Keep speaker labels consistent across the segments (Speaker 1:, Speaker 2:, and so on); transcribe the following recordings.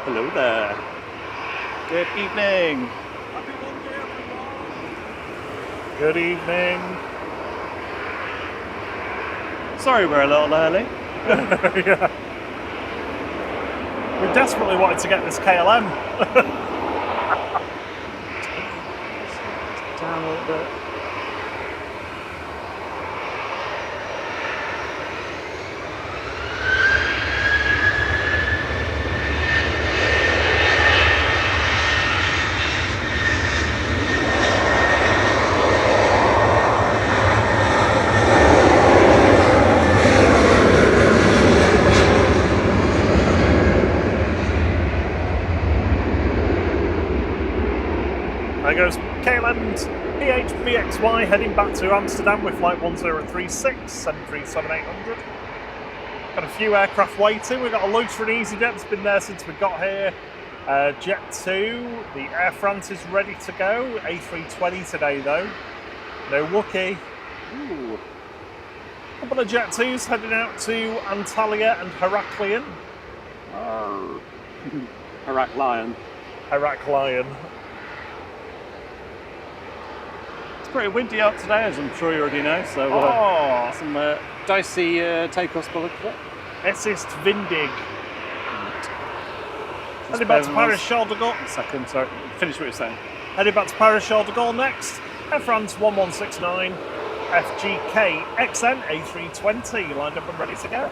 Speaker 1: Hello there. Good evening.
Speaker 2: Good evening.
Speaker 1: Sorry we're a little early.
Speaker 2: Yeah. We desperately wanted to get this KLM.
Speaker 1: Down a little bit.
Speaker 2: There goes KLM's PHBXY heading back to Amsterdam with flight 1036, 737-800. Got a few aircraft waiting. We've got a loitering EasyJet that's been there since we got here. Jet 2, the Air France is ready to go. A320 today though. No Wookiee.
Speaker 1: Ooh.
Speaker 2: A couple of Jet 2s heading out to Antalya and Heraklion.
Speaker 1: Oh. Heraklion.
Speaker 2: Heraklion.
Speaker 1: It's pretty windy out today, as I'm sure you already know. So some dicey takeoffs by the look of it.
Speaker 2: Es ist windig. Heading back to Paris Charles de Gaulle.
Speaker 1: Second, sorry. Finish what you're saying.
Speaker 2: Heading back to Paris Charles de Gaulle next. Air France 1169. FGK XN A320 lined up and ready to go.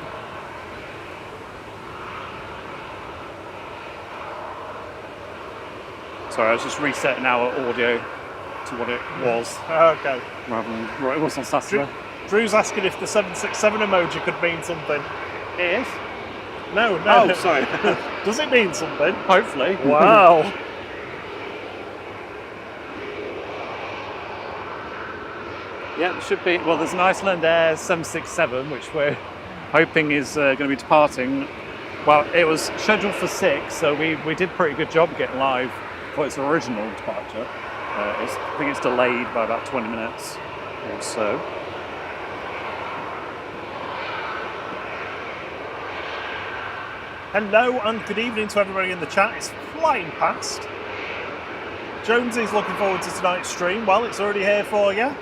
Speaker 1: Sorry, I was just resetting our audio to what it was,
Speaker 2: Okay.
Speaker 1: rather than what it was on Saturday.
Speaker 2: Drew's asking if the 767 emoji could mean something.
Speaker 1: It is?
Speaker 2: No.
Speaker 1: Oh, sorry.
Speaker 2: Does it mean something?
Speaker 1: Hopefully.
Speaker 2: Wow.
Speaker 1: Yeah, it should be. Well, there's an Iceland Air 767, which we're hoping is going to be departing. Well, it was scheduled for 6, so we did a pretty good job getting live for its original departure. I think it's delayed by about 20 minutes or so.
Speaker 2: Hello and good evening to everybody in the chat. It's flying past. Jonesy's looking forward to tonight's stream. Well, it's already here for you.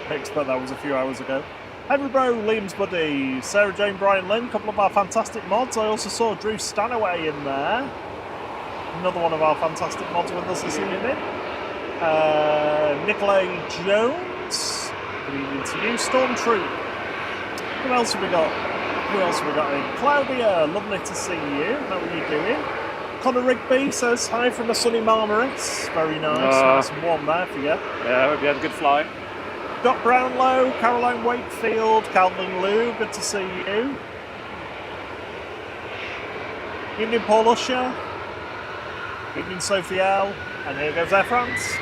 Speaker 2: I expect that was a few hours ago. Henry Bro, Liam's buddy, Sarah Jane, Brian Lynn, a couple of our fantastic mods. I also saw Drew Stanaway in there. Another one of our fantastic mods with us this evening. Nicolay Jones. Good evening to you. Stormtroop. Who else have we got? In? Claudia, lovely to see you. How are you doing? Connor Rigby says hi from a sunny Marmaris. Very nice. Nice and warm there for you.
Speaker 1: Yeah, I hope you had a good flight.
Speaker 2: Doc Brownlow, Caroline Wakefield, Calvin Lou, good to see you. Evening Paul Usher. Evening Sophie L. And here goes Air France.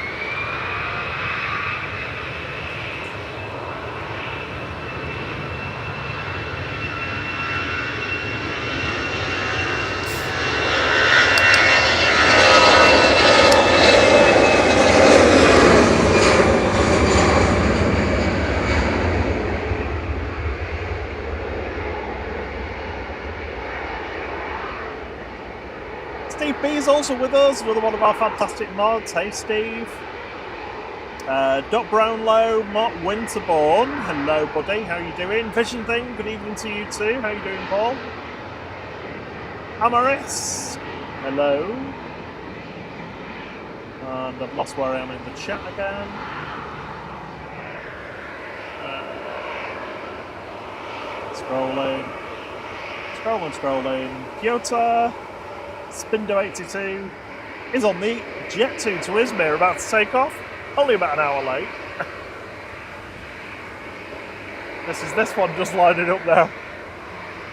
Speaker 2: Steve B is also with us, another one of our fantastic mods. Hey Steve. Doc Brownlow, Mark Winterbourne. Hello buddy, how you doing? Vision Thing, good evening to you too. How you doing, Paul? Amaris. Hello. And I've lost where I am in the chat again. Scrolling. Kyoto. Spindo82 is on the Jet 2 to Izmir, about to take off. Only about an hour late. This is this one just lining up now.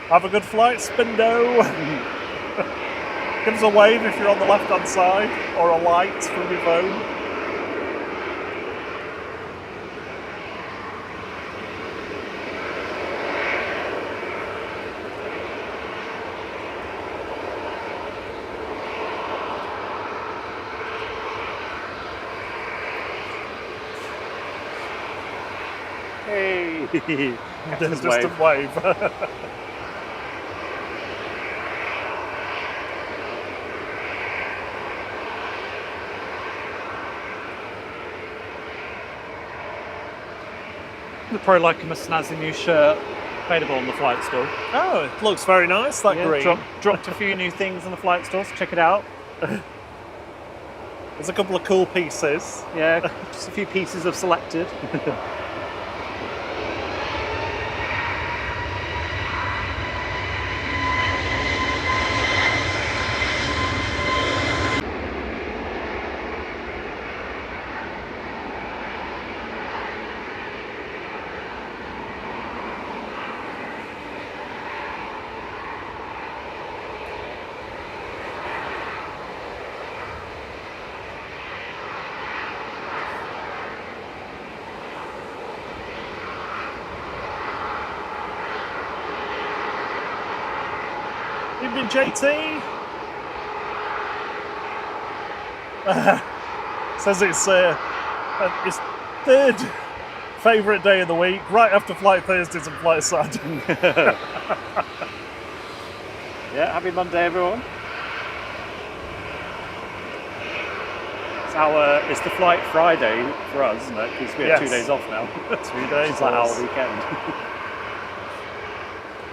Speaker 2: Have a good flight, Spindo. Give us a wave if you're on the left-hand side, or a light from your phone.
Speaker 1: Hey!
Speaker 2: Distant wave.
Speaker 1: They're probably liking my snazzy new shirt, available on the flight store.
Speaker 2: Oh, it looks very nice, that green.
Speaker 1: Dropped a few new things on the flight store, so check it out.
Speaker 2: There's a couple of cool pieces.
Speaker 1: Yeah, just a few pieces I've selected.
Speaker 2: Evening, JT. Says it's his third favourite day of the week, right after Flight Thursdays and Flight Saturday.
Speaker 1: Yeah, happy Monday, everyone. It's the Flight Friday for us, isn't it? Because we have 2 days off now.
Speaker 2: 2 days.
Speaker 1: It's like our weekend.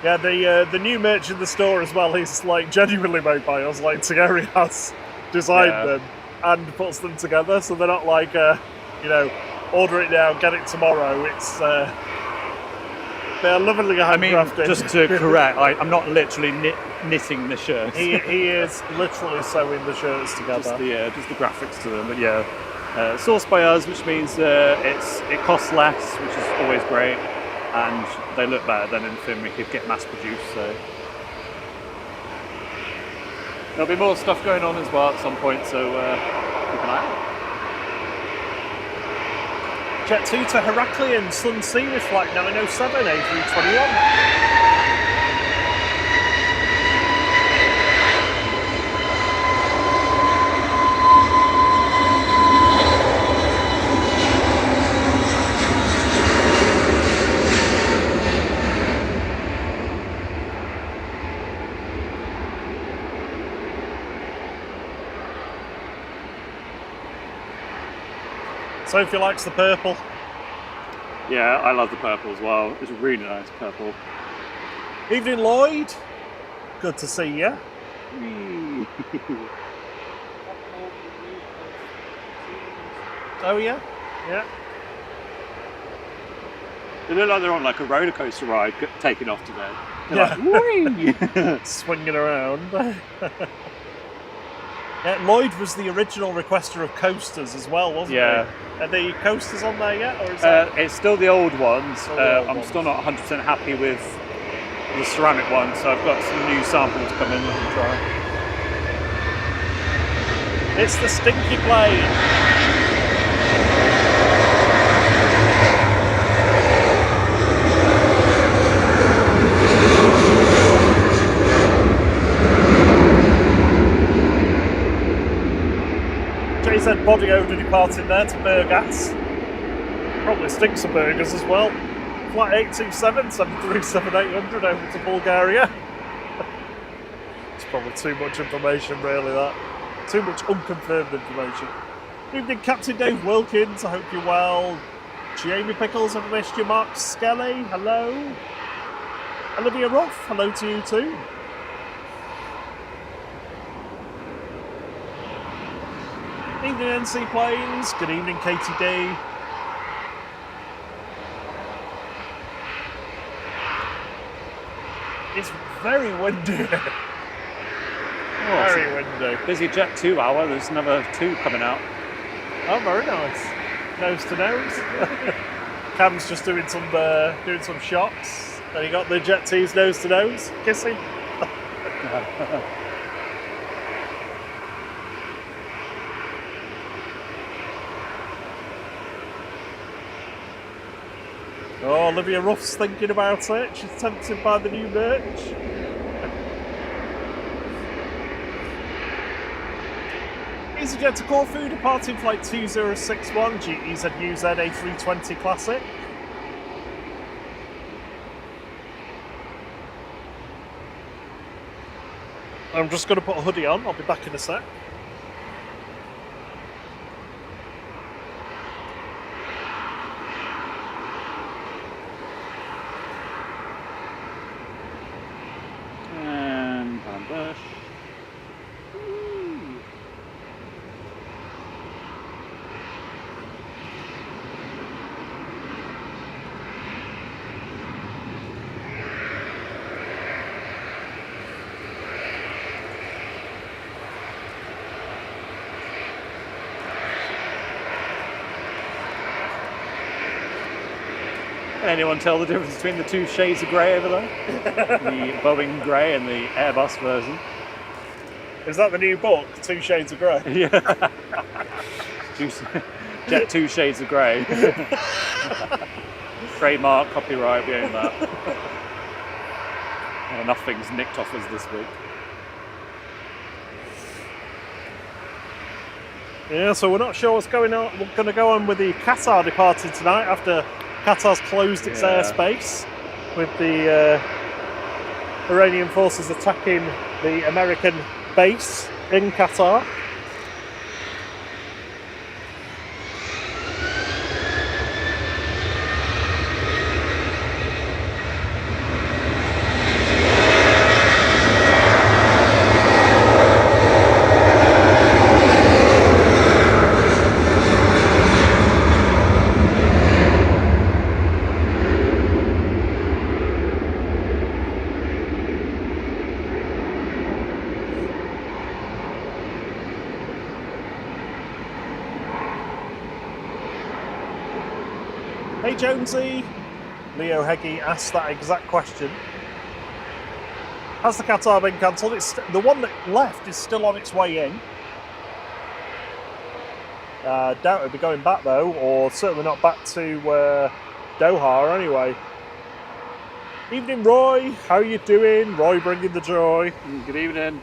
Speaker 2: Yeah, the new merch in the store as well is like genuinely made by us. Like Thierry has designed them and puts them together, so they're not like order it now, get it tomorrow. It's they're lovely handcrafted.
Speaker 1: Just to correct, I'm not literally knitting the shirts.
Speaker 2: He is literally sewing the shirts together.
Speaker 1: Just the graphics to them, but yeah, sourced by us, which means it costs less, which is always great. And they look better than anything we could get mass produced, so there'll be more stuff going on as well at some point, so keep an eye out.
Speaker 2: Jet 2 to Heraklion, Sun Sea with flight 907, A321. Sophie likes the purple.
Speaker 1: Yeah, I love the purple as well. It's a really nice purple.
Speaker 2: Evening, Lloyd. Good to see you. Oh yeah? Yeah.
Speaker 1: They look like they're on like a roller coaster ride taking off today.
Speaker 2: They're
Speaker 1: like,
Speaker 2: swinging around. Yeah, Lloyd was the original requester of coasters as well, wasn't he? Are the coasters on there yet? Or is
Speaker 1: it's still the old ones.
Speaker 2: I'm
Speaker 1: still not 100% happy with the ceramic one, so I've got some new samples coming and try.
Speaker 2: It's the stinky plane. Said body odour departing there to Burgas. Probably stinks of burgers as well. Flight 827, 737-800 over to Bulgaria. It's probably too much information, really, that. Too much unconfirmed information. Evening, Captain Dave Wilkins, I hope you're well. Jamie Pickles, I've missed you. Mark Skelly, hello. Olivia Ruff, hello to you too. Evening, NC Planes. Good evening, KTD. It's very windy. Very windy.
Speaker 1: Busy Jet 2 hour. There's another 2 coming out.
Speaker 2: Oh, very nice. Nose to nose. Cam's just doing some shots. And he got the Jet 2's nose to nose. Kissing. Oh, Olivia Ruff's thinking about it. She's tempted by the new merch. EasyJet to Corfu, departing flight 2061, GEZUZ A320 Classic. I'm just going to put a hoodie on. I'll be back in a sec.
Speaker 1: anyone tell the difference between the two shades of grey over there? The Boeing grey and the Airbus version.
Speaker 2: Is that the new book, Two Shades of Grey?
Speaker 1: Yeah. Jet 2 Shades of Grey. Trademark, copyright, we own that. Enough things nicked off us this week.
Speaker 2: Yeah, so we're not sure what's going on. We're going to go on with the Qatar departing tonight after Qatar's closed its airspace with the Iranian forces attacking the American base in Qatar. Hey Jonesy, Leo Heggie asked that exact question. Has the Qatar been cancelled? The one that left is still on its way in. Doubt it'll be going back though, or certainly not back to Doha anyway. Evening Roy, how are you doing? Roy bringing the joy.
Speaker 1: Good evening.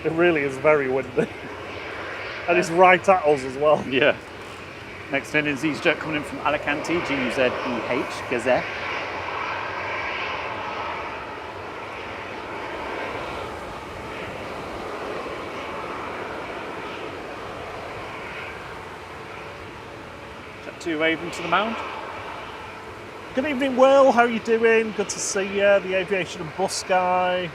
Speaker 2: It really is very windy. And it's right at us as well.
Speaker 1: Yeah. Next in is EasyJet coming in from Alicante, GUZEH, Gazette. Jet 2 waving to the mound.
Speaker 2: Good evening, Will. How are you doing? Good to see you. The aviation and bus guy.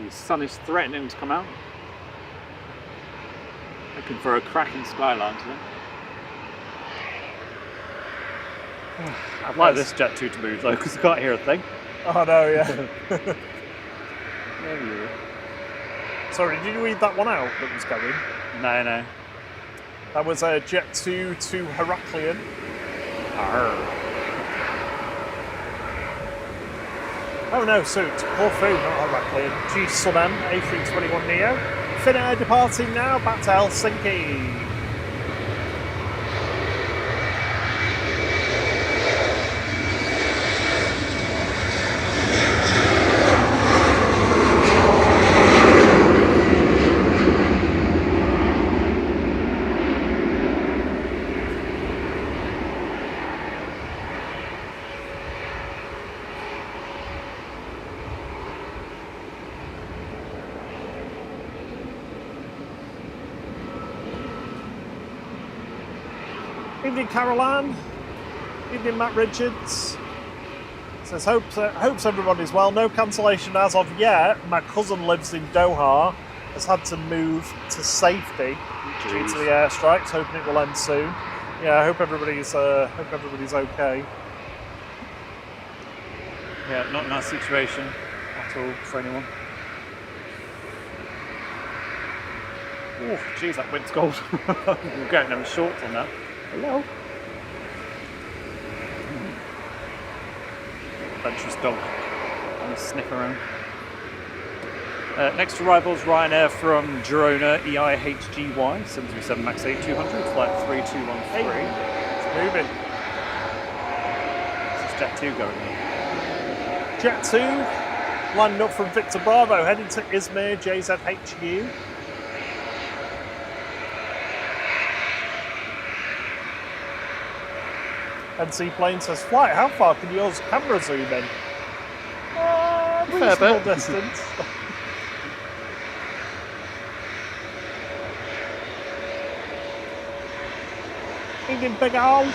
Speaker 1: The sun is threatening to come out. Looking for a cracking skyline today. I'd like this Jet 2 to move though, because I can't hear a thing.
Speaker 2: Oh no, yeah.
Speaker 1: There you go.
Speaker 2: Sorry, did you read that one out that was going?
Speaker 1: No.
Speaker 2: That was a Jet 2 to Heraklion.
Speaker 1: Arr.
Speaker 2: Oh no, so it's Corfu, not Heraklion. G Sun M, A321neo. Finnair departing now, back to Helsinki. Evening, Caroline. Evening, Matt Richards. Says, hopes everybody's well. No cancellation as of yet. My cousin lives in Doha. Has had to move to safety due to the airstrikes. Hoping it will end soon. Yeah, I hope everybody's okay.
Speaker 1: Yeah, not a nice situation at all for anyone. Oh, geez, that wind's cold. We're getting them shorts on that. Hello. Adventurous dog. And a sniff around. Next arrivals, Ryanair from Girona, EIHGY, 737 MAX 8 200, flight 3213.
Speaker 2: It's moving.
Speaker 1: This is Jet 2 going in.
Speaker 2: Jet 2 landing up from Victor Bravo, heading to Izmir, JZHU. NC plane says, flight, how far can yours camera zoom in? Reasonable distance. Evening, Big Al.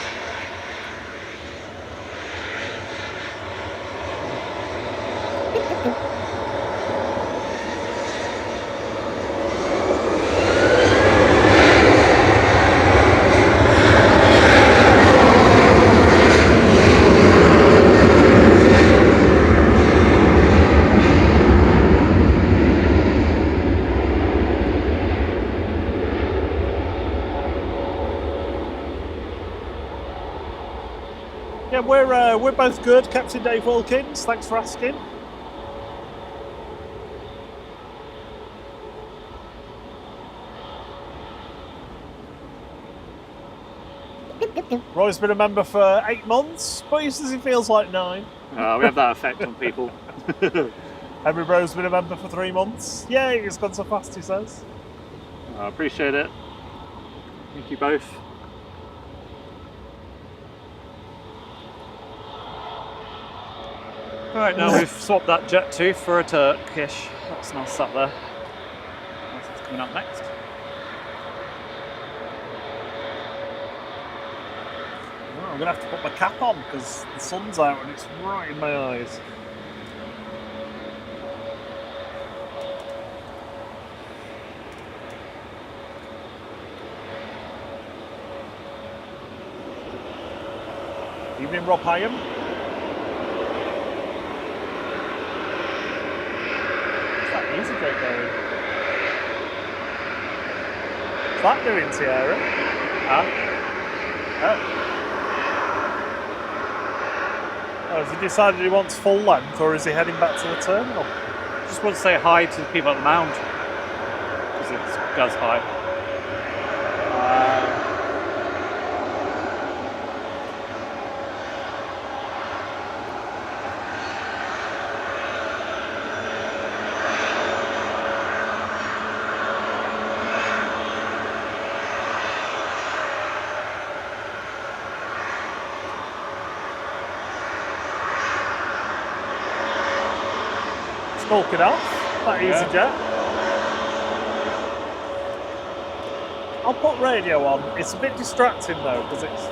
Speaker 2: Yeah, we're both good, Captain Dave Wilkins. Thanks for asking. Roy's been a member for 8 months, but he says he feels like 9.
Speaker 1: We have that effect on people.
Speaker 2: Henry Bro's been a member for 3 months. Yay, it's gone so fast, he says.
Speaker 1: I appreciate it. Thank you both. Right, now we've swapped that Jet 2 for a Turkish. That's now sat there. What's coming up next?
Speaker 2: Oh, I'm going to have to put my cap on because the sun's out and it's right in my eyes. Evening, Rob Hyam. Easy Drake going. What's that doing, Sierra?
Speaker 1: Huh?
Speaker 2: Oh, has he decided he wants full length or is he heading back to the terminal?
Speaker 1: Just want to say hi to the people at the mound because it goes high.
Speaker 2: Skulking off, that EasyJet. I'll put radio on. It's a bit distracting though, because it's...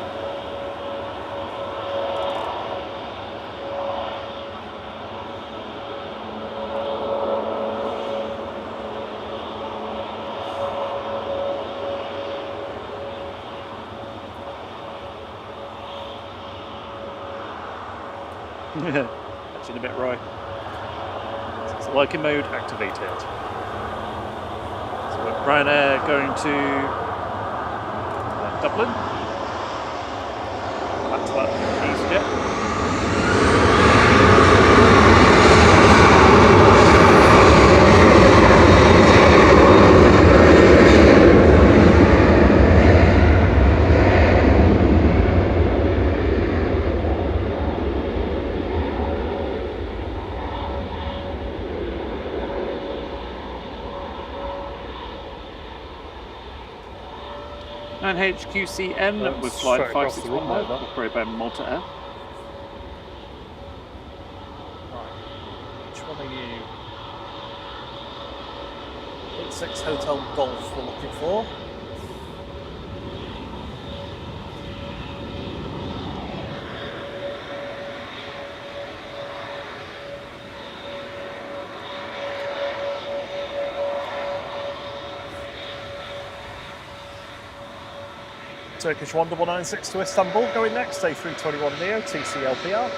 Speaker 1: Catching a bit, Roy. Working mode activated. So Ryanair going to Dublin. Back to that EasyJet. HQCN with flight 5619, operated by Malta Air.
Speaker 2: Right. Which one are you? 86 Hotel Golf we're looking for. Turkish 1196 to Istanbul, going next, A321 Neo, TCLPR.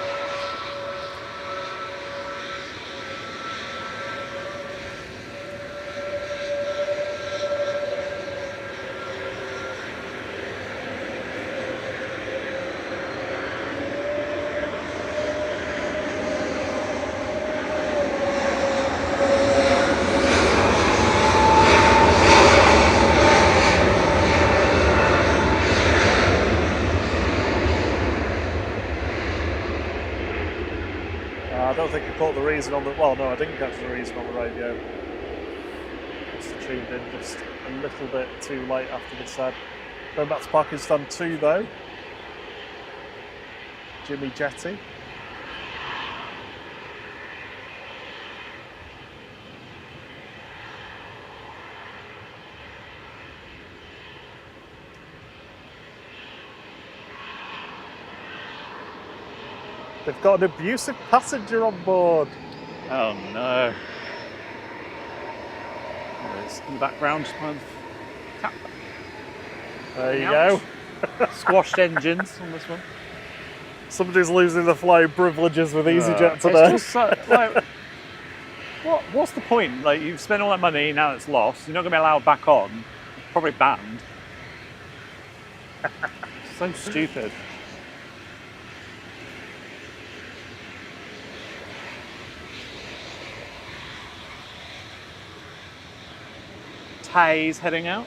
Speaker 2: don't think I caught the reason on the... Well, no, I didn't catch the reason on the radio. Must have tuned in just a little bit too late after they said. Going back to parking stand 2, though. Jimmy Jetty. They've got an abusive passenger on board.
Speaker 1: Oh no. There's in the background kind of tap.
Speaker 2: There you
Speaker 1: Ouch.
Speaker 2: go.
Speaker 1: Squashed engines on this one.
Speaker 2: Somebody's losing the flying privileges with EasyJet today.
Speaker 1: It's just like, what's the point? Like, you've spent all that money, now it's lost. You're not going to be allowed back on. It's probably banned. So stupid. Tay's heading out.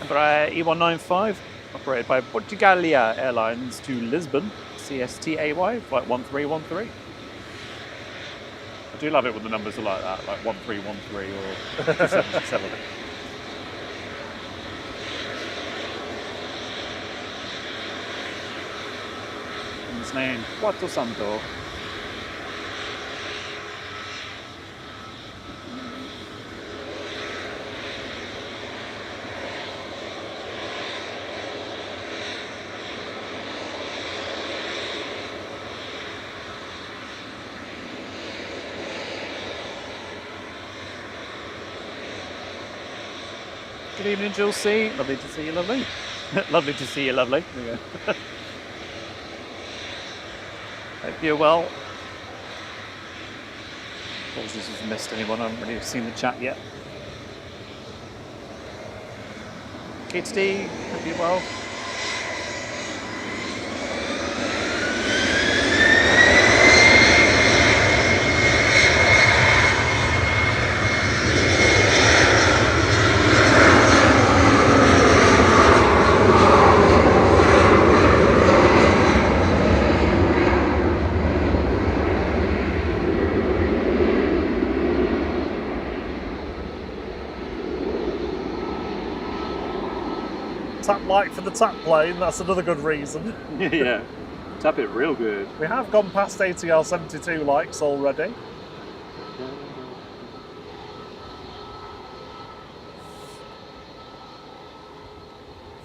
Speaker 1: Number E195, operated by Portugalia Airlines to Lisbon, CSTAY, flight 1313. I do love it when the numbers are like that, like 1313 or 2767. And his name, Quattro Santo. Good evening, Jill C. Lovely to see you, lovely. Lovely to see you, lovely. There you go. Hope you're well. Apologies if I've missed anyone, I haven't really seen the chat yet. Kids D, hope you're well.
Speaker 2: Tap light for the tap plane, that's another good reason.
Speaker 1: Yeah, tap it real good.
Speaker 2: We have gone past ATL 72 likes already.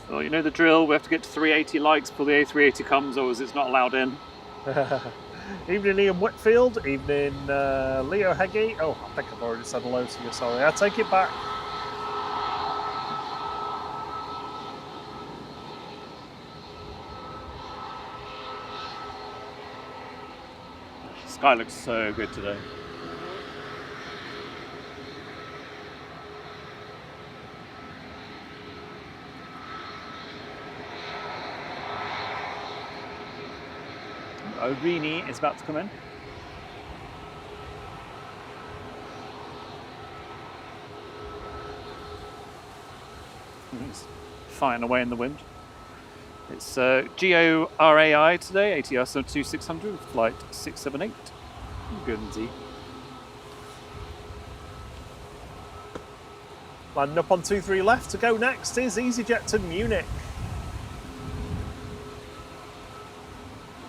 Speaker 1: Well, you know the drill, we have to get to 380 likes before the A380 comes, or it's not allowed in.
Speaker 2: Evening Ian Whitfield, evening Leo Heggie. Oh, I think I've already said hello to you, sorry. I take it back.
Speaker 1: Sky looks so good today. O'Reilly is about to come in. He's fighting away in the wind. It's GORAI today, ATR 72600, flight 678. Guernsey.
Speaker 2: Landing up on 23 left. To go next is EasyJet to Munich.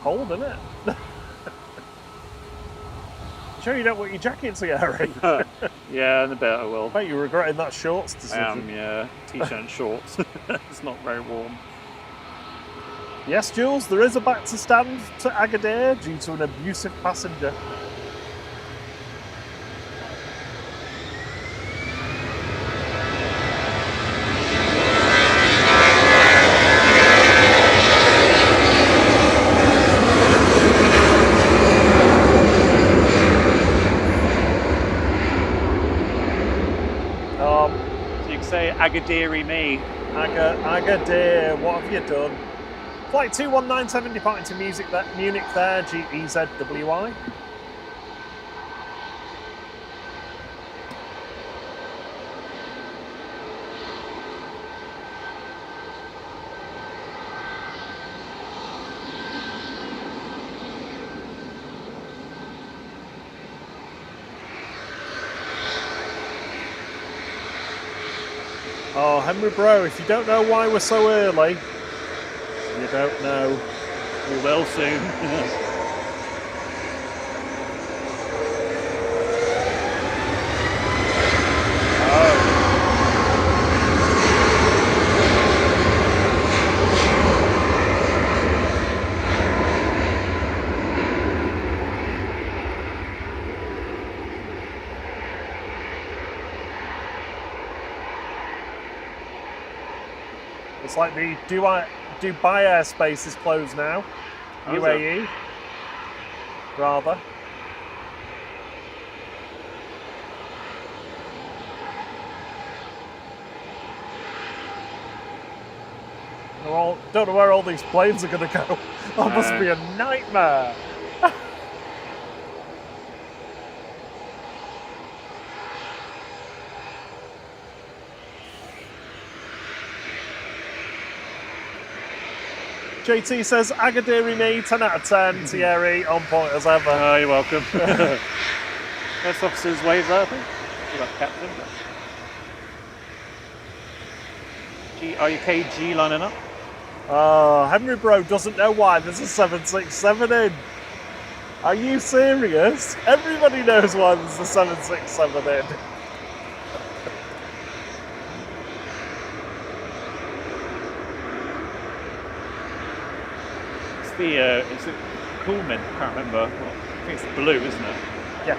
Speaker 2: Cold, isn't it? Sure you don't want your jacket to get Harry?
Speaker 1: Yeah, in a bit I will.
Speaker 2: I bet you're regretting that shorts decision.
Speaker 1: Yeah, t-shirt and shorts. It's not very warm.
Speaker 2: Yes, Jules, there is a back to stand to Agadir due to an abusive passenger.
Speaker 1: So you can say Agadiri me.
Speaker 2: Agadir, what have you done? Flight 2197 departing to Munich there, GEZWI. Oh, Henry Bro, if you don't know why we're so early, you don't know.
Speaker 1: We will soon.
Speaker 2: It's like the Dubai airspace is closed now.
Speaker 1: Oh, is
Speaker 2: UAE, rather. Don't know where all these planes are going to go. That must be a nightmare. JT says, Agadir me, 10 out of 10. Thierry, on point as ever.
Speaker 1: Oh, you're welcome. First officer's wave there, I think. About captain. RUKG lining up.
Speaker 2: Oh, Henry Bro doesn't know why there's a 767 in. Are you serious? Everybody knows why there's a 767 in.
Speaker 1: It's a Coolman, I can't remember. I think it's blue, isn't it?
Speaker 2: Yeah.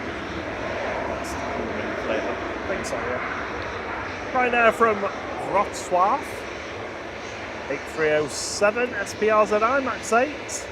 Speaker 1: That's the Coolman flavour.
Speaker 2: I think so, yeah. Right now from Wrocław, 8307 SPRZI Max 8.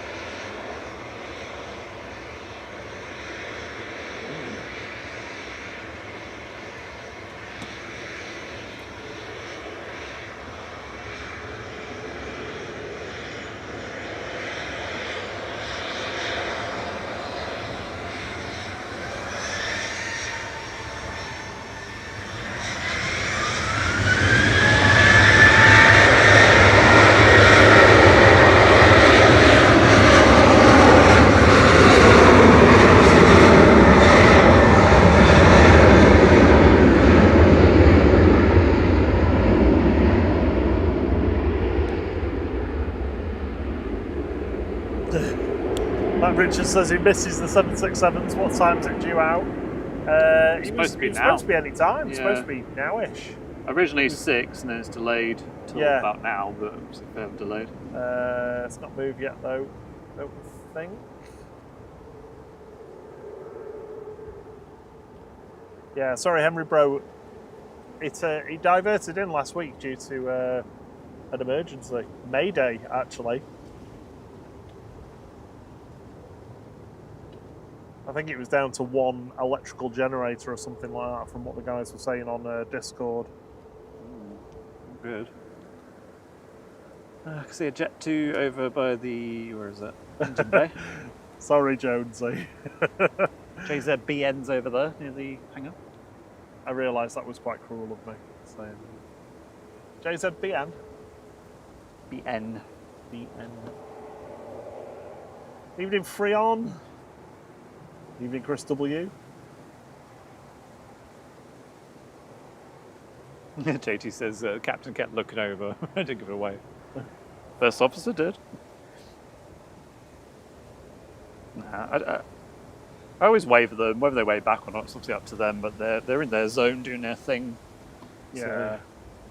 Speaker 2: Matt Richards says he misses the 767s. What time's it due out?
Speaker 1: It's supposed to be
Speaker 2: it's
Speaker 1: now.
Speaker 2: supposed to be any time. It's
Speaker 1: Yeah.
Speaker 2: supposed to be now-ish.
Speaker 1: Originally 6, and then it's delayed till
Speaker 2: Yeah.
Speaker 1: about now, but it's a bit delayed.
Speaker 2: It's not moved yet though, don't think. Yeah, sorry Henry Bro. He diverted in last week due to an emergency. Mayday, actually. I think it was down to one electrical generator or something like that from what the guys were saying on Discord.
Speaker 1: Good. I can see a Jet 2 over by the, where is it? Engine Bay.
Speaker 2: Sorry, Jonesy.
Speaker 1: JZBN's over there near the hangar.
Speaker 2: I realised that was quite cruel of me. Saying JZBN?
Speaker 1: BN.
Speaker 2: BN. Evening Freon. Evening Chris W.
Speaker 1: JT says Captain kept looking over. I didn't give it away. First officer did. Nah, I always wave at them, whether they wave back or not. It's obviously up to them, but they're in their zone doing their thing.
Speaker 2: Yeah.
Speaker 1: So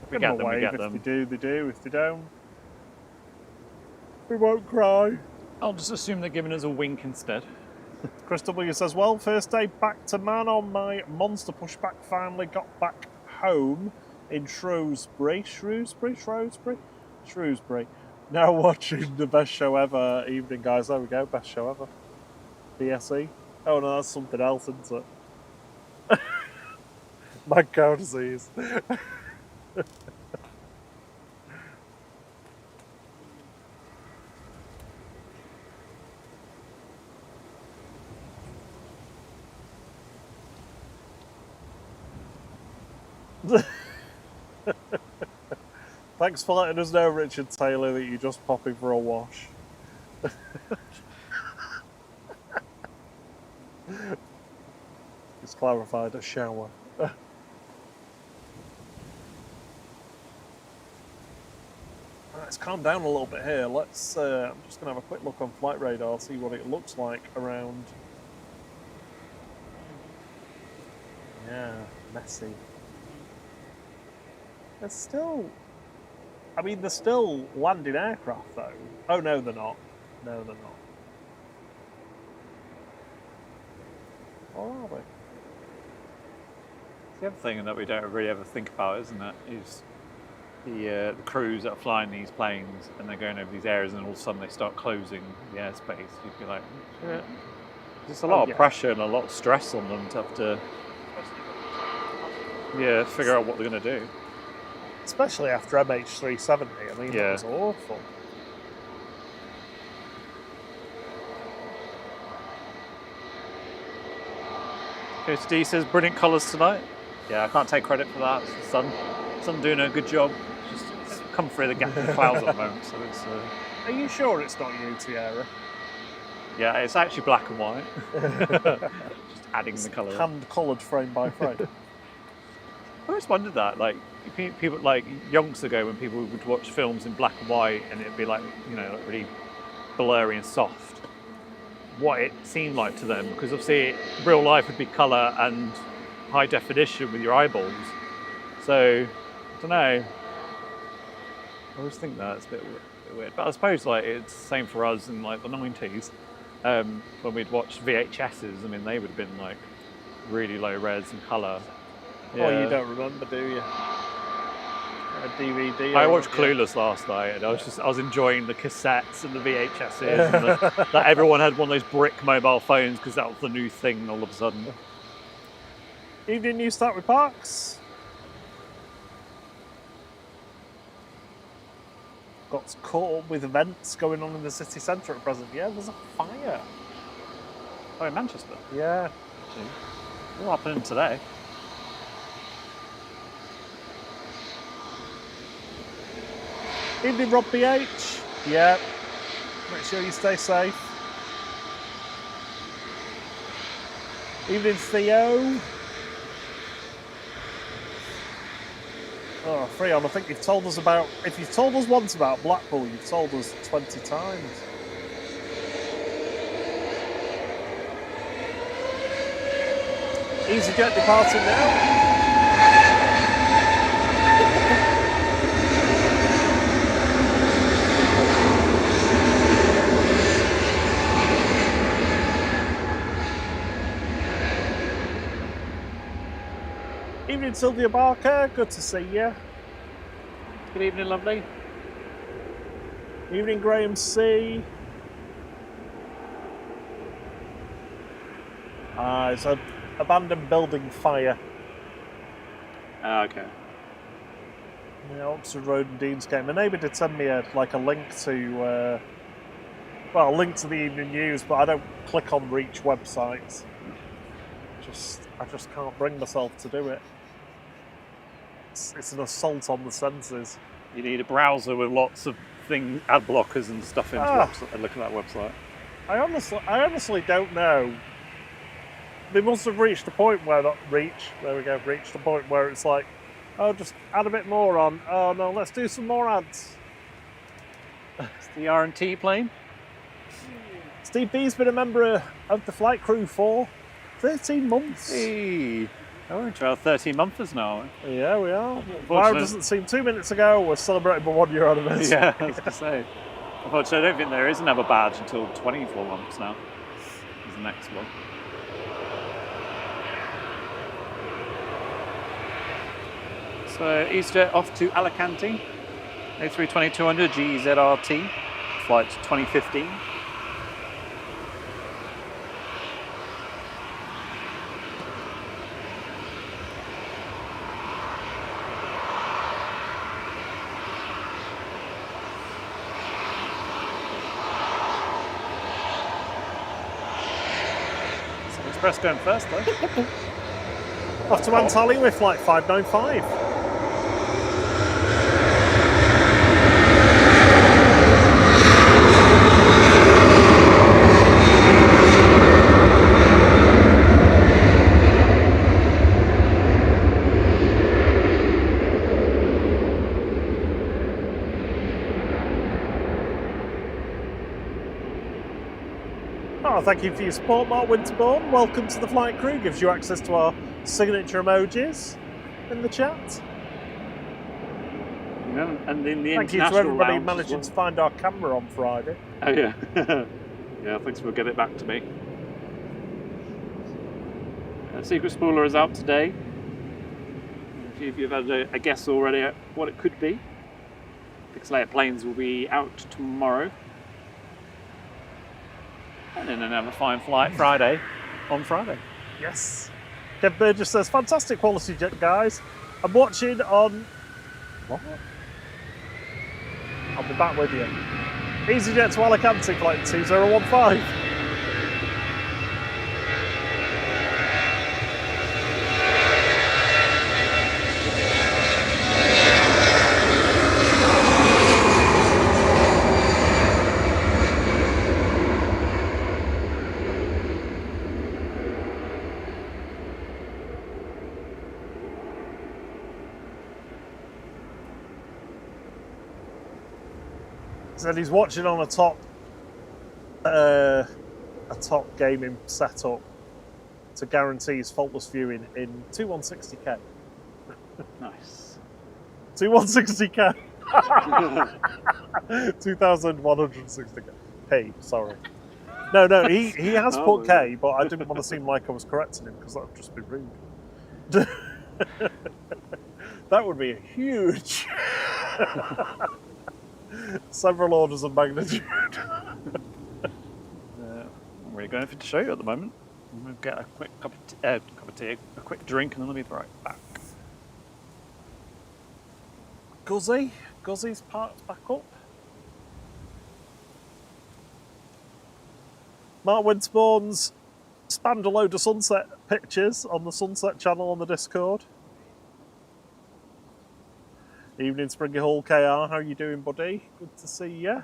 Speaker 1: if we
Speaker 2: Give
Speaker 1: get
Speaker 2: them a
Speaker 1: them, we
Speaker 2: wave.
Speaker 1: get
Speaker 2: If
Speaker 1: them.
Speaker 2: they do, they do. If they don't, we won't cry.
Speaker 1: I'll just assume they're giving us a wink instead.
Speaker 2: Chris W says, well, first day back to man on my monster pushback. Finally got back home in Shrewsbury. Now watching the best show ever. Evening, guys. There we go. Best show ever. BSE. Oh, no, that's something else, isn't it? Mad cow disease. Thanks for letting us know, Richard Taylor, that you're just popping for a wash. It's clarified, a shower. it's calmed down a little bit here. Let's. I'm just going to have a quick look on flight radar, see what it looks like around. Yeah, messy. There's still. I mean, they're still landing aircraft though. Oh no, they're not. No, they're not. Or are they?
Speaker 1: The other thing that we don't really ever think about, isn't it, is the crews that are flying these planes and they're going over these areas and all of a sudden they start closing the airspace. You'd be like, shit. There's a lot of pressure and a lot of stress on them to have to figure out what they're going to do.
Speaker 2: Especially after MH370. I mean, that was awful.
Speaker 1: Coach D says, brilliant colours tonight. Yeah, I can't take credit for that. It's the sun. Sun doing a good job. It's come through the gap of the clouds at the moment. So it's,
Speaker 2: Are you sure it's not you, Tierra?
Speaker 1: Yeah, it's actually black and white. Just adding the colour.
Speaker 2: Hand-coloured frame by frame.
Speaker 1: I always wondered that, like, people, like, yonks ago when people would watch films in black and white and it'd be like, you know, like really blurry and soft, what it seemed like to them, because obviously real life would be colour and high definition with your eyeballs. So, I don't know. I always think that it's a bit weird. But I suppose like it's the same for us in like the 90s when we'd watch VHSs. I mean, they would have been like really low res and colour.
Speaker 2: Yeah. Oh, you don't remember, do you? A DVD.
Speaker 1: I watched Clueless last night, and I was enjoying the cassettes and the VHSs, and that everyone had one of those brick mobile phones because that was the new thing all of a sudden.
Speaker 2: Evening news start with Parks. Got caught up with events going on in the city centre at present. Yeah, there's a fire.
Speaker 1: Oh, in Manchester?
Speaker 2: Yeah.
Speaker 1: What happened today?
Speaker 2: Evening, Rob BH. Yeah. Make sure you stay safe. Evening, Theo. Oh, Freon, I think you've told us about... If you've told us once about Blackpool, you've told us 20 times. EasyJet departing now. Evening, Sylvia Barker. Good to see you.
Speaker 1: Good evening, lovely.
Speaker 2: Evening, Graham C. It's an abandoned building fire.
Speaker 1: Okay.
Speaker 2: Yeah, Oxford Road and Deansgate. My neighbour did send me a link to, a link to the evening news, but I don't click on Reach websites. I just can't bring myself to do it. It's an assault on the senses.
Speaker 1: You need a browser with lots of ad blockers and stuff into it. Look at that website.
Speaker 2: I honestly don't know. They must have reached a point where reached a point where it's like, oh, just add a bit more on. Oh no, let's do some more ads.
Speaker 1: It's the R&T plane.
Speaker 2: Steve B's been a member of the flight crew for 13 months.
Speaker 1: Hey. Oh, we're into our 13-monthers now.
Speaker 2: Yeah, we are. Wow, doesn't seem 2 minutes ago we're celebrating my 1 year anniversary.
Speaker 1: Yeah, I was going to say. Unfortunately, I don't think there is another badge until 24 months now. Is the next one. So, EasyJet off to Alicante. A320-200 GZRT, flight 2015. Express going first though.
Speaker 2: Off to Antalya with flight 595. Oh, thank you for your support, Mark Winterbourne. Welcome to the flight crew. Gives you access to our signature emojis in the chat.
Speaker 1: Yeah, and in the
Speaker 2: Thank you
Speaker 1: international
Speaker 2: to everybody
Speaker 1: lounge as
Speaker 2: managing
Speaker 1: well.
Speaker 2: to find our camera on Friday.
Speaker 1: Oh yeah, yeah. Thanks for getting it back to me. Secret Spoiler is out today. If you've had a guess already at what it could be, Pixelated Planes will be out tomorrow. And then another Fine Flight Friday on Friday.
Speaker 2: Yes. Kev Burgess says, fantastic quality, guys. I'm watching on... What? I'll be back with you. EasyJet to Alicante, flight 2015. Said he's watching on a top gaming setup to guarantee his faultless viewing in 2160K.
Speaker 1: Nice.
Speaker 2: 2160K. 2160K. Hey, sorry. No, he has put K, but I didn't want to seem like I was correcting him because that would just be rude. That would be a huge. Several orders of magnitude.
Speaker 1: I'm really going for to show you at the moment. I'm going to get a quick cup of tea, a quick drink, and then I'll be right back.
Speaker 2: Guzzy's parked back up. Mark Winterbourne's spammed a load of sunset pictures on the Sunset channel on the Discord. Evening, Springy Hall KR. How you doing, buddy? Good to see you.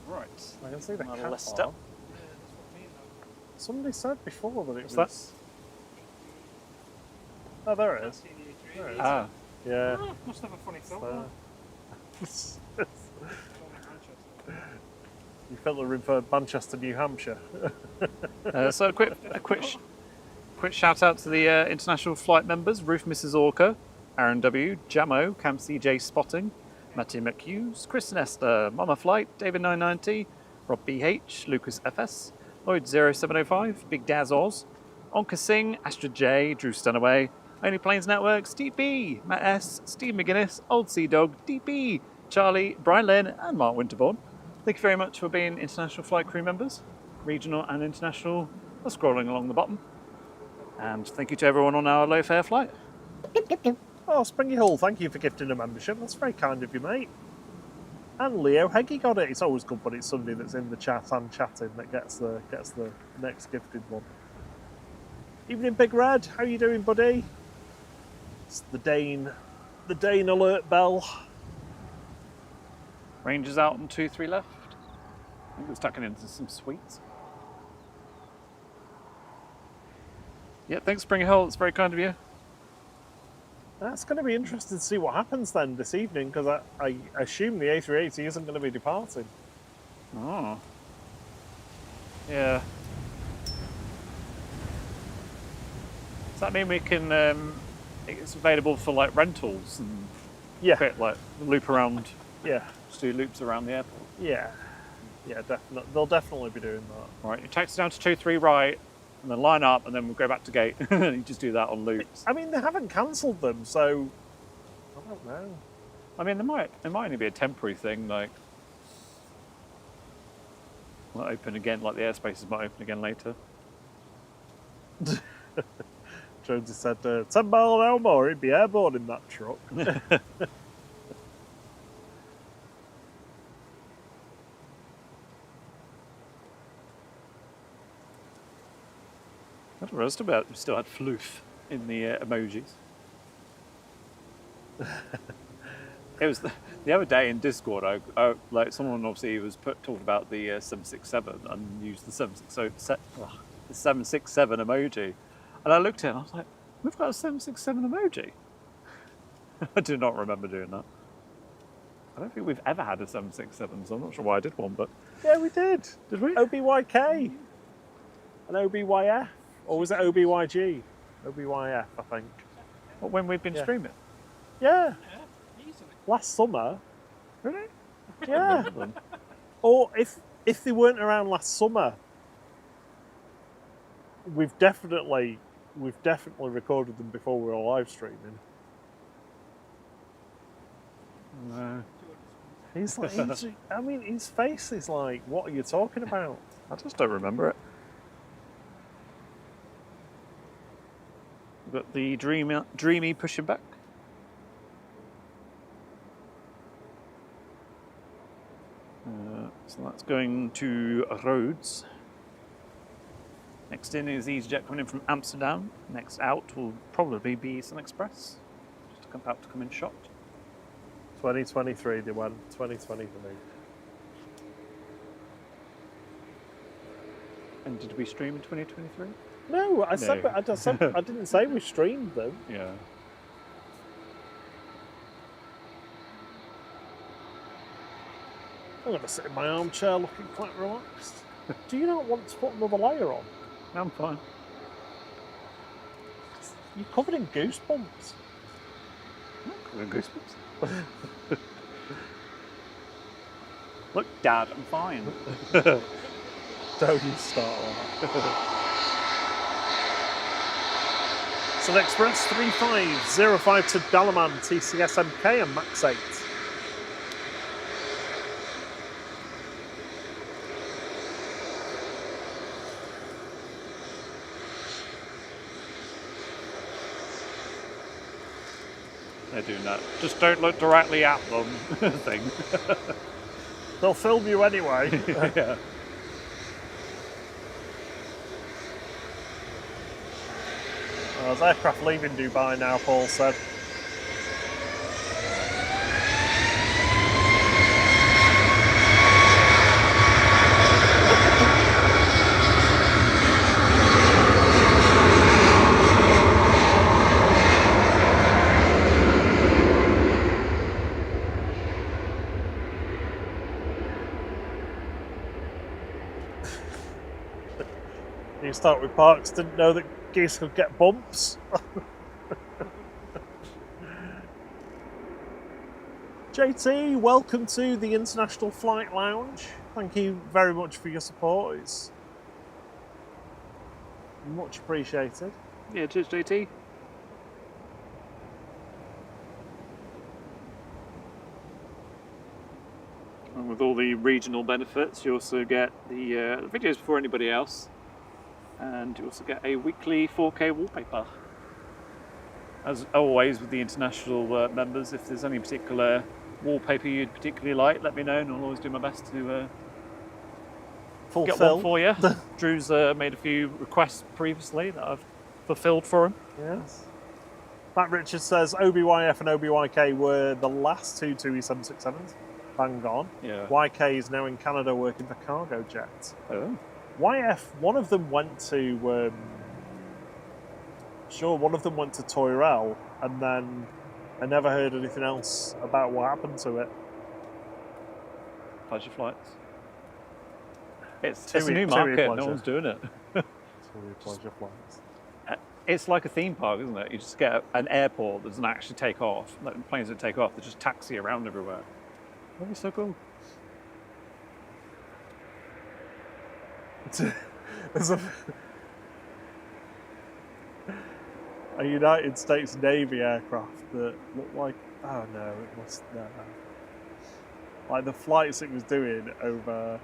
Speaker 1: Right.
Speaker 2: I can see the
Speaker 1: I'll
Speaker 2: cat
Speaker 1: list
Speaker 2: bar.
Speaker 1: up.
Speaker 2: Somebody said before that it was...
Speaker 1: What's
Speaker 2: Oh, there it is. There it is.
Speaker 1: Ah.
Speaker 2: Yeah.
Speaker 3: Oh, must have a funny film.
Speaker 2: You felt the room for Manchester, New Hampshire.
Speaker 1: So a quick shout out to the international flight members: Ruth Mrs. Orca, Aaron W, Jamo, Cam CJ Spotting, Matthew McHughes, Chris Nesta, Mama Flight, David 990, Rob BH, Lucas FS, Lloyd 0705, Big Daz Oz, Onka Singh, Astra J, Drew Stunaway, Only Planes Network, Steve B, Matt S, Steve McGuinness, Old Sea Dog, DP, Charlie, Brian Lynn, and Mark Winterbourne. Thank you very much for being international flight crew members, regional and international, are scrolling along the bottom. And thank you to everyone on our low fare flight.
Speaker 2: Oh, Springy Hall, thank you for gifting a membership. That's very kind of you, mate. And Leo Heggie got it. It's always good when it's somebody that's in the chat and chatting that gets the next gifted one. Evening, Big Red. How you doing, buddy? It's the Dane alert bell.
Speaker 1: Rangers out and 2-3 left. I think it's tucking into some sweets. Yeah, thanks, Springy Hole. It's very kind of you.
Speaker 2: That's going to be interesting to see what happens then this evening, because I assume the A380 isn't going to be departing.
Speaker 1: Oh. Yeah. Does that mean we can, it's available for like rentals and
Speaker 2: Yeah.
Speaker 1: like loop around,
Speaker 2: Yeah.
Speaker 1: just do loops around the airport?
Speaker 2: Yeah. Yeah, definitely. They'll definitely be doing that.
Speaker 1: Right, you taxi down to 2-3 right, and then line up, and then we'll go back to gate. You just do that on loops.
Speaker 2: I mean, they haven't cancelled them, so I don't know.
Speaker 1: I mean, it might only be a temporary thing, like might open again, like the airspaces might open again later.
Speaker 2: Jonesy said, 10 mile an hour more, he'd be airborne in that truck.
Speaker 1: I don't know, about we still had floof in the emojis. It was the other day in Discord. I like someone obviously was talking about the 767 and used the 767 emoji, and I looked at it and I was like, "We've got a 767 emoji." I do not remember doing that. I don't think we've ever had a 767, so I'm not sure why I did one, but
Speaker 2: Yeah, we did.
Speaker 1: did we?
Speaker 2: OBYK and OBYF, or was it OBYG? OBYF, I think.
Speaker 1: What, when we've been streaming?
Speaker 2: Yeah,
Speaker 3: Yeah, easily.
Speaker 2: last summer.
Speaker 1: Really?
Speaker 2: Yeah. Or if they weren't around last summer, we've definitely recorded them before we were live streaming.
Speaker 1: No.
Speaker 2: He's like, I mean, his face is like, what are you talking about?
Speaker 1: I just don't remember it. We've got the dreamy pushing back. So that's going to Rhodes. Next in is EasyJet coming in from Amsterdam. Next out will probably be Sun Express. Just about to come in shot.
Speaker 2: 2023, they went 2023.
Speaker 1: And did we stream in 2023?
Speaker 2: No, I said,
Speaker 1: No.
Speaker 2: I didn't say we streamed them.
Speaker 1: Yeah.
Speaker 2: I'm going to sit in my armchair looking quite relaxed. Do you not want to put another layer on?
Speaker 1: I'm fine.
Speaker 2: You're covered in goosebumps.
Speaker 1: Covered in goosebumps. Look, Dad, I'm fine.
Speaker 2: Don't you start that. Sun Express 3505 to Dalaman, TCS MK and Max 8.
Speaker 1: They're doing that. Just don't look directly at them thing.
Speaker 2: They'll film you anyway.
Speaker 1: Yeah.
Speaker 2: There's aircraft leaving Dubai now, Paul said. You start with Parks, didn't know that geese could get bumps. JT, welcome to the International Flight Lounge. Thank you very much for your support. It's much appreciated.
Speaker 1: Yeah, cheers, JT. And with all the regional benefits, you also get the videos before anybody else. And you also get a weekly 4K wallpaper. As always with the international members, if there's any particular wallpaper you'd particularly like, let me know and I'll always do my best to get one for you. Drew's made a few requests previously that I've fulfilled for him.
Speaker 2: Yes. Matt Richards says OBYF and OBYK were the last two 767s. Bang on.
Speaker 1: Yeah.
Speaker 2: YK is now in Canada working for Cargo Jet.
Speaker 1: Oh.
Speaker 2: YF, one of them went to one of them went to Toyrell, and then I never heard anything else about what happened to it.
Speaker 1: Pleasure flights. It's a new market, no one's doing it.
Speaker 2: Pleasure flights.
Speaker 1: It's like a theme park, isn't it? You just get an airport that doesn't actually take off. Like, planes don't take off, they just taxi around everywhere. That'd be so cool.
Speaker 2: There's a United States Navy aircraft that looked like, oh no, it must, no. Like the flights it was doing over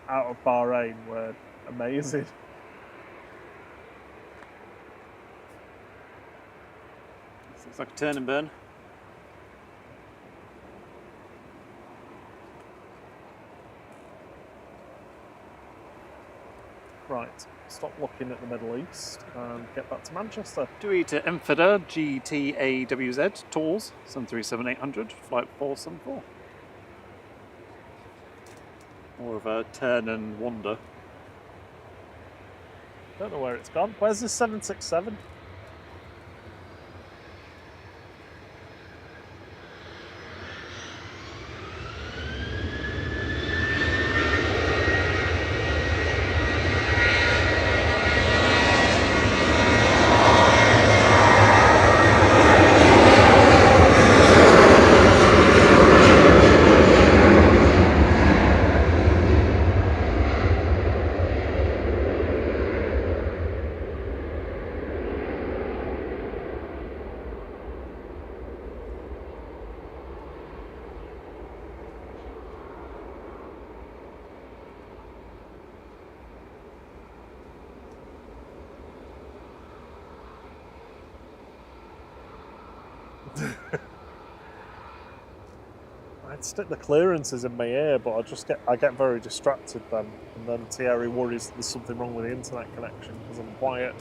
Speaker 2: out of Bahrain were amazing.
Speaker 1: Looks like a turn and burn.
Speaker 2: stop looking at the Middle East and get back to Manchester.
Speaker 1: Due to Infida GTAWZ, Tours, 737-800, flight 474. More of a turn and wander.
Speaker 2: Don't know where it's gone. Where's this 767? I'd stick the clearances in my ear, but I get very distracted then, and then Thierry worries there's something wrong with the internet connection because I'm quiet.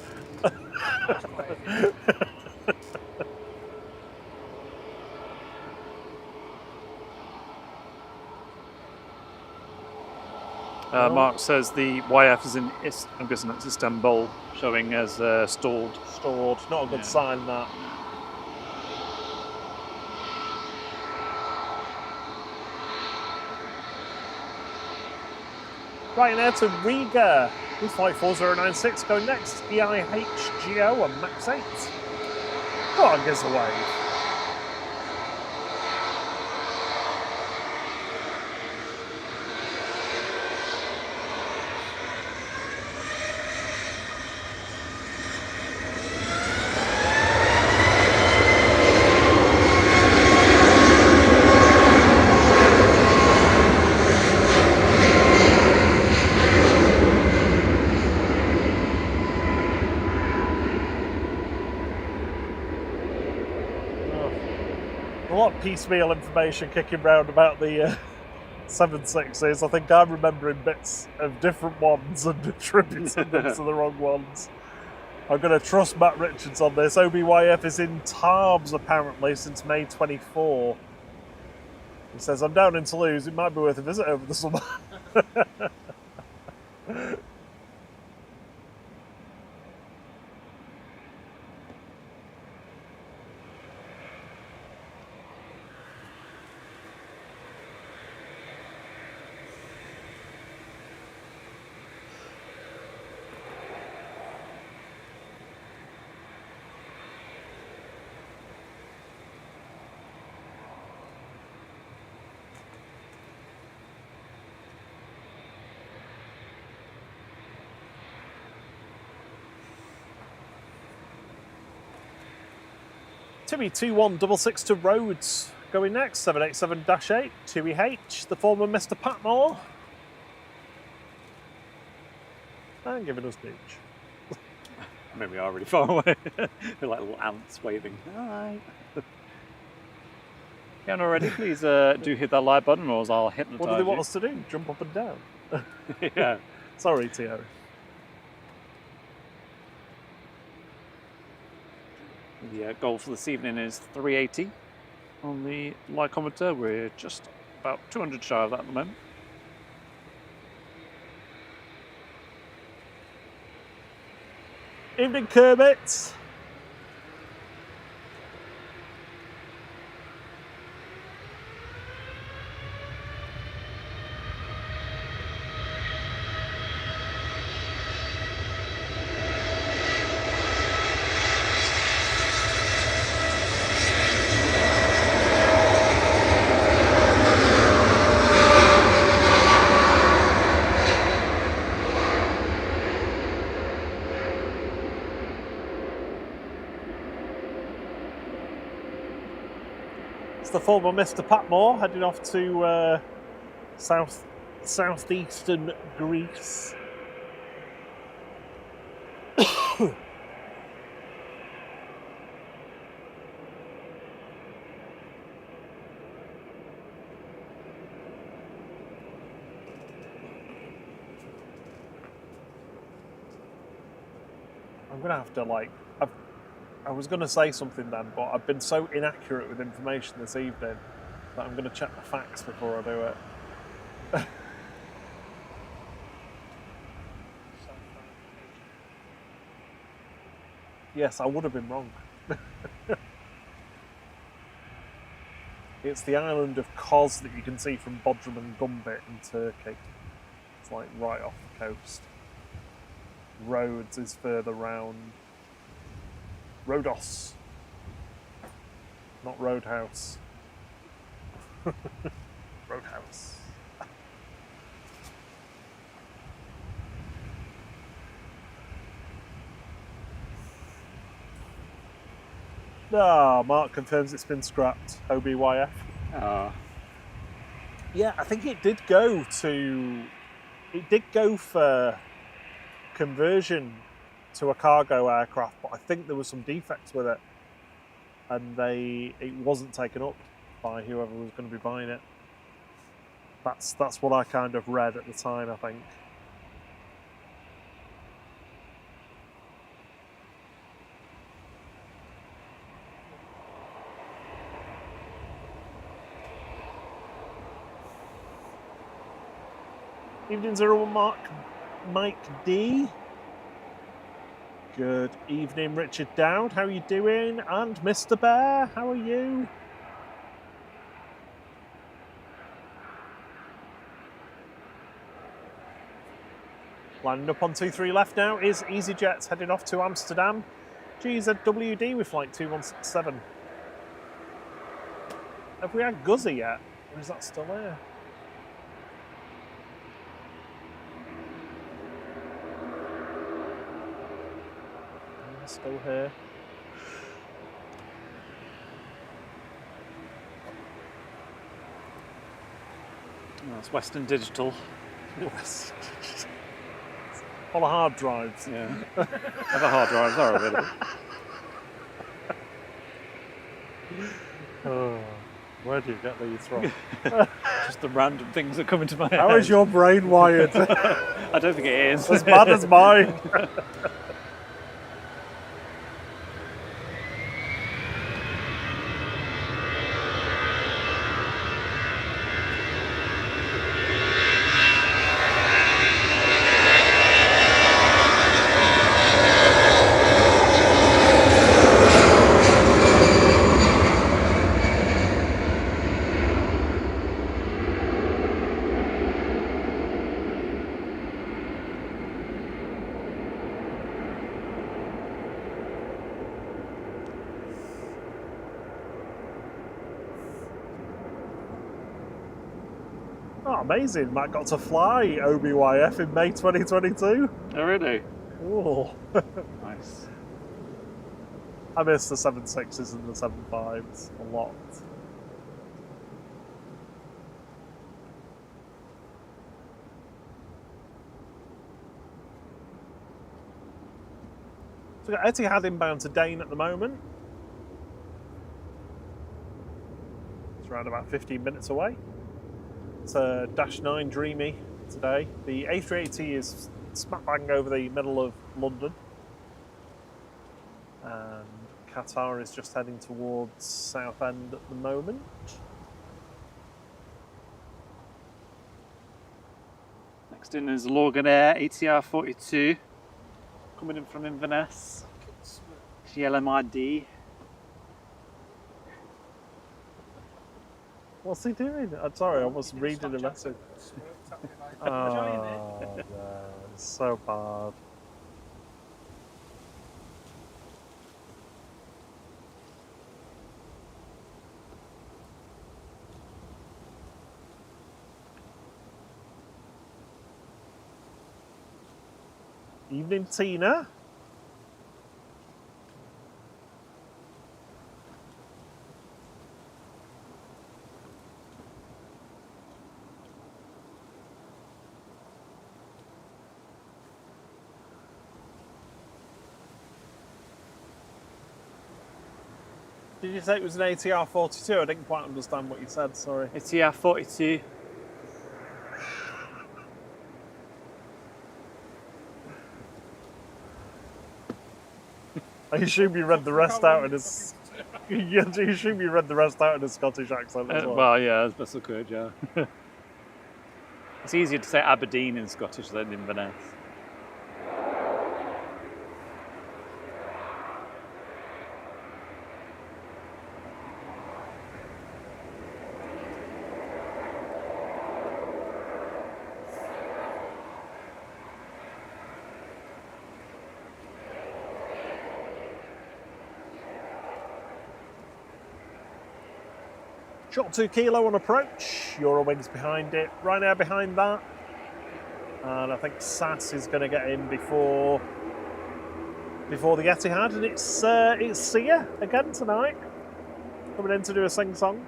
Speaker 1: Mark says the YF is in, I'm guessing that's Istanbul, showing as stalled.
Speaker 2: Stored, not a good sign that. Right now to Riga, with flight 4096 going next, EIHGO and Max 8. Go on, gives a wave. A lot of piecemeal information kicking round about the 7.6s. I think I'm remembering bits of different ones and attributing them to the wrong ones. I'm going to trust Matt Richards on this. OBYF is in Tarbes apparently since May 24. He says, I'm down in Toulouse, it might be worth a visit over the summer. Timmy 2166 to Rhodes. Going next, 787-8, 2EH, the former Mr. Patmore. And giving us beach.
Speaker 1: Maybe we are really far away. We're like little ants waving. Hi. Can already, please do hit that like button or else I'll hypnotise
Speaker 2: What do they want
Speaker 1: you.
Speaker 2: us to do? Jump up and down?
Speaker 1: Yeah.
Speaker 2: Sorry, Thierry.
Speaker 1: The goal for this evening is 380 on the lycometer. We're just about 200 shy of that at the moment.
Speaker 2: Evening, Kermit. It's the former Mr. Patmore heading off to southeastern Greece. I'm gonna have to like. I was gonna say something then, but I've been so inaccurate with information this evening that I'm gonna check the facts before I do it. Yes, I would have been wrong. It's the island of Kos that you can see from Bodrum and Gumbit in Turkey. It's like right off the coast. Rhodes is further round. Rhodos. Not Roadhouse. Roadhouse. Mark confirms it's been scrapped. OBYF. Yeah, I think it did go for conversion to a cargo aircraft, but I think there was some defects with it, and it wasn't taken up by whoever was going to be buying it. That's what I kind of read at the time, I think. Evening 01 Mike D. Good evening, Richard Dowd. How are you doing? And Mr. Bear, how are you? Landing up on 23 left now is EasyJet's heading off to Amsterdam. GZWD with flight 2167. Have we had Guzzy yet? Or is that still there? Still here.
Speaker 1: Oh, it's Western Digital.
Speaker 2: All the hard drives.
Speaker 1: Yeah. Other hard drives are available.
Speaker 2: Oh, where do you get these from?
Speaker 1: Just the random things that come into my head.
Speaker 2: How is your brain wired?
Speaker 1: I don't think it is.
Speaker 2: As bad as mine. Oh, amazing. Matt got to fly OBYF in May 2022.
Speaker 1: Oh, really?
Speaker 2: Cool.
Speaker 1: Nice.
Speaker 2: I miss the 7.6s and the 7.5s a lot. So we've got Etihad inbound to Dane at the moment. It's around about 15 minutes away. It's a Dash 9 Dreamy today. The A380 is smack bang over the middle of London. And Qatar is just heading towards Southend at the moment.
Speaker 1: Next in is Logan Air ATR 42 coming in from Inverness. GLMID.
Speaker 2: What's he doing? I'm sorry, I was reading the message. Oh, no, it's so bad. Evening, Tina. Did you say it was an ATR 42? I didn't quite understand what you said, sorry.
Speaker 1: ATR 42.
Speaker 2: I assume you read the rest out in a... You assume you read the rest out in a Scottish accent as well.
Speaker 1: Well, yeah, as best I could, yeah. It's easier to say Aberdeen in Scottish than Inverness.
Speaker 2: Shot 2 kilo on approach, Eurowings behind it, Ryanair behind that. And I think SAS is going to get in before the Etihad, and it's Sia again tonight, coming in to do a sing-song.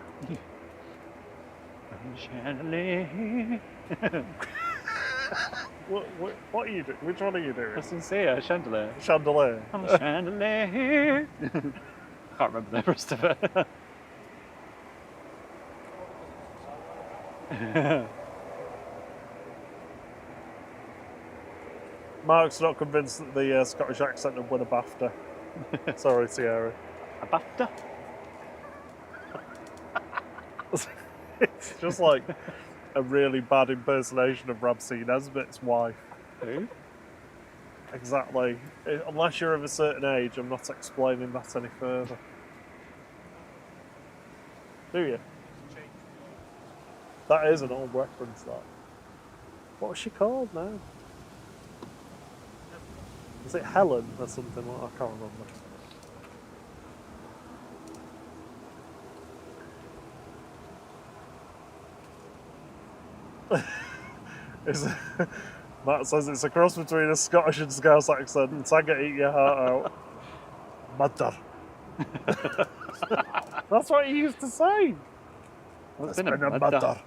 Speaker 2: What are you doing? Which one are you doing?
Speaker 1: That's Sia, Chandelier.
Speaker 2: Chandelier.
Speaker 1: I'm a chandelier. Can't remember the rest of it.
Speaker 2: Mark's not convinced that the Scottish accent would win a BAFTA. Sorry, Sierra.
Speaker 1: A BAFTA?
Speaker 2: It's just like a really bad impersonation of Ramsey Nesbitt's wife.
Speaker 1: Who?
Speaker 2: Exactly. Unless you're of a certain age, I'm not explaining that any further. Do you? That is an old reference, that. What was she called now? Is it Helen or something? I can't remember. Matt says it's a cross between a Scottish and Scouse accent, and Saga eat your heart out. Mother. That's what he used to say.
Speaker 1: It's been a mudder.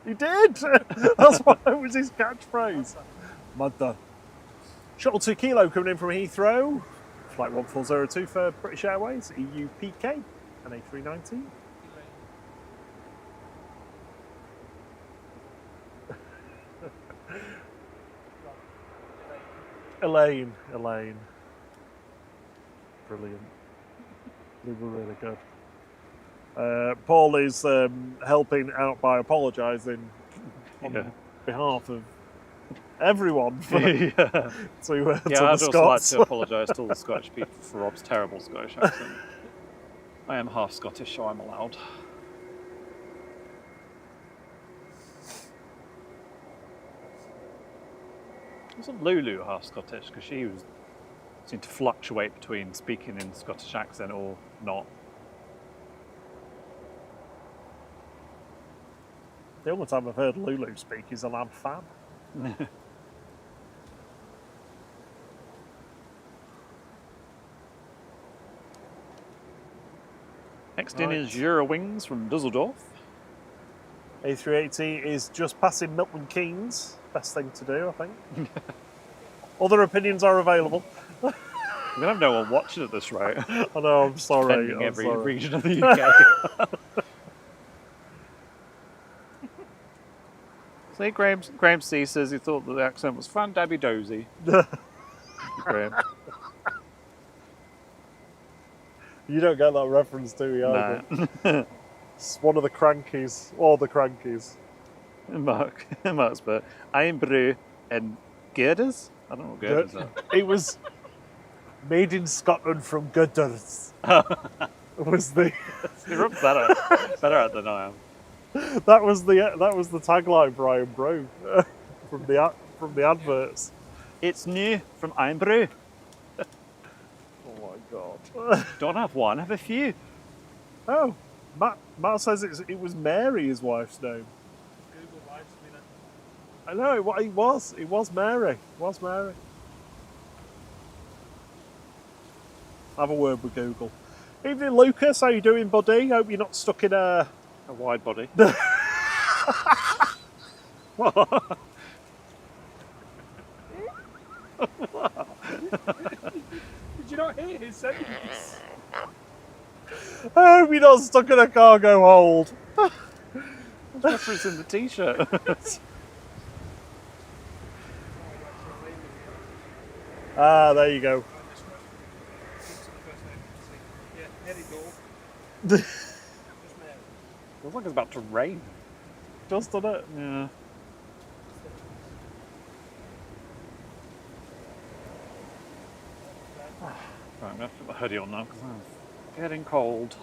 Speaker 2: He did! That's why it was his catchphrase. Mudder. Shuttle 2 kilo coming in from Heathrow. Flight 1402 for British Airways, EU PK, and A319. Elaine. Brilliant. They were really good. Paul is helping out by apologising on behalf of everyone to
Speaker 1: I'd
Speaker 2: the
Speaker 1: also like
Speaker 2: Scots.
Speaker 1: to apologise to all the Scottish people for Rob's terrible Scottish accent. I am half Scottish, so I'm allowed. Wasn't Lulu half Scottish? Because she seemed to fluctuate between speaking in Scottish accent or not.
Speaker 2: The only time I've heard Lulu speak is a Lab Fab.
Speaker 1: Next in is Eurowings from Dusseldorf.
Speaker 2: A380 is just passing Milton Keynes. Best thing to do, I think. Other opinions are available.
Speaker 1: We're going to have no one watching at this rate.
Speaker 2: I know, I'm sorry.
Speaker 1: Defending every region of the UK. See, Graham C says he thought that the accent was fun, dabby dozy. Graham.
Speaker 2: You don't get that reference, do you?
Speaker 1: Nah.
Speaker 2: It's one of the Crankies, or the Crankies.
Speaker 1: Mark's but Einbrew and girders? I don't know what girders are.
Speaker 2: It was made in Scotland from Gooders. Was the
Speaker 1: You're better at than I am.
Speaker 2: that was the tagline for Iron Brew from the adverts.
Speaker 1: It's new from Einbrew.
Speaker 2: Oh my god!
Speaker 1: Don't have one, have a few.
Speaker 2: Oh, Matt says it was Mary, his wife's name.
Speaker 3: Google wife's been
Speaker 2: I know it was. It was Mary. It was Mary. Have a word with Google. Evening, Lucas. How you doing, buddy? Hope you're not stuck in a
Speaker 1: wide body.
Speaker 3: Did you not hear his sentence?
Speaker 2: I hope you're not stuck in a cargo hold.
Speaker 1: Reference in the t-shirt.
Speaker 2: Ah, there you go.
Speaker 3: Just made.
Speaker 1: Feels like it's about to rain.
Speaker 2: Just done it.
Speaker 1: Yeah. Right, I'm going to put my hoodie on now because I'm getting cold.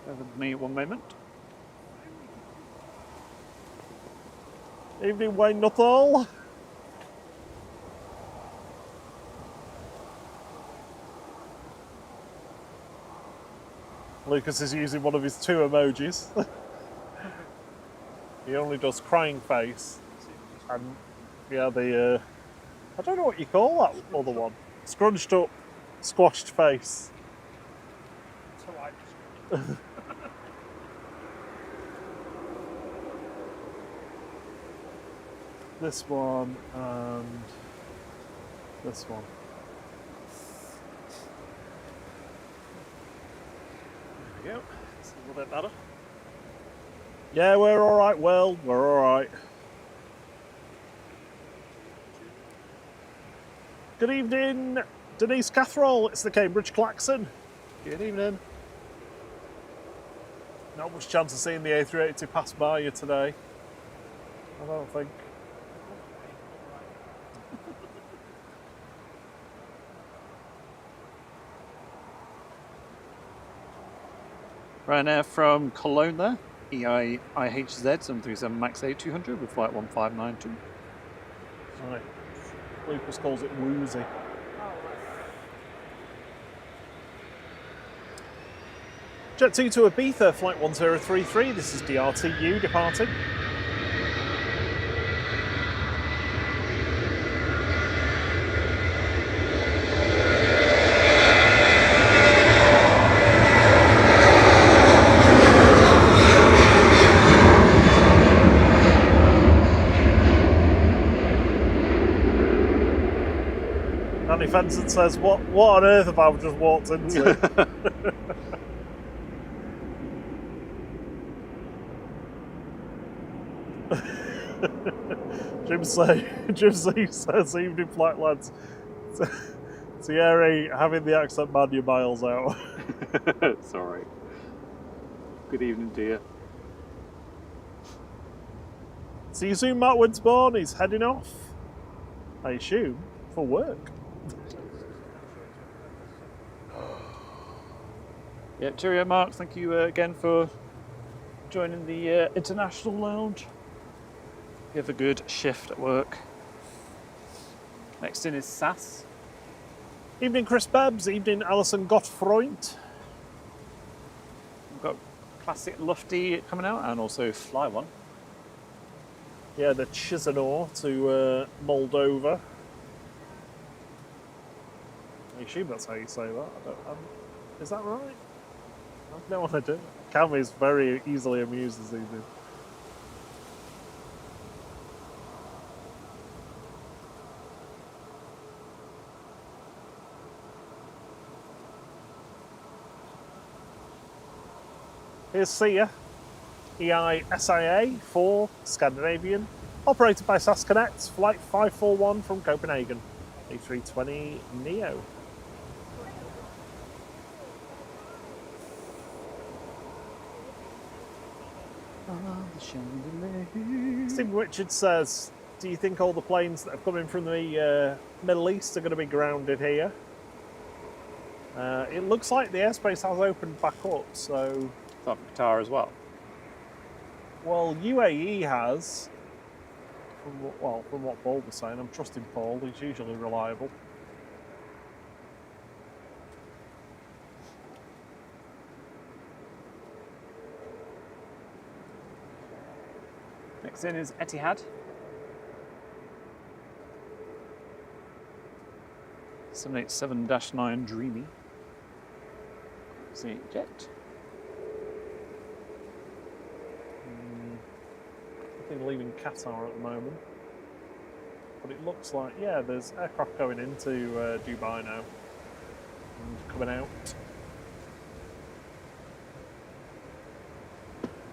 Speaker 1: Bear with me one moment.
Speaker 2: Evening, Wayne Nuttall. Lucas is using one of his 2 emojis. He only does crying face. And yeah, the I don't know what you call that other one. Scrunched up, squashed face.
Speaker 3: That's how I describe it.
Speaker 2: This one and this one.
Speaker 1: There we go. It's a little bit better.
Speaker 2: Yeah, we're all right. Well, we're all right. Good evening, Denise Catherall. It's the Cambridge Klaxon.
Speaker 1: Good evening.
Speaker 2: Not much chance of seeing the A380 pass by you today. I don't think.
Speaker 1: Ryanair from Cologne there. IHZ 737 MAX A200 with flight 1592.
Speaker 2: Right. Lucas calls it woozy. Jet 2 to Ibiza, flight 1033. This is DRTU departing. Danny Fenton says, what on earth have I just walked into? Jim C says, evening flight lads. Thierry having the accent man your miles out.
Speaker 1: Sorry. Good evening, dear.
Speaker 2: See you soon, Matt Winsborn. He's heading off, I assume, for work.
Speaker 1: Yeah, cheerio, Mark. Thank you again for joining the International Lounge. You have a good shift at work. Next in is SAS.
Speaker 2: Evening, Chris Bebbs. Evening, Alison Gottfreund.
Speaker 1: We've got Classic Lufty coming out and also Fly One.
Speaker 2: Yeah, the Chisinau to Moldova. I assume that's how you say that. Is that right? I have no idea. Cam is very easily amused this evening. Here's Sia, EISIA 4 Scandinavian, operated by SAS Connect, flight 541 from Copenhagen, A320 Neo. Stephen Richards says, do you think all the planes that have come in from the Middle East are going to be grounded here? It looks like the airspace has opened back up, so...
Speaker 1: Is that Qatar as well?
Speaker 2: Well, UAE has, from what Paul was saying. I'm trusting Paul, he's usually reliable.
Speaker 1: Next in is Etihad. 787-9 Dreamy. See jet.
Speaker 2: Nothing leaving Qatar at the moment. But it looks like, yeah, there's aircraft going into Dubai now. And coming out.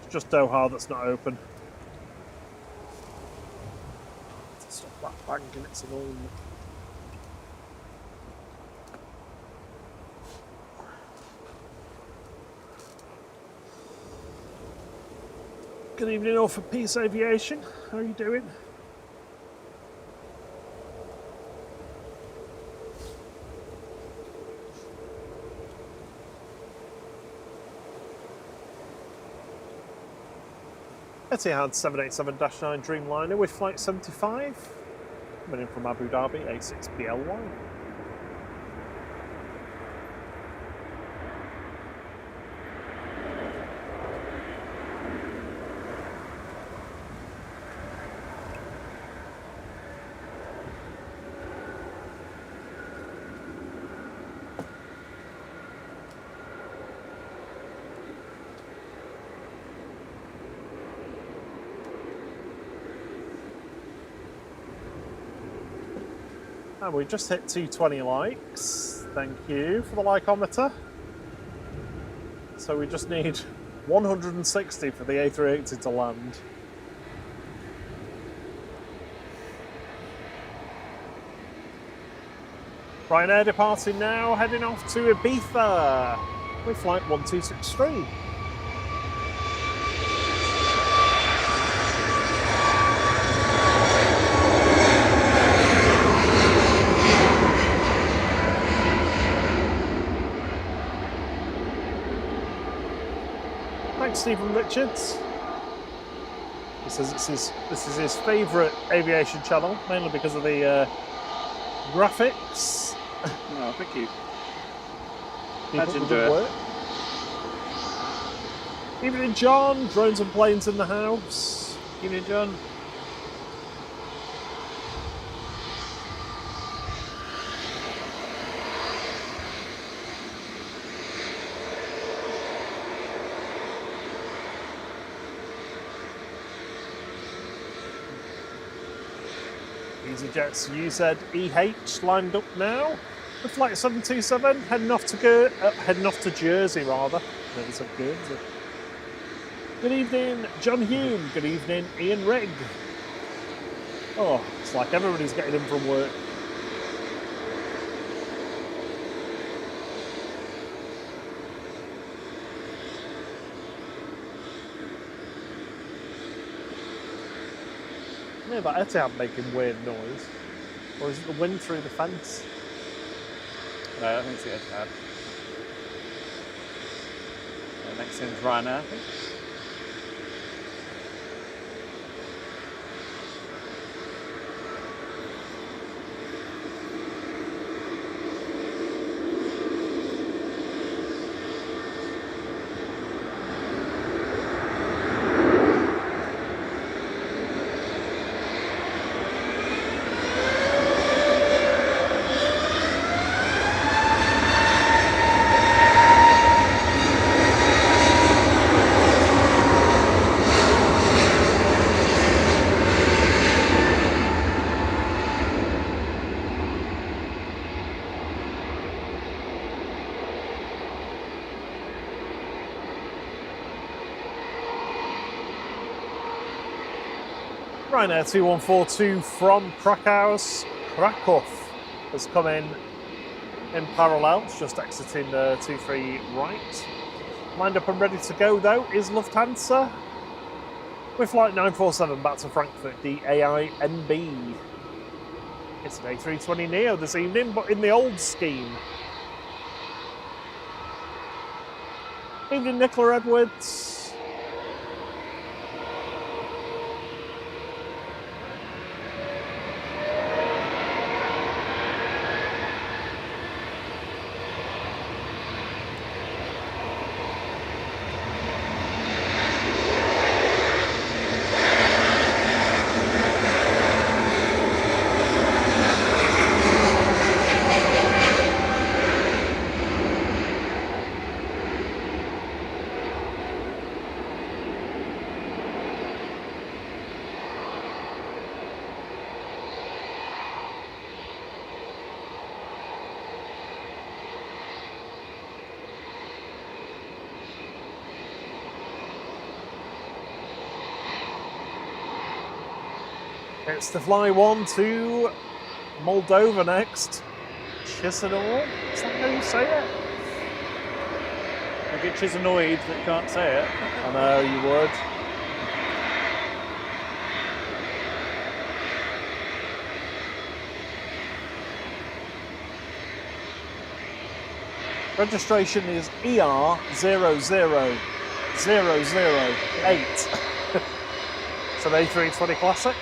Speaker 2: It's just Doha that's not open. Stop that banging, it's annoying. Good evening, all for Peace Aviation. How are you doing? Etihad 787-9 Dreamliner with flight 75, coming in from Abu Dhabi, A6BLY. And we just hit 220 likes. Thank you for the likeometer. So we just need 160 for the A380 to land. Ryanair departing now, heading off to Ibiza with flight 1263. Thanks, Stephen Richards. He says this is his favourite aviation channel, mainly because of the graphics.
Speaker 1: Oh, thank you.
Speaker 2: People
Speaker 1: Imagine
Speaker 2: with good work. Evening, John. Drones and planes in the house.
Speaker 1: Evening, John.
Speaker 2: EasyJet's UZ-EH lined up now. The flight 727 heading off to Jersey rather. Never said Guernsey. Good evening, John Hume. Good evening, Ian Rigg. Oh, it's like everybody's getting in from work. Yeah, that Etihad making weird noise. Or is it the wind through the fence?
Speaker 1: No, I think it's the Etihad. Next thing's Ryanair, I think.
Speaker 2: Ryanair 2142 from Krakow has come in parallel. It's just exiting 23 right. Lined up and ready to go though is Lufthansa with flight 947 back to Frankfurt, the AINB. It's an A320neo this evening, but in the old scheme. Evening, Nicola Edwards. It's to fly one to Moldova next. Chisinau? Is that how you say it?
Speaker 1: I get Chisanoid that can't say it.
Speaker 2: I know you would. Registration is ER00008. It's an A320 Classic.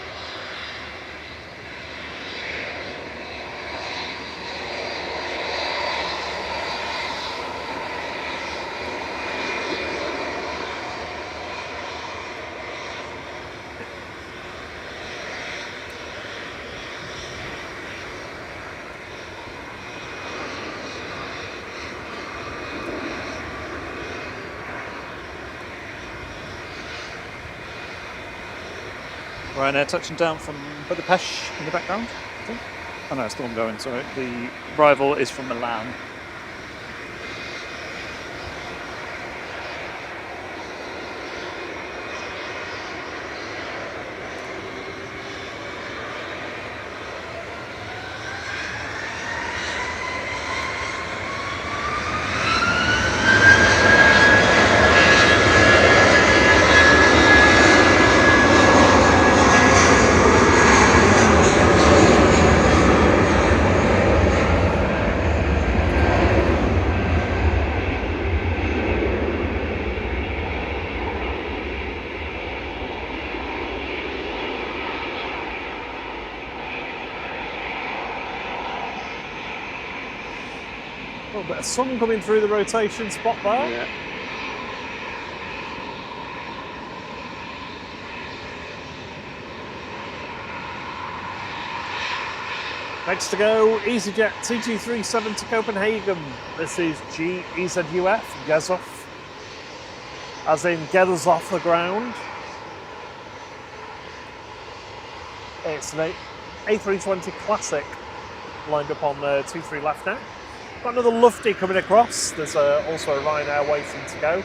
Speaker 1: Ryanair touching down from Budapest in the background, I think. Oh no, it's still ongoing, sorry. The arrival is from Milan.
Speaker 2: A little bit of sun coming through the rotation spot there.
Speaker 1: Yeah.
Speaker 2: Next to go, EasyJet T237 to Copenhagen. This is GEZUF, Gezov, as in get us off the ground. It's an A320 Classic lined up on 23 left now. Got another Lufty coming across. There's also a Ryanair waiting to go.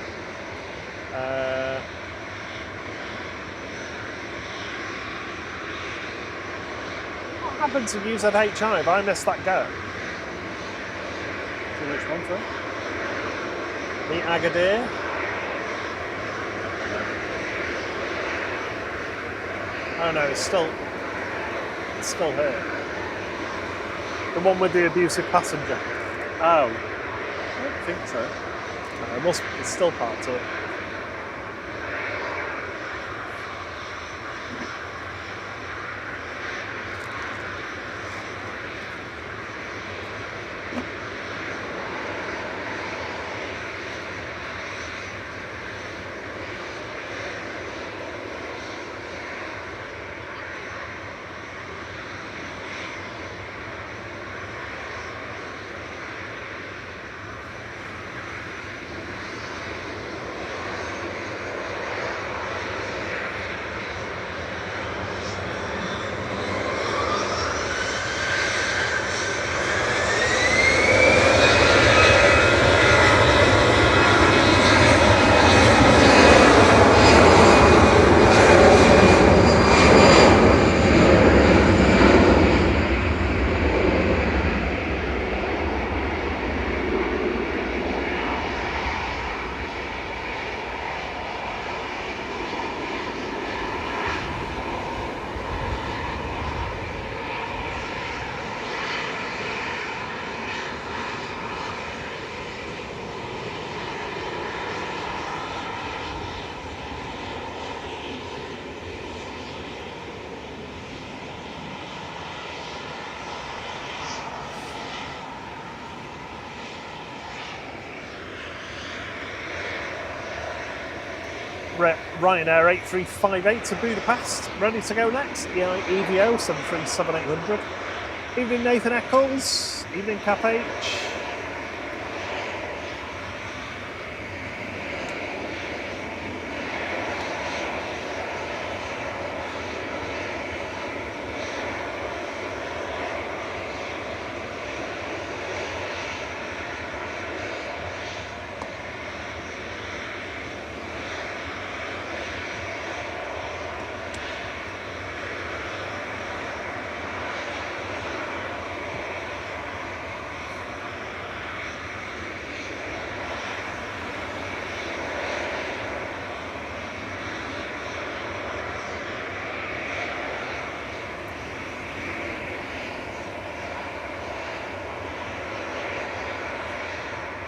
Speaker 2: What happened to UZHI if I missed that go?
Speaker 1: Which one, sorry?
Speaker 2: The Agadir. Oh no, it's still here. The one with the abusive passenger.
Speaker 1: Oh. I don't think so.
Speaker 2: No, it's still parked up. Ryanair 8358 to Budapest, ready to go next. EVO 737-800. Evening Nathan Eccles, evening Cap H.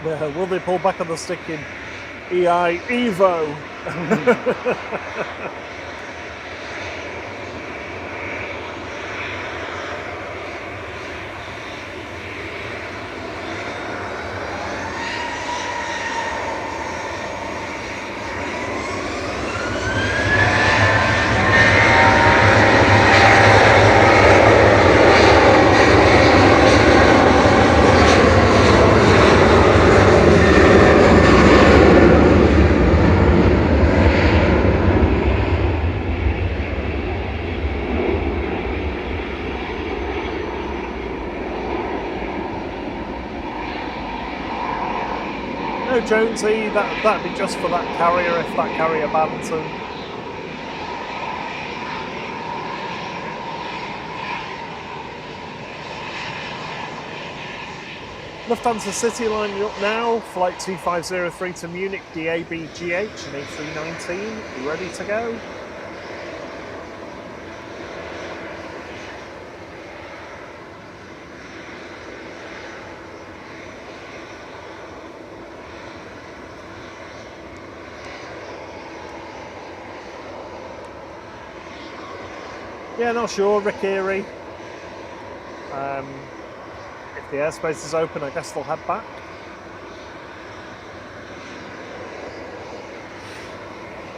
Speaker 2: Will they pull back on the stick in EI Evo? No, Jonesy, that'd be just for that carrier if that carrier bans them. Lufthansa City lining up now. Flight 2503 to Munich, DAB GH and A319 ready to go. Yeah, not sure, Rick Erie. If the airspace is open, I guess they'll head back.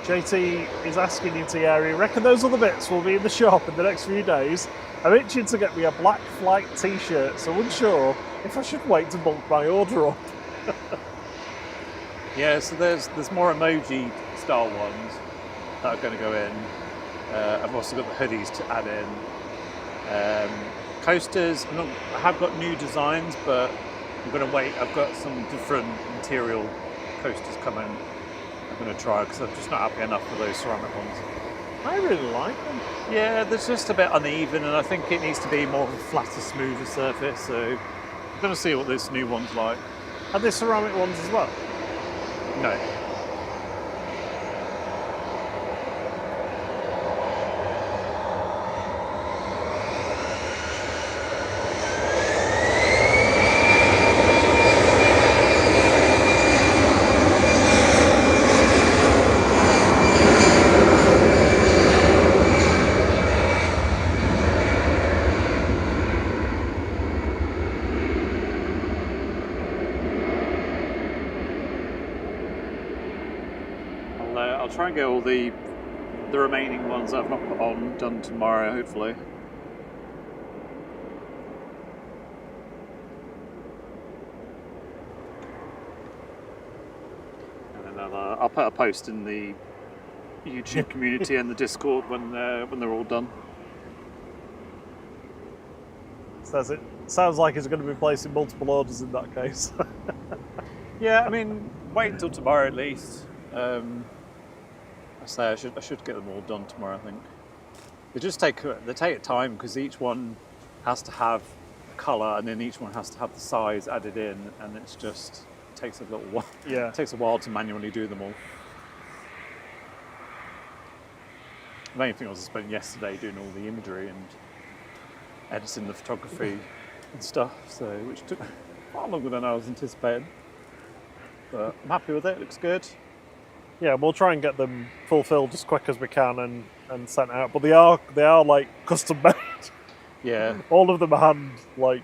Speaker 2: JT is asking you, Thierry, reckon those other bits will be in the shop in the next few days? I'm itching to get me a black flight t-shirt, so unsure if I should wait to bulk my order up.
Speaker 1: Yeah, so there's more emoji style ones that are going to go in. I've also got the hoodies to add in. Coasters, I have got new designs, but I'm going to wait. I've got some different material coasters coming. I'm going to try because I'm just not happy enough with those ceramic ones.
Speaker 2: I really like them.
Speaker 1: Yeah, they're just a bit uneven, and I think it needs to be more of a flatter, smoother surface. So I'm going to see what this new one's like.
Speaker 2: Are they ceramic ones as well?
Speaker 1: No. I'll try and get all the remaining ones I've not put on done tomorrow, hopefully. And then I'll put a post in the YouTube community and the Discord when they're all done.
Speaker 2: Sounds like it's going to be placing multiple orders in that case.
Speaker 1: Yeah, I mean, wait until tomorrow at least. I should get them all done tomorrow. I think they take time because each one has to have a colour and then each one has to have the size added in, and it takes a little while.
Speaker 2: Yeah,
Speaker 1: it takes a while to manually do them all. The main thing was I spent yesterday doing all the imagery and editing the photography and stuff, which took far longer than I was anticipating. But I'm happy with it. It looks good.
Speaker 2: Yeah, we'll try and get them fulfilled as quick as we can and sent out. But they are like custom made.
Speaker 1: Yeah.
Speaker 2: All of them are they're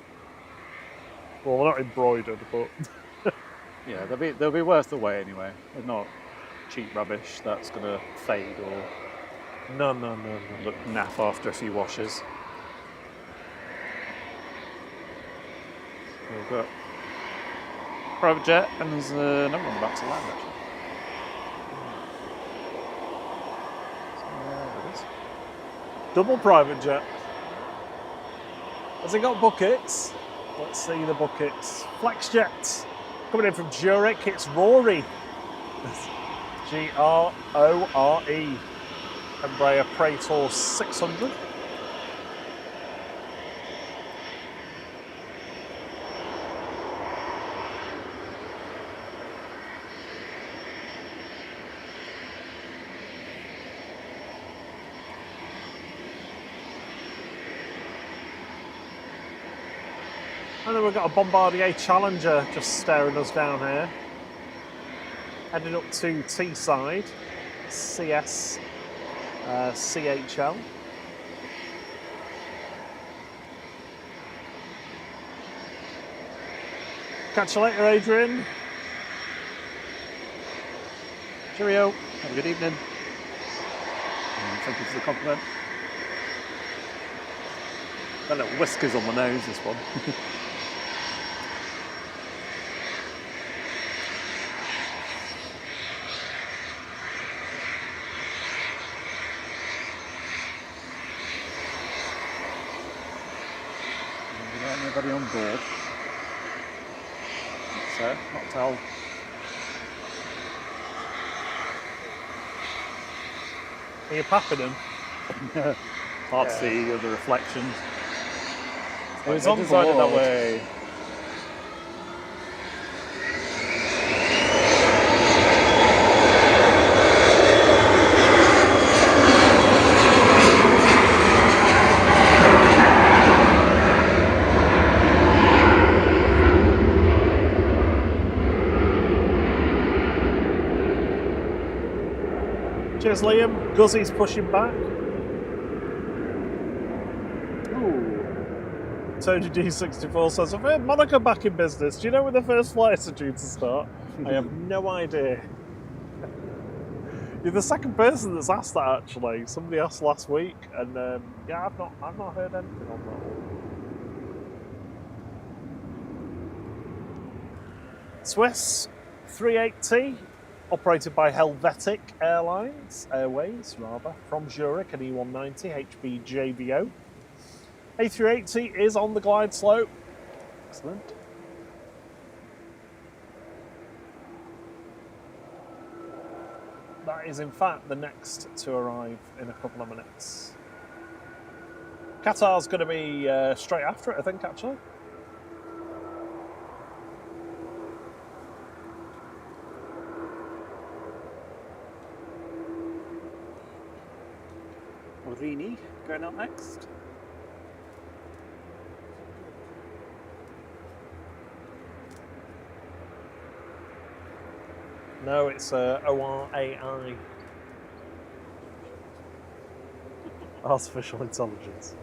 Speaker 2: not embroidered, but
Speaker 1: yeah, they'll be worth the wait anyway. They're not cheap rubbish that's gonna fade or
Speaker 2: no.
Speaker 1: look naff after a few washes. So we've got private jet and there's another one about to land actually.
Speaker 2: double private jet. Has it got buckets? Let's see the buckets. FlexJet coming in from Zurich. It's Rory. G-R-O-R-E. Embraer Praetor 600. And then we've got a Bombardier Challenger just staring us down here. Heading up to Teesside, CS CHL. Catch you later, Adrian.
Speaker 1: Cheerio. Have a good evening. Thank you for the compliment. Got little whiskers on the nose, this one. Anybody on board? So, not tell.
Speaker 2: Are you papping him?
Speaker 1: Hard to see the reflections.
Speaker 2: It was
Speaker 1: I
Speaker 2: on
Speaker 1: decided
Speaker 2: board.
Speaker 1: that way.
Speaker 2: Cheers, Liam. Guzzy's pushing back.
Speaker 1: Ooh.
Speaker 2: Tony D64 says, I've heard Monaco back in business. Do you know when the first flights are due to start? I have no idea. You're the second person that's asked that, actually. Somebody asked last week, and yeah, I've not heard anything on that one. Swiss 38T, operated by Helvetic Airways, from Zurich, an E190 HBJBO. A380 is on the glide slope. Excellent. That is, in fact, the next to arrive in a couple of minutes. Qatar's going to be straight after it, I think, actually.
Speaker 1: Rini going up next.
Speaker 2: No, it's ORAI. Artificial intelligence.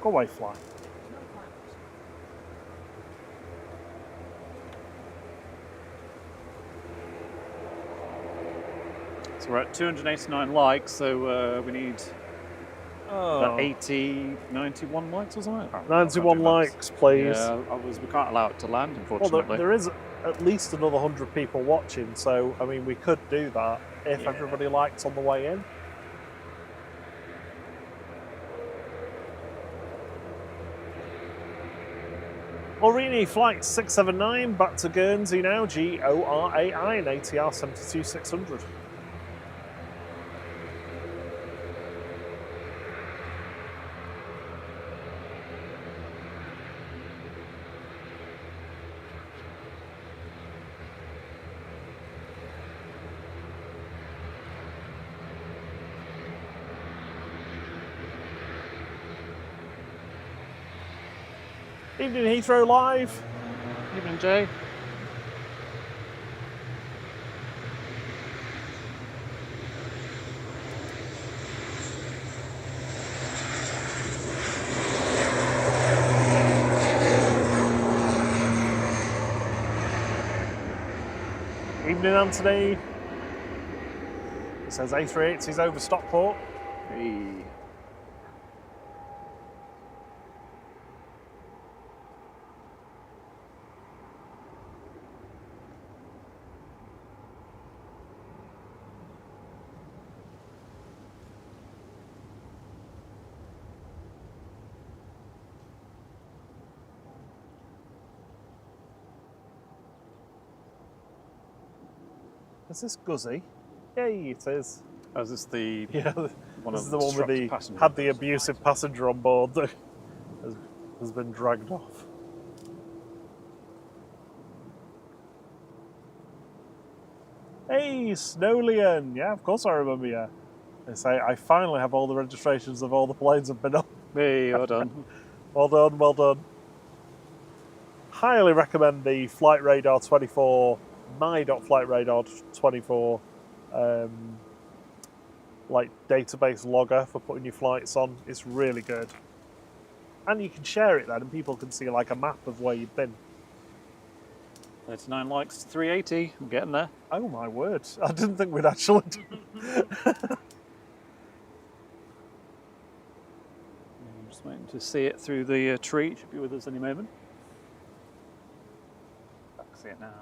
Speaker 2: Go away, fly.
Speaker 1: So we're at 289 likes, so we need about 80, 91 likes or something? I can't remember.
Speaker 2: 91 likes, please.
Speaker 1: Yeah, we can't allow it to land,
Speaker 2: Well,
Speaker 1: unfortunately.
Speaker 2: there is at least another 100 people watching, so, I mean, we could do that if everybody likes on the way in. Aurigny Flight 679, back to Guernsey now, GORAI and ATR 72600. Evening Heathrow Live.
Speaker 1: Evening, Jay.
Speaker 2: Evening Anthony. It says A380's over Stockport.
Speaker 1: Hey.
Speaker 2: Is this Guzzy? Yay, it is.
Speaker 1: Oh, is this the
Speaker 2: Yeah,
Speaker 1: one
Speaker 2: this
Speaker 1: of
Speaker 2: is the one with the
Speaker 1: passenger?
Speaker 2: had the abusive passenger on board that has been dragged off. Hey, Snowlian! Yeah, of course I remember you. They say I finally have all the registrations of all the planes I've been on.
Speaker 1: Hey, well done.
Speaker 2: Well done, well done. highly recommend the Flight Radar 24, my.flight radar 24 like database logger for putting your flights on. It's really good. And you can share it then and people can see like a map of where you've been.
Speaker 1: 39 likes, 380. I'm getting there.
Speaker 2: Oh my word. I didn't think we'd actually do
Speaker 1: I'm just waiting to see it through the tree. It should be with us any moment. I can see it now.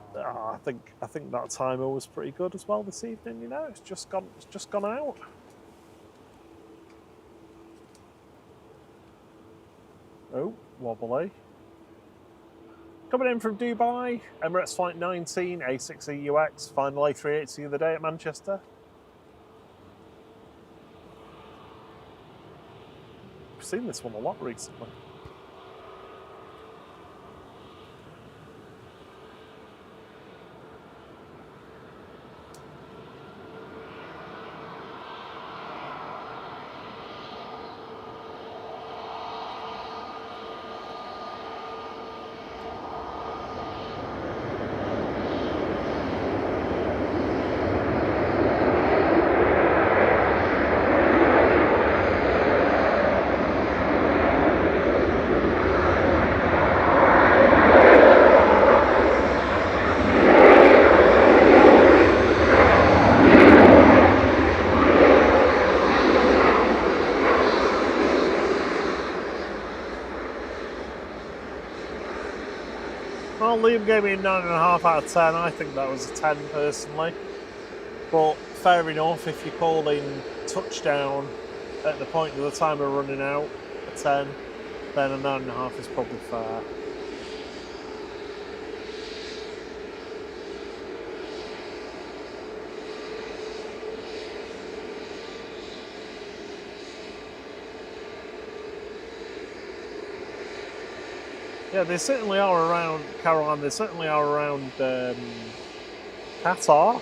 Speaker 2: I think that timer was pretty good as well this evening, you know. It's just gone out. Oh, wobbly. Coming in from Dubai, Emirates Flight 19, A6EUX, final A380 the other day at Manchester. I've seen this one a lot recently. Well, Liam gave me a 9.5 out of 10. I think that was a 10 personally. But fair enough, if you're calling touchdown at the point of the timer running out, a 10, then a 9.5 is probably fair. Yeah, they certainly are around, Caroline, they certainly are around Qatar,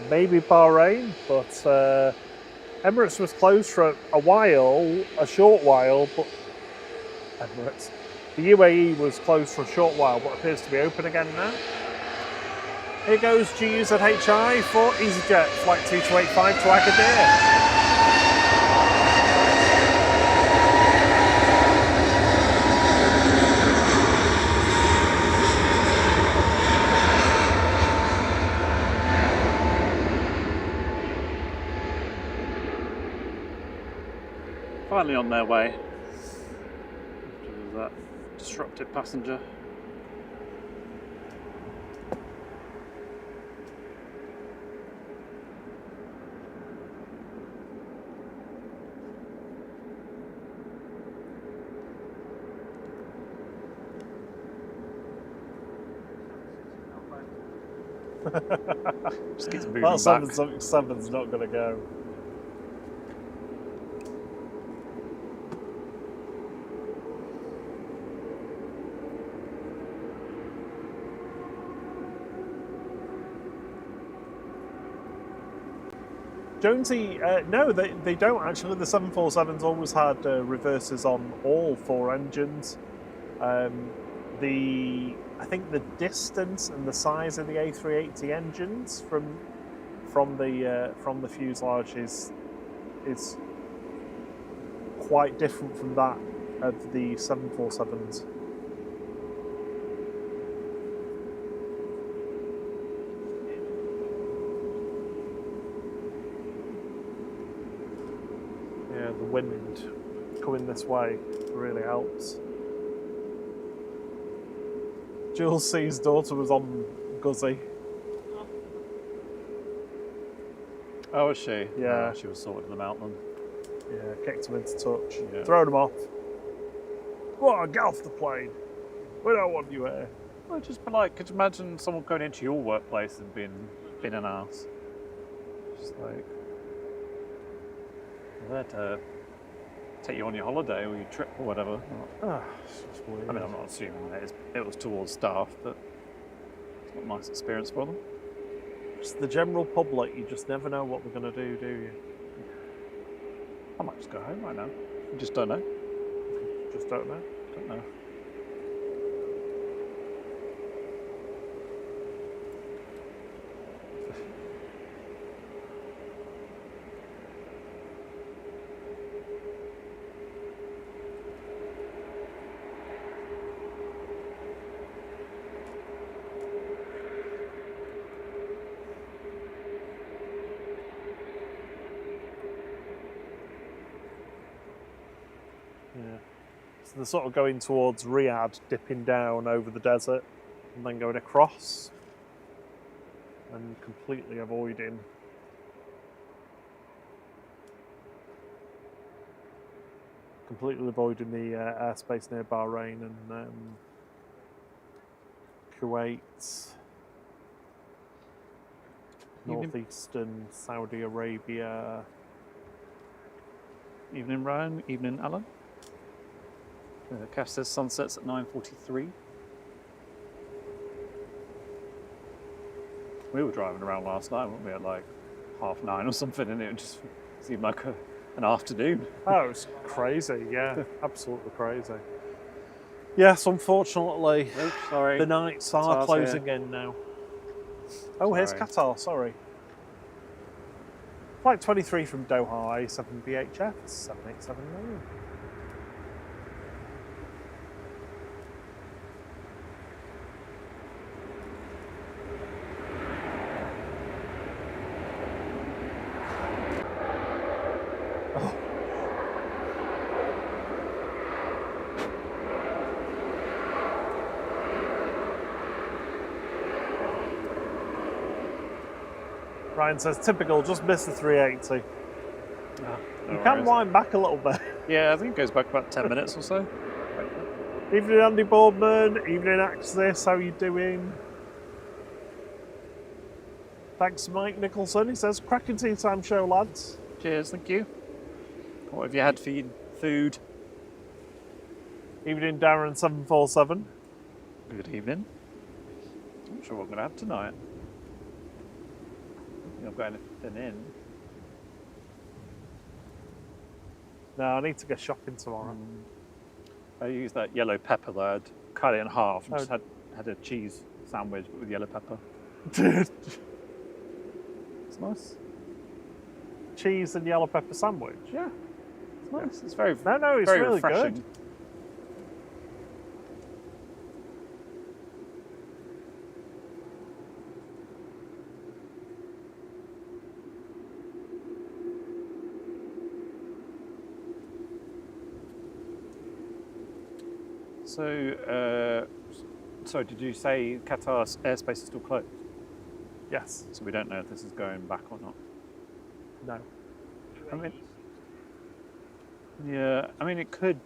Speaker 2: maybe Bahrain, but Emirates was closed for a short while, but Emirates. The UAE was closed for a short while, but appears to be open again now. Here goes GUZHI for EasyJet, flight 2285 to Agadir.
Speaker 1: Finally on their way. After that disrupted passenger. Just keeps moving
Speaker 2: Well,
Speaker 1: back.
Speaker 2: seven's not going to go. Jonesy, no, they don't actually. The 747's always had reverses on all four engines. I think the distance and the size of the A380 engines from the fuselage is quite different from that of the 747s. Yeah, the wind coming this way really helps. Jules C's daughter was on Guzzy.
Speaker 1: Oh, was she?
Speaker 2: Yeah.
Speaker 1: Oh, she was sorting them out then.
Speaker 2: Yeah, kicked him into touch.
Speaker 1: Yeah.
Speaker 2: Thrown him off. Well, get off the plane. We don't want you here.
Speaker 1: Well, just be like, could you imagine someone going into your workplace and being an ass? Just like, they're there to take you on your holiday or your trip or whatever.
Speaker 2: It's just weird.
Speaker 1: I mean, I'm not assuming that it was towards staff, but it's not a nice experience for them.
Speaker 2: Just the general public, you just never know what they're going to do you?
Speaker 1: I might just go home right now. You just don't know.
Speaker 2: Just don't know.
Speaker 1: Don't know.
Speaker 2: So they're sort of going towards Riyadh, dipping down over the desert, and then going across, and completely avoiding the airspace near Bahrain and Kuwait, northeastern Saudi Arabia.
Speaker 1: Evening, Ryan. Evening, Alan. Cash says sunsets at 9:43. We were driving around last night, weren't we, at like 9:30 or something, and it just seemed like an afternoon.
Speaker 2: Oh, it was crazy, yeah, absolutely crazy. Yes, unfortunately,
Speaker 1: Oh, sorry.
Speaker 2: the nights are
Speaker 1: Qatar's
Speaker 2: closing
Speaker 1: here.
Speaker 2: in now. Oh, here's
Speaker 1: Sorry.
Speaker 2: Qatar, sorry. Flight 23 from Doha, A7 VHF, 7879. Ryan says, typical, just missed the 380. You can wind back a little bit.
Speaker 1: Yeah, I think it goes back about 10 minutes or so.
Speaker 2: Evening, Andy Boardman. Evening, Axis. How you doing? Thanks, Mike Nicholson. He says, cracking tea time show, lads.
Speaker 1: Cheers, thank you. What have you had for your food?
Speaker 2: Evening, Darren 747.
Speaker 1: Good evening. I'm not sure what I'm going to have tonight. I don't think I've got anything in.
Speaker 2: No, I need to go shopping tomorrow.
Speaker 1: I used that yellow pepper that I'd cut it in half and
Speaker 2: Oh.
Speaker 1: just had a cheese sandwich but with yellow pepper. It's nice.
Speaker 2: Cheese and yellow pepper sandwich.
Speaker 1: Yeah, it's nice. It's very,
Speaker 2: No, it's
Speaker 1: very
Speaker 2: really
Speaker 1: refreshing.
Speaker 2: good.
Speaker 1: So, sorry, did you say Qatar's airspace is still closed?
Speaker 2: Yes.
Speaker 1: So we don't know if this is going back or not.
Speaker 2: No.
Speaker 1: I mean, yeah, I mean, it could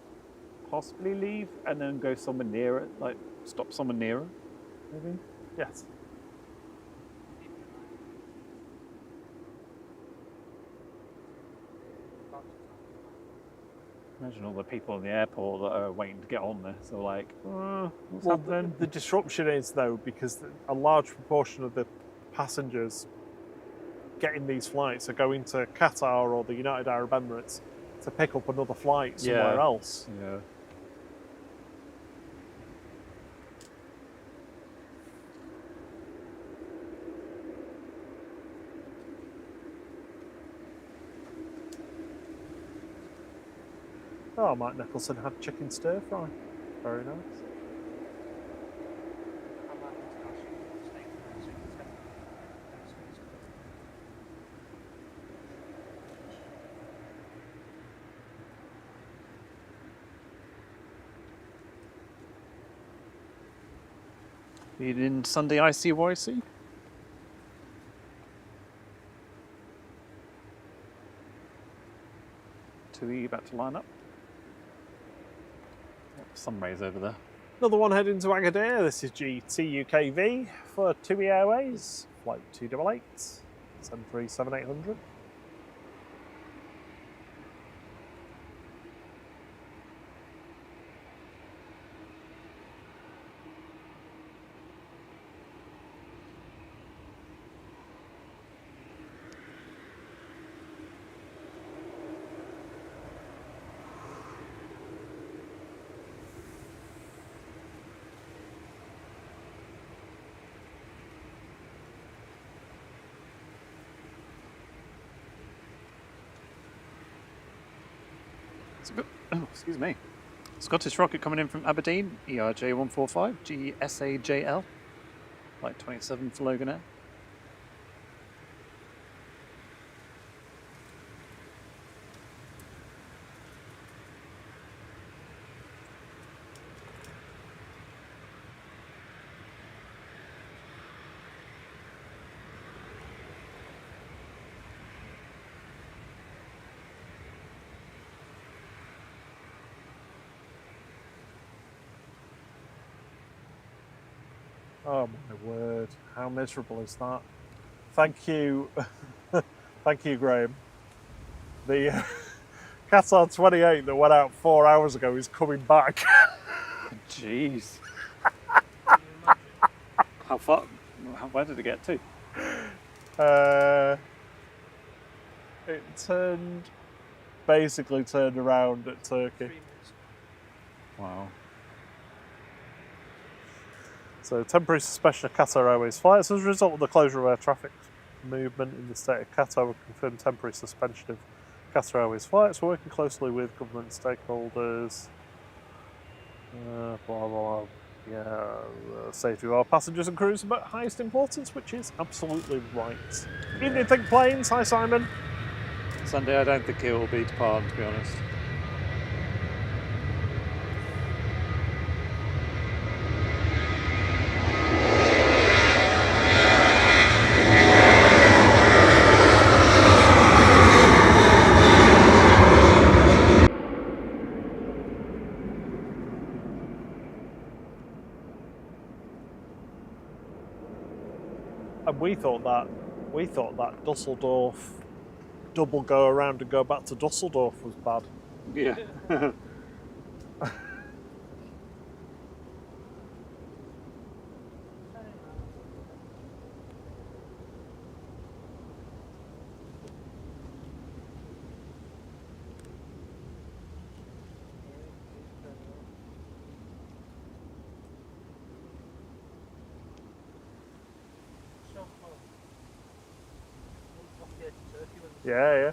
Speaker 1: possibly leave and then go somewhere near it, like stop somewhere near it, maybe.
Speaker 2: Yes.
Speaker 1: Imagine all the people in the airport that are waiting to get on this. So like, what's
Speaker 2: Well,
Speaker 1: happening?
Speaker 2: the disruption is, though, because a large proportion of the passengers getting these flights are going to Qatar or the United Arab Emirates to pick up another flight somewhere
Speaker 1: Yeah.
Speaker 2: else.
Speaker 1: Yeah.
Speaker 2: Oh, Mike Nicholson had chicken stir fry. Very nice.
Speaker 1: In Sunday ICYC. Tui about to line up. Sun rays over there.
Speaker 2: Another one heading to Agadir. This is GTUKV for TUI Airways, flight 288, 737-800.
Speaker 1: Oh, excuse me. Scottish rocket coming in from Aberdeen, ERJ 145, GSAJL, flight 27 for Logan Air.
Speaker 2: Oh my word, how miserable is that? Thank you, thank you, Graham. The Qatar 28 that went out 4 hours ago is coming back.
Speaker 1: Jeez.
Speaker 3: Can you imagine?
Speaker 1: How far? Where did it get to?
Speaker 2: It basically turned around at
Speaker 3: 3
Speaker 2: Turkey.
Speaker 3: minutes.
Speaker 1: Wow.
Speaker 2: So temporary suspension of Qatar Airways flights as a result of the closure of air traffic movement in the state of Qatar. Will confirm temporary suspension of Qatar Airways flights. We're working closely with government stakeholders. Blah blah blah. Yeah, safety of our passengers and crews is of highest importance, which is absolutely right. Evening, Think Planes. Hi, Simon.
Speaker 1: Sunday, I don't think it will be departing, to be honest.
Speaker 2: And we thought that Dusseldorf double go around and go back to Dusseldorf was bad.
Speaker 1: Yeah.
Speaker 3: So, well, off the edge of Turkey when
Speaker 2: Yeah.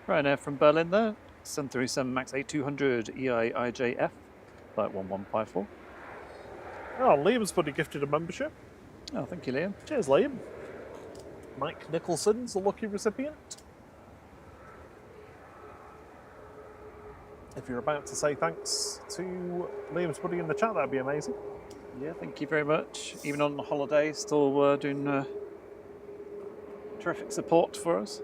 Speaker 1: Ryanair from Berlin there. 737 MAX A200 EIIJF, flight 1154.
Speaker 2: Oh, Liam's buddy gifted a membership.
Speaker 1: Oh, thank you, Liam.
Speaker 2: Cheers, Liam. Mike Nicholson's the lucky recipient. If you're about to say thanks to Liam's buddy in the chat, that'd be amazing.
Speaker 1: Yeah, thank you very much. Even on holiday, still doing terrific support for us.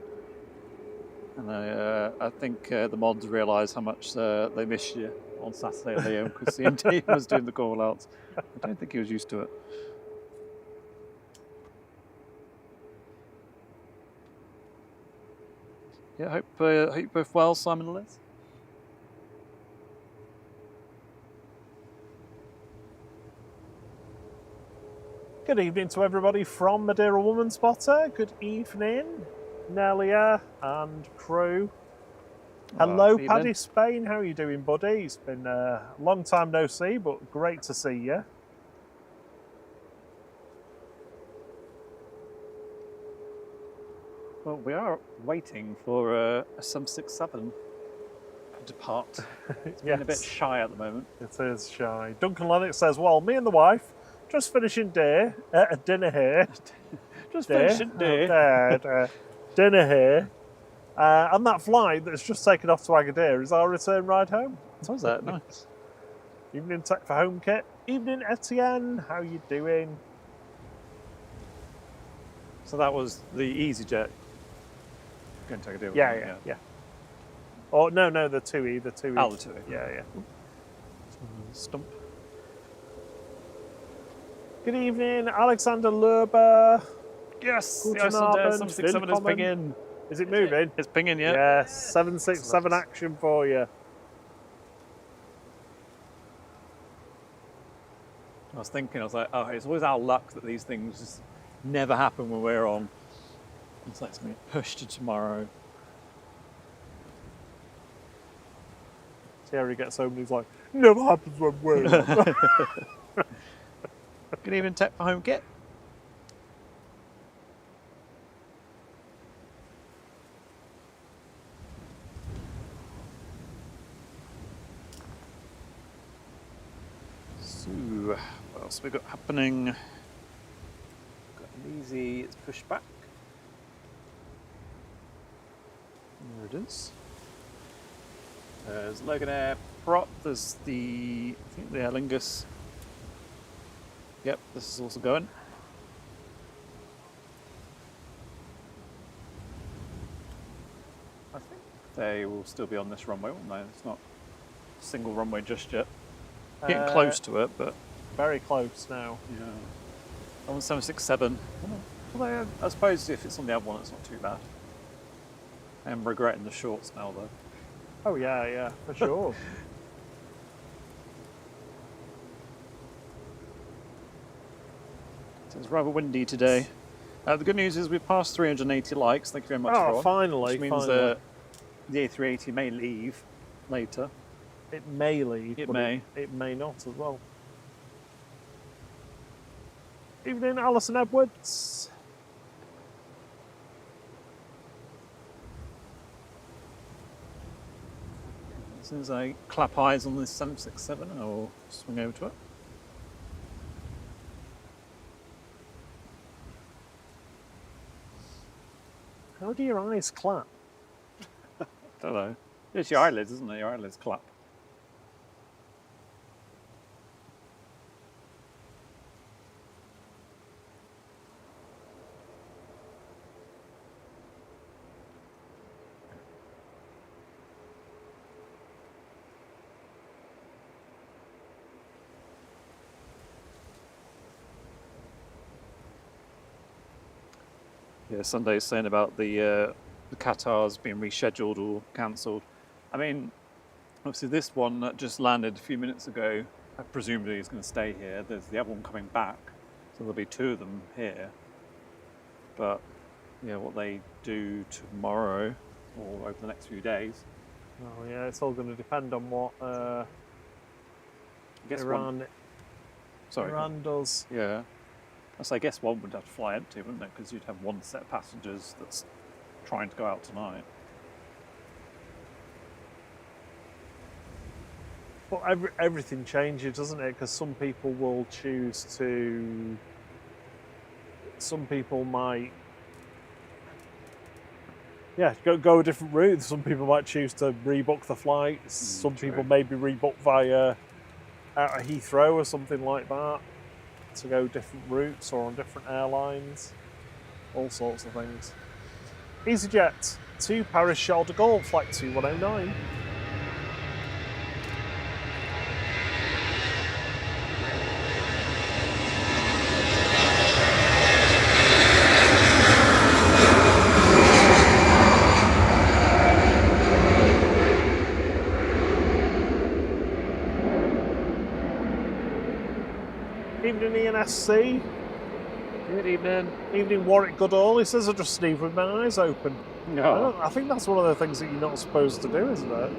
Speaker 1: And I think the mods realise how much they missed you on Saturday, Liam, because CMD was doing the call-outs. I don't think he was used to it. Yeah, hope you're both well, Simon and Liz.
Speaker 2: Good evening to everybody from Madeira Woman Spotter. Good evening, Nelia and crew. Hello,
Speaker 1: evening.
Speaker 2: Paddy Spain. How are you doing, buddy? It's been a long time no see, but great to see you.
Speaker 1: Well, we are waiting for a 767 to depart. It's been a bit shy at the moment.
Speaker 2: It is shy. Duncan Lennox says, well, me and the wife just finishing dinner here.
Speaker 1: Finishing
Speaker 2: Dinner here. And that flight that's just taken off to Agadir is our return ride home.
Speaker 1: So is that nice?
Speaker 2: Evening Tech for Home Kit. Evening Etienne, how you doing?
Speaker 1: So that was the EasyJet. Going to take a deal.
Speaker 2: Yeah. Oh, no, the 2E, the 2E.
Speaker 1: Oh, the 2E.
Speaker 2: Yeah.
Speaker 1: Stump.
Speaker 2: Good evening, Alexander Lerber.
Speaker 1: Yes, the
Speaker 2: Guten
Speaker 1: Icelandair
Speaker 2: Abend,
Speaker 1: 767 is
Speaker 2: willkommen.
Speaker 1: pinging.
Speaker 2: Is it moving?
Speaker 1: It's pinging, yeah.
Speaker 2: Yes, 767 action for you.
Speaker 1: I was thinking, oh, it's always our luck that these things just never happen when we're on. It's like something pushed to tomorrow.
Speaker 2: See how he gets home and he's like, never happens when we're on.
Speaker 1: Good evening, Tech for Home Kit. So, well, else we got happening? Got an easy, it's pushed back. There it is. There's Logan Air prop, there's the, I think the Aer Lingus. Yep, this is also going. I think they will still be on this runway, won't they? It's not a single runway just yet. Getting close to it, but
Speaker 2: Very close now.
Speaker 1: yeah. On 767. Although I suppose if it's on the other one, it's not too bad. I'm regretting the shorts now, though.
Speaker 2: Oh yeah, for sure.
Speaker 1: So it's rather windy today. The good news is we've passed 380 likes. Thank you very much,
Speaker 2: Oh,
Speaker 1: Ron.
Speaker 2: finally,
Speaker 1: Which means
Speaker 2: finally.
Speaker 1: the A380 may leave later.
Speaker 2: It may leave.
Speaker 1: It
Speaker 2: but
Speaker 1: may.
Speaker 2: It may not as well. Evening, Alison Edwards.
Speaker 1: As soon as I clap eyes on this 767, I will swing over to it.
Speaker 2: How do your eyes clap?
Speaker 1: Don't know. It's your eyelids, isn't it? Your eyelids clap. Yeah, Sunday's saying about the Qatar's being rescheduled or cancelled. I mean, obviously this one that just landed a few minutes ago, presumably is going to stay here. There's the other one coming back, so there'll be two of them here. But yeah, what they do tomorrow or over the next few days.
Speaker 2: Oh yeah, it's all going to depend on what
Speaker 1: I guess
Speaker 2: Iran
Speaker 1: Sorry.
Speaker 2: Iran does.
Speaker 1: Yeah. So I guess one would have to fly empty, wouldn't it? Because you'd have one set of passengers that's trying to go out tonight.
Speaker 2: But everything changes, doesn't it? Because some people will choose to. Some people might. Yeah, go a different route. Some people might choose to rebook the flights. Some
Speaker 1: true.
Speaker 2: people maybe rebook via out of Heathrow or something like that to go different routes or on different airlines. All sorts of things. EasyJet to Paris Charles de Gaulle, flight 2109. Evening ENSC.
Speaker 1: Good evening.
Speaker 2: Evening Warwick Goodall. He says I just sneeze with my eyes open.
Speaker 1: No.
Speaker 2: I think that's one of the things that you're not supposed to do, isn't it?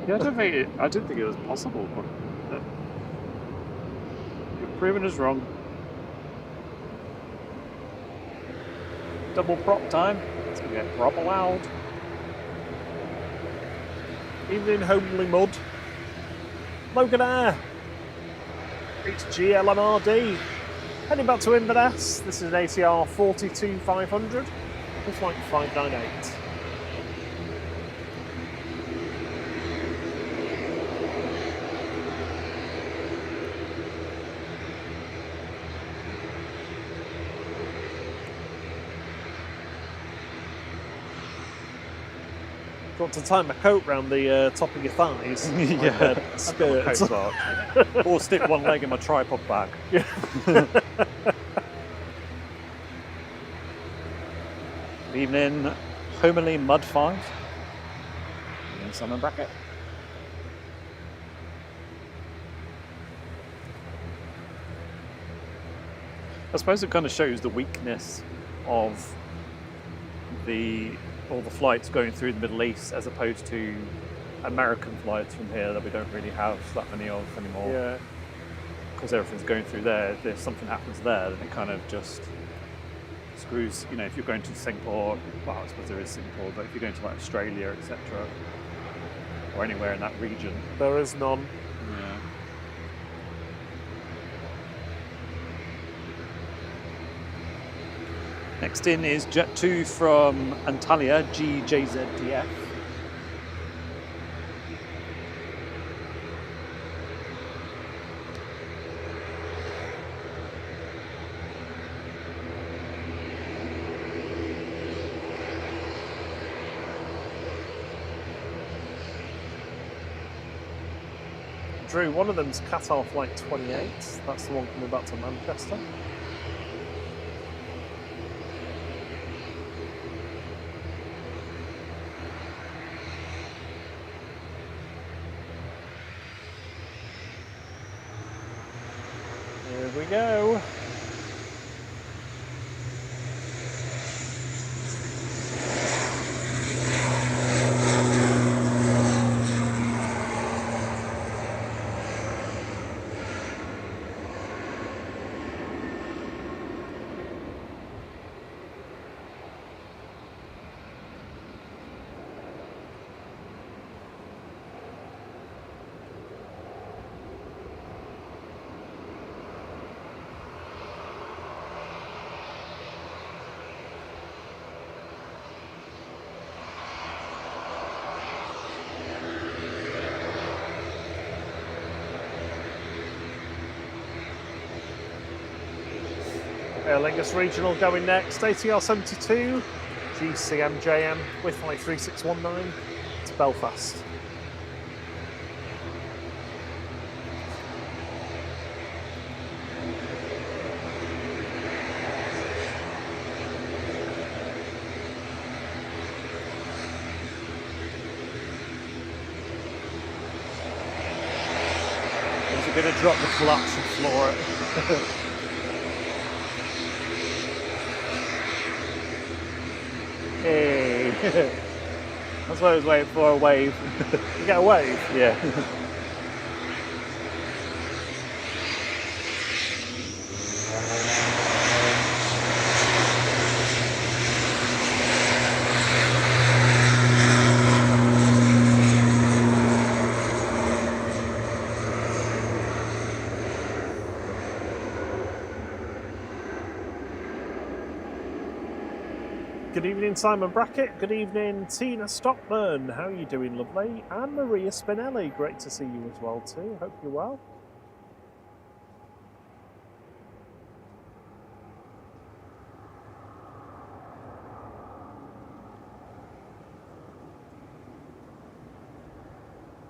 Speaker 1: Yeah, I didn't think it was possible, but you're proving us wrong. Double prop time. It's going to get proper loud.
Speaker 2: Evening Homely Mud. Logan Air. It's GLMRD. Heading back to Inverness. This is an ATR 42500 with flight 598. Got to tie my coat round the top of your thighs.
Speaker 1: Yeah.
Speaker 2: Skirts.
Speaker 1: Or stick one leg in my tripod bag. Evening, Homely Mud 5. In summer bracket. I suppose it kind of shows the weakness of all the flights going through the Middle East as opposed to American flights from here that we don't really have that many of anymore.
Speaker 2: Yeah.
Speaker 1: Because everything's going through there. If something happens there, then it kind of just screws. You know, if you're going to Singapore, well, I suppose there is Singapore, but if you're going to like Australia, etc., or anywhere in that region,
Speaker 2: There is none.
Speaker 1: yeah. Next in is Jet 2 from Antalya, GJZDF.
Speaker 2: Drew, one of them's Qatar Flight 28. That's the one coming back to Manchester. Here we go. Aer Lingus Regional going next, ATR 72, GCMJM with flight 3619 to Belfast.
Speaker 1: Is it going to drop the clutch and floor it? Hey. That's what I was waiting for, a wave.
Speaker 2: You get a wave?
Speaker 1: Yeah.
Speaker 2: Good evening, Simon Brackett. Good evening, Tina Stockburn. How are you doing, lovely? And Maria Spinelli. Great to see you as well, too. Hope you're well.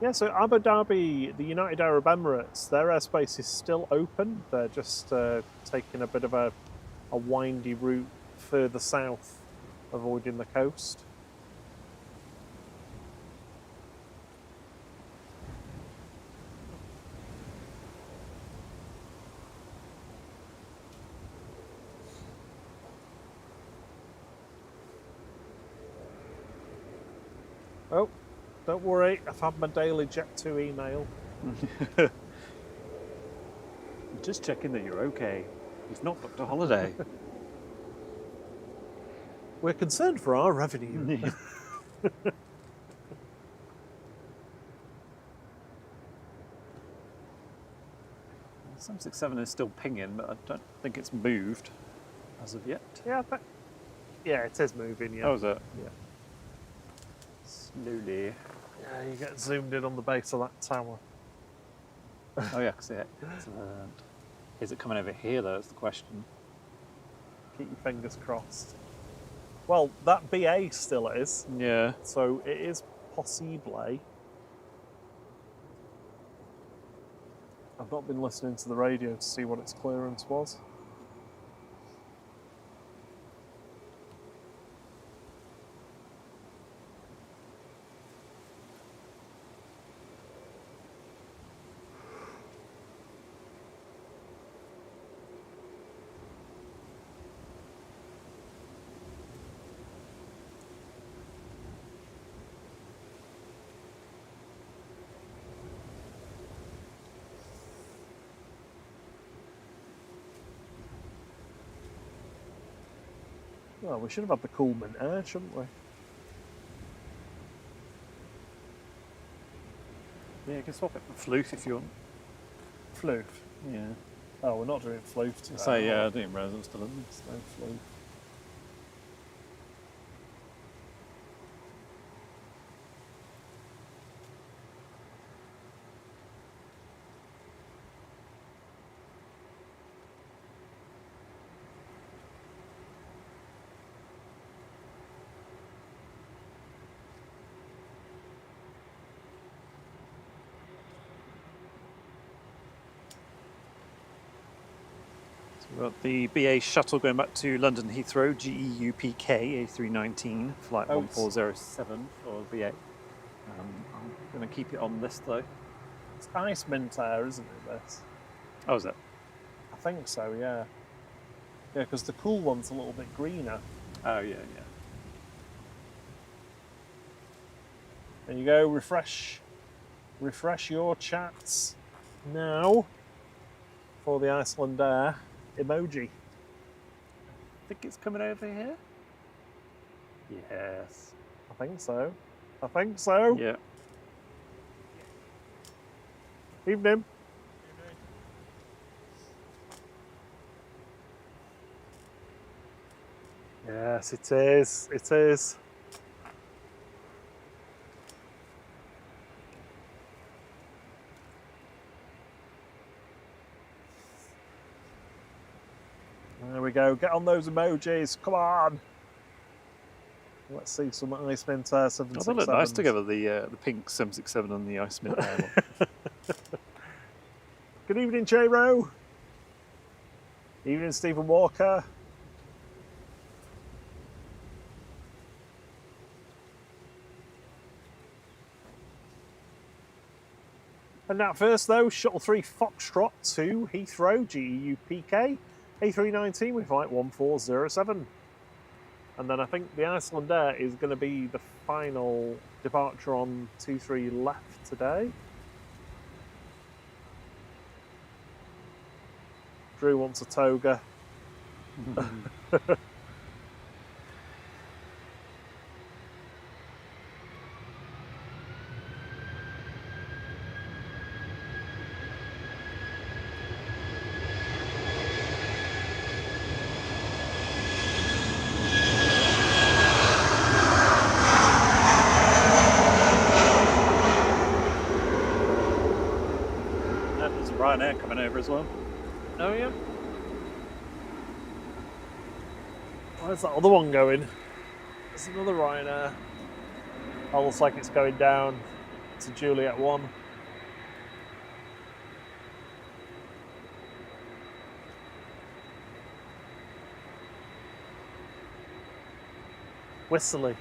Speaker 2: Yeah, so Abu Dhabi, the United Arab Emirates, their airspace is still open. They're just taking a bit of a windy route further south, avoiding the coast. Oh, don't worry, I've had my daily Jet2 email.
Speaker 1: Just checking that you're okay. You've not booked a holiday.
Speaker 2: We're concerned for our revenue.
Speaker 1: 767 is still pinging, but I don't think it's moved as of yet.
Speaker 2: Yeah, yeah, it is moving, yeah.
Speaker 1: Oh, is it?
Speaker 2: Yeah.
Speaker 1: Slowly.
Speaker 2: Yeah, you get zoomed in on the base of that tower.
Speaker 1: Oh yeah, I can see it. Is it coming over here though, is the question.
Speaker 2: Keep your fingers crossed. Well, that BA still is,
Speaker 1: Yeah.
Speaker 2: so it is possibly. I've not been listening to the radio to see what its clearance was. Well, we should have had the Coolman Air, shouldn't we?
Speaker 1: Yeah, you can swap it for flute if you want.
Speaker 2: Floof.
Speaker 1: Yeah.
Speaker 2: Oh, we're not doing floof today.
Speaker 1: So yeah, I didn't realise it was still in.
Speaker 2: It's no floof.
Speaker 1: We've got the BA shuttle going back to London Heathrow, GEUPK A319, flight
Speaker 2: Oh,
Speaker 1: 1407 for BA. I'm going to keep it on this though.
Speaker 2: It's ice mint air, isn't it, this?
Speaker 1: Oh, is it?
Speaker 2: I think so, yeah. Yeah, because the cool one's a little bit greener.
Speaker 1: Oh, yeah, yeah.
Speaker 2: There you go, refresh your chats now for the Iceland Air emoji.
Speaker 1: I think it's coming over here. Yes.
Speaker 2: I think so. I think so.
Speaker 1: Yeah.
Speaker 2: Evening. Yes, it is. It is. There we go. Get on those emojis. Come on. Let's see some ice mint air 767s.
Speaker 1: Oh, they look nice together, the pink 767 and the ice mint air one.
Speaker 2: Good evening, J-Ro. Evening, Stephen Walker. And now first though, Shuttle 3 Foxtrot to Heathrow, GEUPK, A319 with flight 1407. And then I think the Iceland Air is going to be the final departure on 23 left today. Drew wants a toga.
Speaker 1: There's Ryanair coming over as well.
Speaker 2: Oh yeah. Where's that other one going? There's another Ryanair. Oh, looks like it's going down to Juliet 1. Whistly.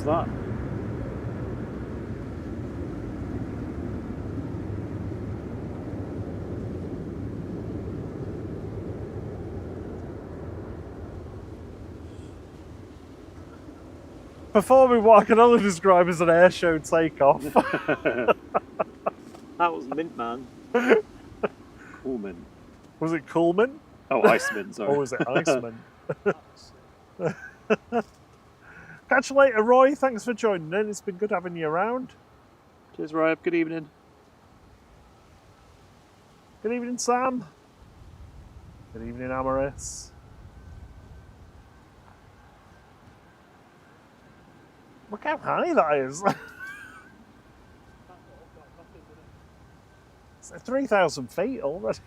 Speaker 1: That.
Speaker 2: Performing what I can only describe as an airshow takeoff.
Speaker 1: That was mint, man. Cool mint.
Speaker 2: Was it Coolman?
Speaker 1: Oh, ice mint, sorry.
Speaker 2: Or was it Iceman? Catch you later, Roy. Thanks for joining in. It's been good having you around.
Speaker 1: Cheers, Rob. Good evening.
Speaker 2: Good evening, Sam. Good evening, Amaris. Look how high that is.
Speaker 3: That little got nothing, did it?
Speaker 2: It's 3,000 feet already.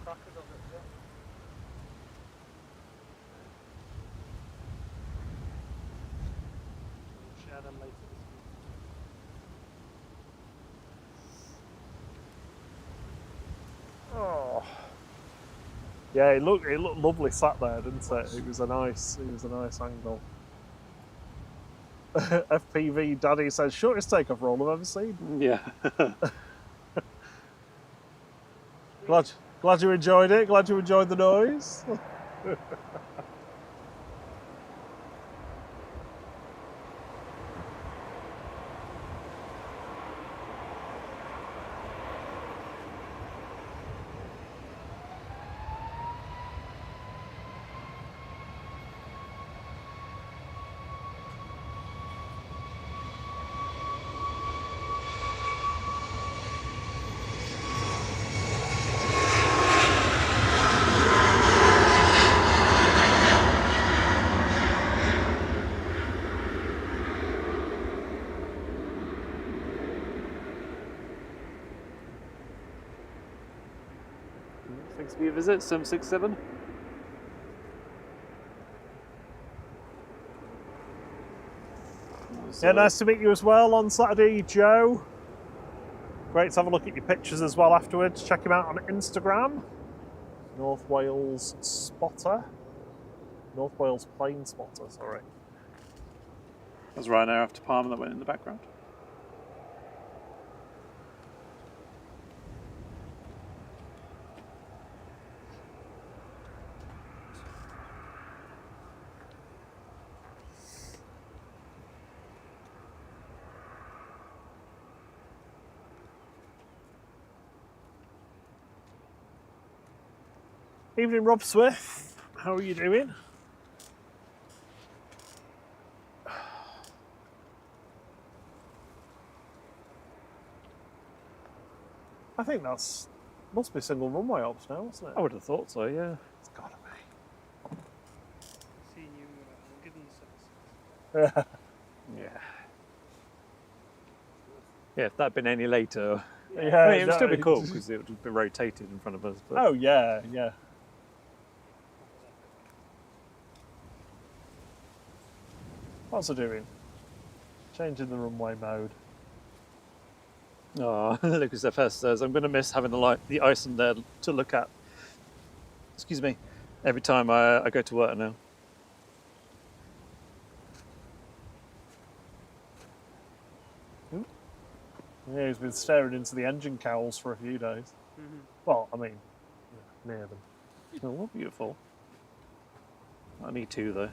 Speaker 3: Crackers of it, yeah. We'll share them later this week.
Speaker 2: Oh. Yeah, it looked lovely sat there, didn't it? It was a nice angle. FPV Daddy says shortest takeoff roll I've ever seen.
Speaker 1: Yeah.
Speaker 2: Glad you enjoyed it. Glad you enjoyed the noise.
Speaker 1: Thanks for your visit, 767.
Speaker 2: Yeah, nice to meet you as well on Saturday, Joe. Great to have a look at your pictures as well afterwards. Check him out on Instagram. North Wales Spotter. North Wales Plane Spotter, sorry.
Speaker 1: That was Ryanair after Palmer that went in the background.
Speaker 2: Evening, Rob Swift. How are you doing? I think that's must be single runway ops now, isn't it?
Speaker 1: I would have thought so, yeah.
Speaker 2: It's gotta be.
Speaker 3: Seeing you, I'll give them the 767.
Speaker 1: Yeah. Yeah, if that had been any later,
Speaker 2: Yeah,
Speaker 1: I mean, it would still be
Speaker 2: no,
Speaker 1: cool because it would have been rotated in front of us. But
Speaker 2: Oh yeah, yeah. What's it doing? Changing the runway mode.
Speaker 1: Oh, Lucas FS says, I'm going to miss having the Iceland there to look at. Excuse me. Every time I go to work now.
Speaker 2: Yeah, he's been staring into the engine cowls for a few days.
Speaker 3: Mm-hmm.
Speaker 2: Well, I mean, yeah, near them.
Speaker 1: Oh, beautiful. Not an E2 though.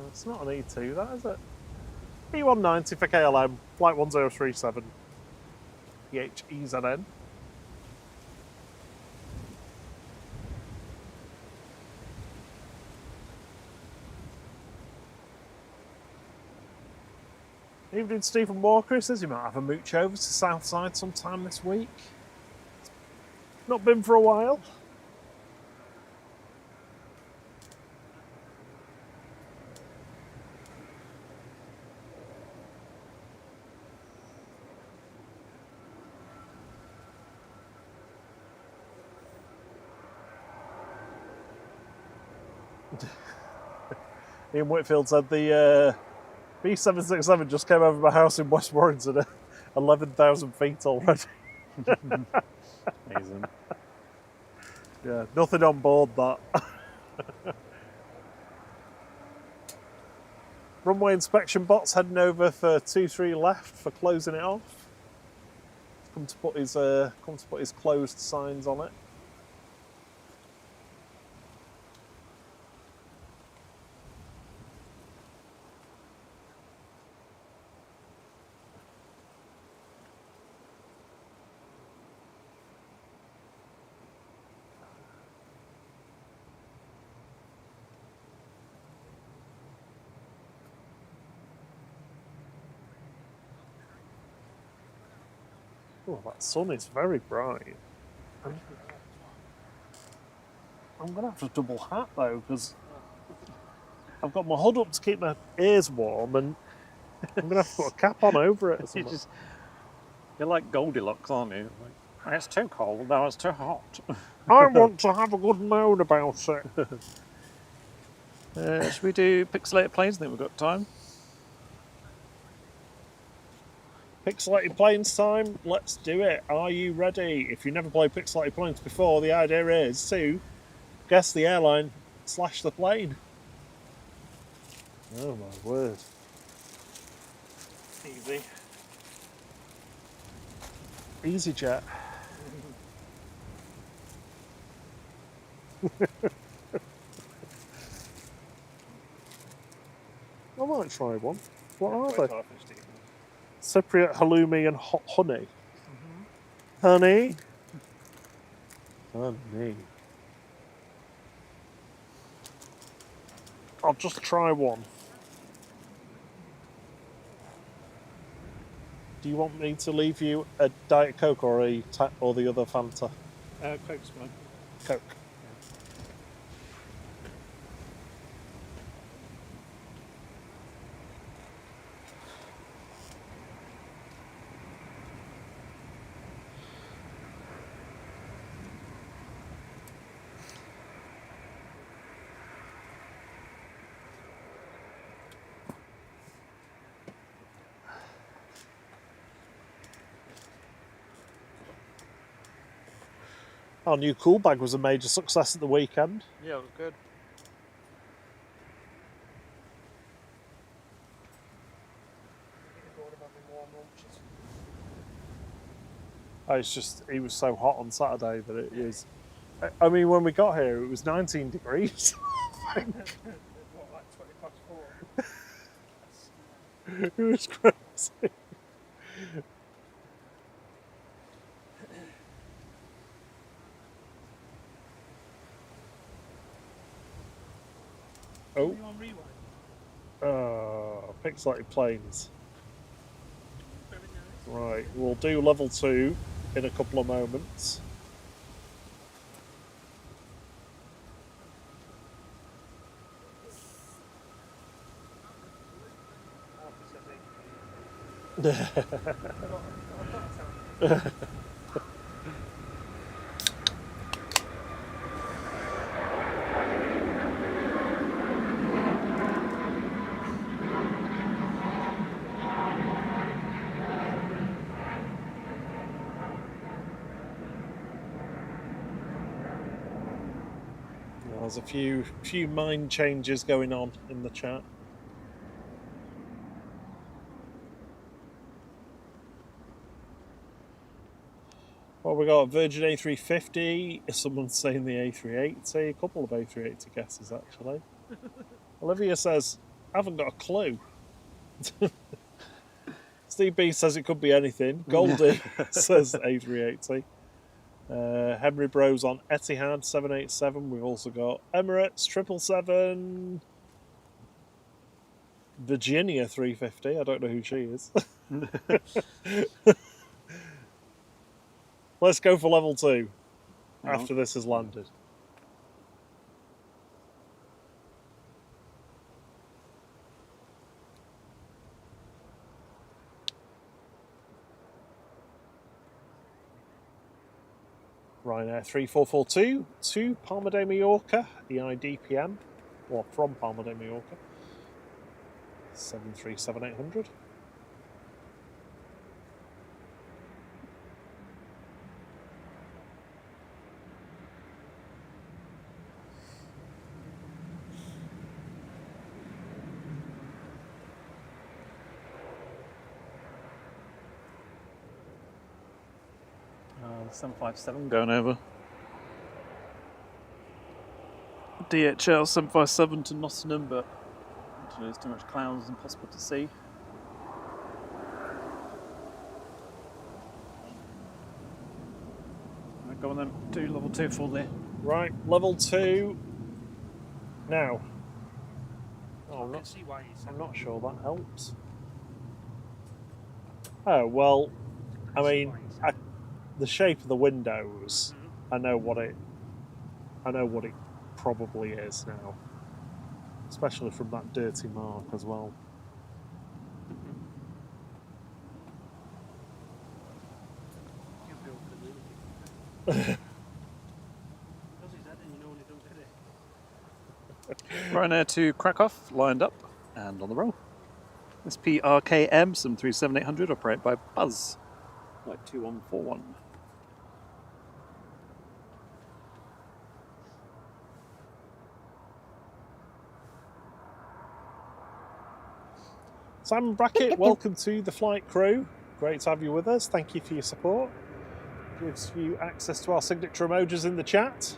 Speaker 2: It's not an E2, that is it? E190 for KLM, flight 1037. EHEZN. Evening, Stephen Walker. He says you might have a mooch over to Southside sometime this week. Not been for a while. Ian Whitfield said the B767 just came over my house in West Warrington at 11,000 feet already.
Speaker 1: Amazing.
Speaker 2: Yeah, nothing on board that. Runway inspection bot's heading over for 23 left for closing it off. Come to put his closed signs on it. Oh, that sun is very bright. I'm going to have to double hat though, because I've got my hood up to keep my ears warm, and I'm going to have to put a cap on over it or something.
Speaker 1: You're like Goldilocks, aren't you? Like, it's too cold, now it's too hot.
Speaker 2: I want to have a good moan about it.
Speaker 1: Should we do pixelated planes? I think we've got time.
Speaker 2: Pixelated planes time, let's do it. Are you ready? If you've never played pixelated planes before, the idea is to guess the airline / the plane. Oh my word. Easy. EasyJet. I might try one. What are they? Cypriot, halloumi and hot honey. Honey? Honey. I'll just try one. Do you want me to leave you a Diet Coke or the other Fanta?
Speaker 1: Coke's fine.
Speaker 2: Coke. Our new cool bag was a major success at the weekend.
Speaker 1: Yeah, it was good.
Speaker 2: Oh, it's just, it was so hot on Saturday that it is. I mean, when we got here, it was 19 degrees.
Speaker 3: What, like 20 past 4?
Speaker 2: It was crazy. Oh,
Speaker 3: You on rewind?
Speaker 2: pixelated planes.
Speaker 3: Very nice.
Speaker 2: Right, we'll do level 2 in a couple of moments. There's a few mind changes going on in the chat. Well, we got a Virgin A350. Someone's saying the A380. A couple of A380 guesses actually. Olivia says, "I haven't got a clue." Steve B says it could be anything. Goldie says A380. Henry Bros on Etihad 787. We've also got Emirates 777. Virginia 350. I don't know who she is. Let's go for level 2 after this has landed. Ryanair 3442 to Palma de Mallorca, EIDPM, or from Palma de Mallorca, 737-800.
Speaker 1: The 757 going over. DHL 757 to Nottingham, but there's too much clouds, impossible to see. Right, go on then, do level 2 for there.
Speaker 2: Right, level 2 now. Oh,
Speaker 3: I can see why you said
Speaker 2: I'm not sure that helps. Oh, well, I mean, the shape of the windows, I know what it probably is now. Especially from that dirty mark as well.
Speaker 3: You'll be able to really because he's heading, you know, when he don't get it.
Speaker 1: Ryanair to Krakow, lined up and on the roll. SPRKM, some 37800, operated by Buzz, flight 2141.
Speaker 2: Simon Brackett, welcome to the flight crew. Great to have you with us. Thank you for your support. Gives you access to our signature emojis in the chat.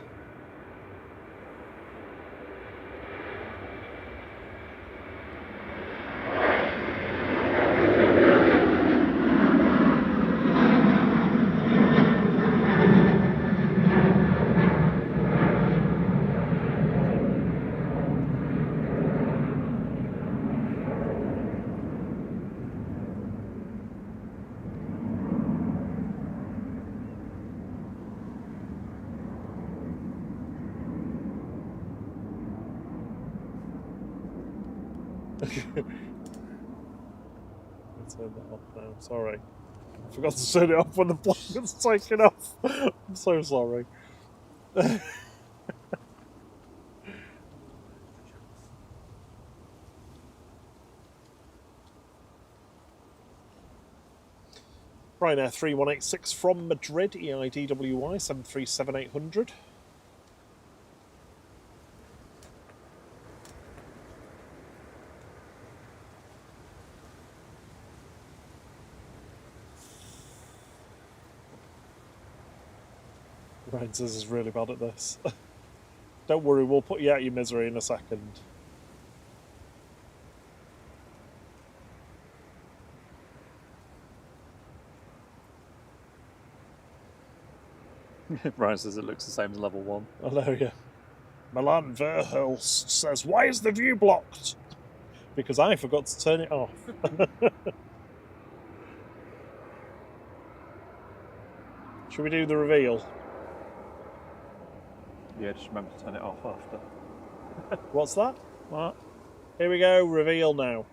Speaker 2: Turn that off now. Sorry. I forgot to turn it off when the plane was taken off. I'm so sorry. Ryanair 3186 from Madrid, EIDWY 737800. Ryan says he's really bad at this. Don't worry, we'll put you out of your misery in a second.
Speaker 1: Ryan says it looks the same as level 1.
Speaker 2: I know, yeah. Milan Verhulst says, why is the view blocked? Because I forgot to turn it off. Should we do the reveal?
Speaker 1: Yeah, just remember to turn it off after.
Speaker 2: What's that?
Speaker 1: What?
Speaker 2: Here we go, reveal now.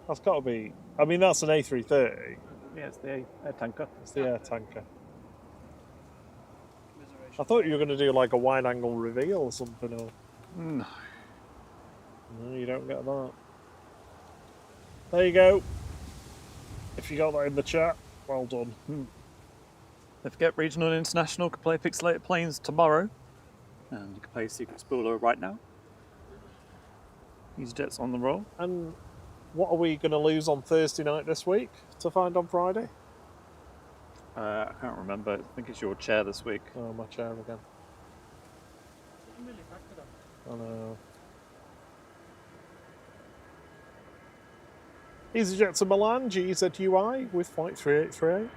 Speaker 2: That's got to be... I mean, that's an A330.
Speaker 1: Yeah, it's the air tanker.
Speaker 2: It's the air tanker. I thought you were going to do like a wide angle reveal or something. Or...
Speaker 1: No.
Speaker 2: No, you don't get that. There you go. If you got that in the chat, well done.
Speaker 1: Don't forget, regional and international can play pixelated planes tomorrow. And you can play Secret Spooler right now. EasyJet's on the roll.
Speaker 2: And what are we going to lose on Thursday night this week to find on Friday?
Speaker 1: I can't remember. I think it's your chair this week.
Speaker 2: Oh, my chair again.
Speaker 3: I'm really back to that.
Speaker 2: I know. EasyJet to Milan, GZUI with flight 3838.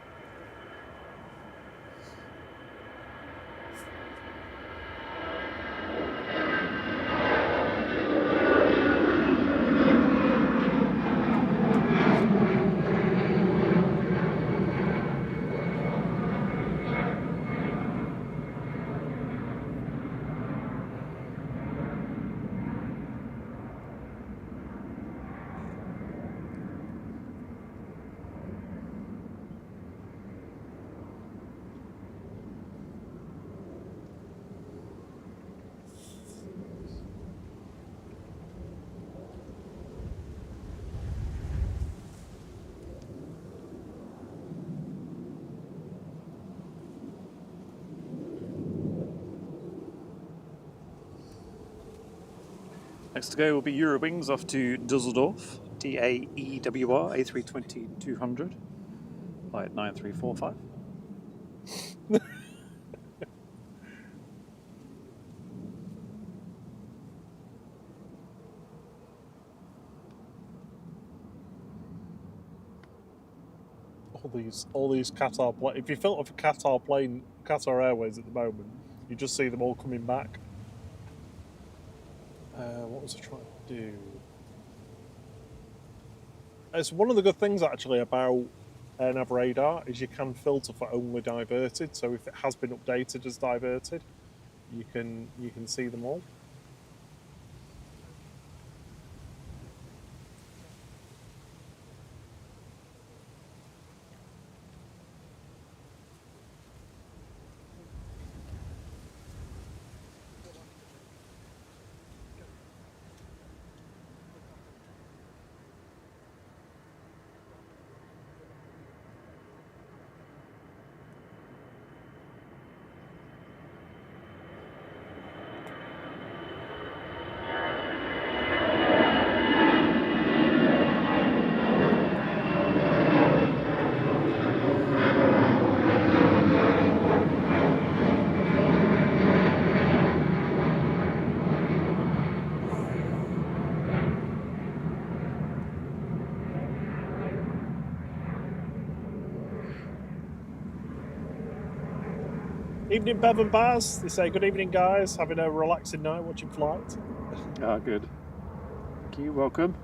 Speaker 1: Next to go will be Eurowings off to Dusseldorf, DAEWR A320-200, flight 9345. all these Qatar planes. If you filter for Qatar Airways at the moment, you just see them all coming back. What was I trying to do? It's one of the good things actually about
Speaker 2: AirNav radar is you can filter for only diverted. So if it has been updated as diverted, you can see them all. Evening, Bev and Baz. They say, good evening, guys. Having a relaxing night watching Flight.
Speaker 1: Ah, good. Thank you. Welcome.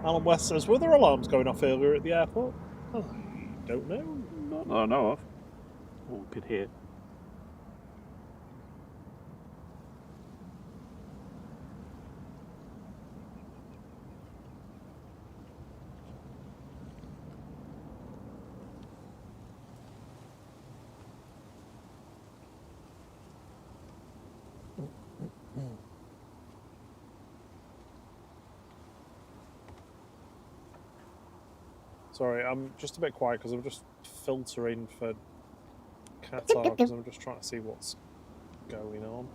Speaker 2: Alan West says, were there alarms going off earlier at the airport? Oh, I don't know.
Speaker 1: Not that I know of. All good here.
Speaker 2: Sorry, I'm just a bit quiet because I'm just filtering for Qatar because I'm just trying to see what's going on.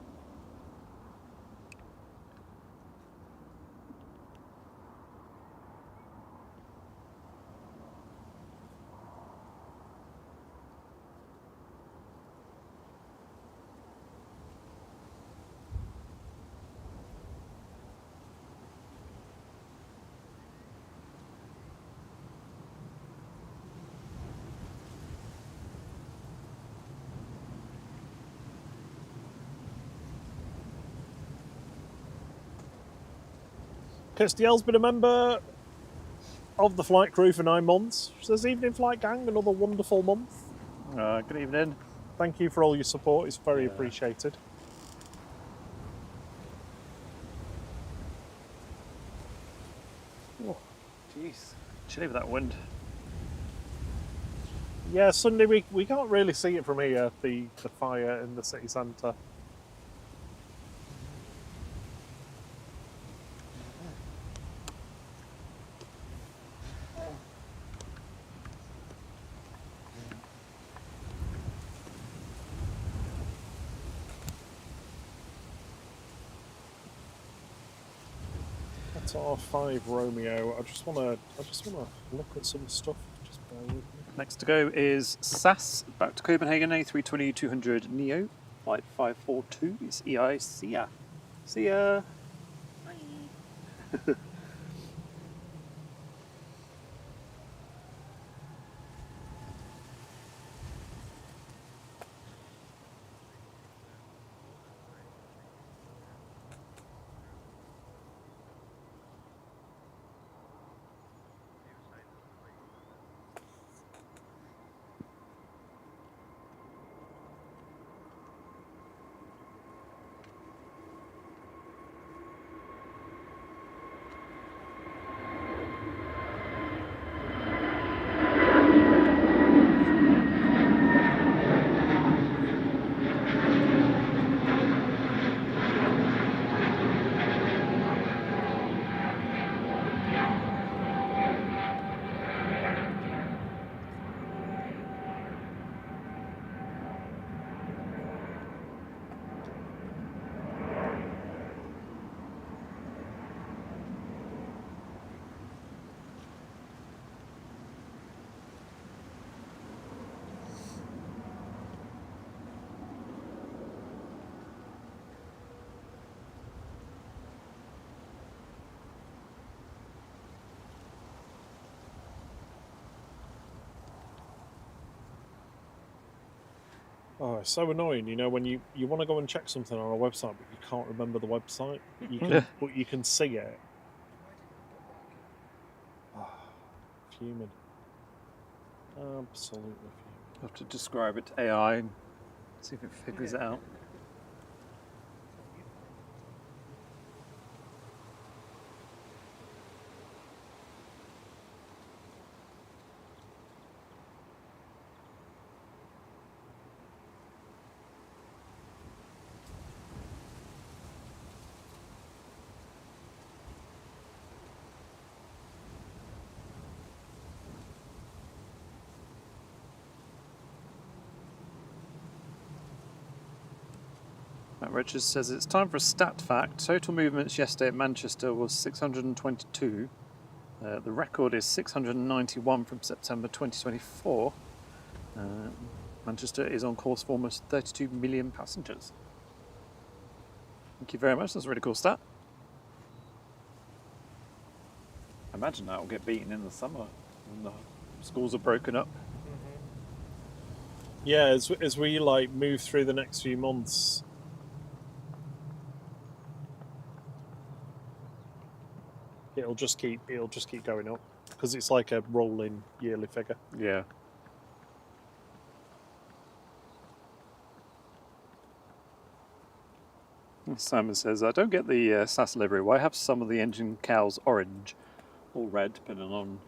Speaker 2: Kirstiel's been a member of the flight crew for 9 months. Says, evening, Flight Gang, another wonderful month.
Speaker 1: Good evening.
Speaker 2: Thank you for all your support. It's very appreciated.
Speaker 1: Oh, jeez. Chilly with that wind.
Speaker 2: Yeah, Sunday we can't really see it from here, the fire in the city centre. That's R5 Romeo. I just wanna look at some stuff. Just bear with me.
Speaker 1: Next to go is SAS, back to Copenhagen, A320-200 Neo, flight 542. It's EI. See ya. See ya. Bye.
Speaker 2: Oh, it's so annoying, you know, when you want to go and check something on a website, but you can't remember the website, but you can see it. Oh, fuming. Absolutely.
Speaker 1: I'll have to describe it to AI and see if it figures it out. Matt Richards says it's time for a stat fact. Total movements yesterday at Manchester was 622. The record is 691 from September 2024. Manchester is on course for almost 32 million passengers. Thank you very much. That's a really cool stat. I imagine that will get beaten in the summer when the schools are broken up.
Speaker 2: Yeah, as we like move through the next few months, it'll just keep going up because it's like a rolling yearly figure.
Speaker 1: Yeah. Simon says, I don't get the SAS livery. Why have some of the engine cowls orange or red, depending on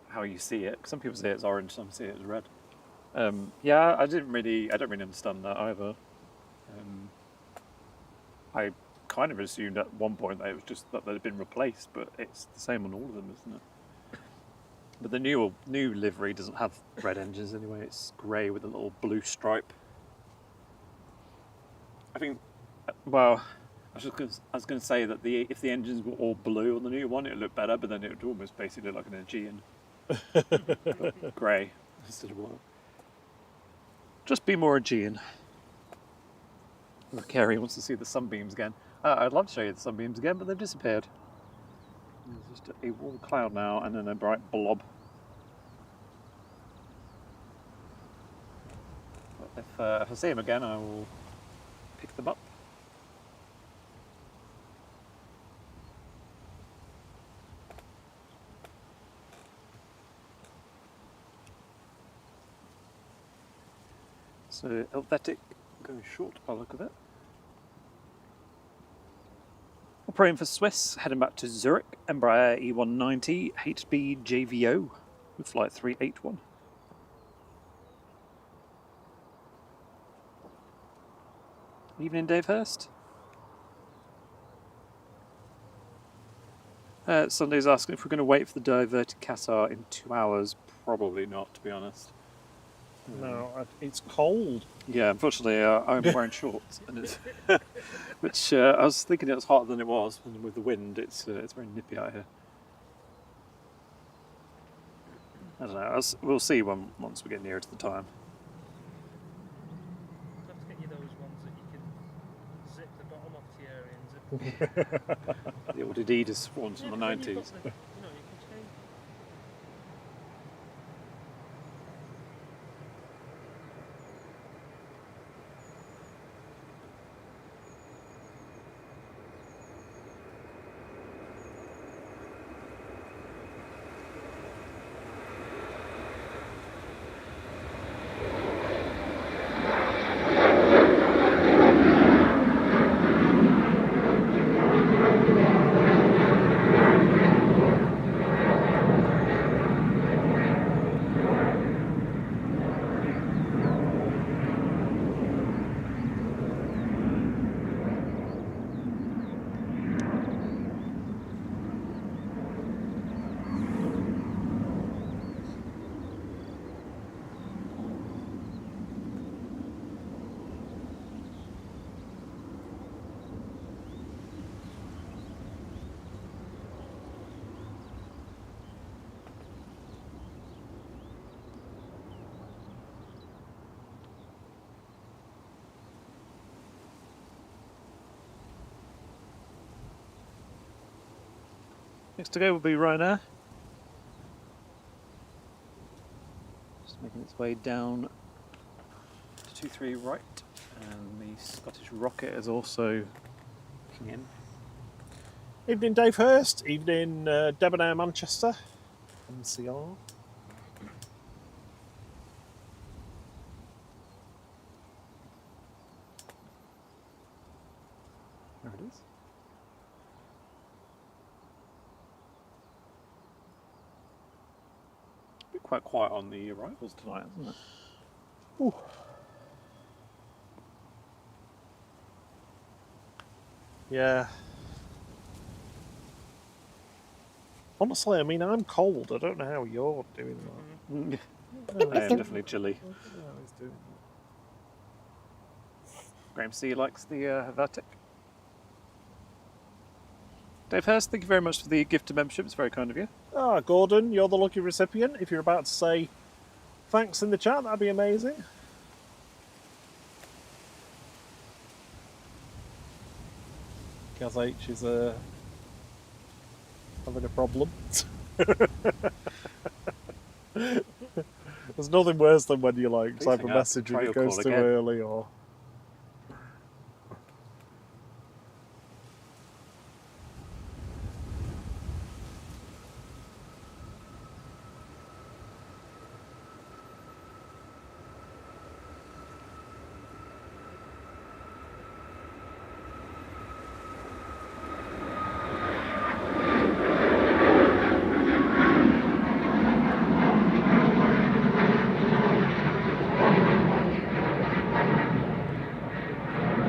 Speaker 1: how you see it? Some people say it's orange, some see it as red. Yeah, I don't really understand that either. I kind of assumed at one point that it was just that they'd been replaced, but it's the same on all of them, isn't it? But the new livery doesn't have red engines anyway. It's grey with a little blue stripe. I think. Well, I was going to say that if the engines were all blue on the new one, it would look better. But then it would almost basically look like an Aegean, grey instead of white. Just be more Aegean. Kerry wants to see the sunbeams again. I'd love to show you the sunbeams again, but they've disappeared. There's just a warm cloud now and then a bright blob. But if I see them again, I will pick them up. So Helvetic going short by the look of it. We're praying for Swiss, heading back to Zurich, Embraer E190 HB JVO with flight 381. Evening, Dave Hurst. Sunday's asking if we're going to wait for the diverted Qatar in 2 hours. Probably not, to be honest.
Speaker 2: No, it's cold.
Speaker 1: Yeah, unfortunately, I'm wearing shorts, and it's which I was thinking it was hotter than it was, and with the wind, it's very nippy out here. I don't know. We'll see once we get nearer to the time.
Speaker 3: I'll have to get you those ones that you can zip the bottom off the area and zip.
Speaker 1: The old Adidas ones from the 90s.
Speaker 3: You can change.
Speaker 1: Next to go will be Ryanair. Just making its way down to 23 right, and the Scottish Rocket is also looking in.
Speaker 2: Evening, Dave Hurst. Evening, Debonair Manchester. MCR.
Speaker 1: quite quiet on the arrivals tonight, isn't it?
Speaker 2: Ooh. Yeah. Honestly, I mean, I'm cold. I don't know how you're doing that.
Speaker 1: I am definitely chilly. Graham C likes the Vertic. Dave Hurst, thank you very much for the gift of membership. It's very kind of you.
Speaker 2: Ah, Gordon, you're the lucky recipient. If you're about to say thanks in the chat, that'd be amazing. Gaz H is having a problem. There's nothing worse than when you like type a message and it goes too early or.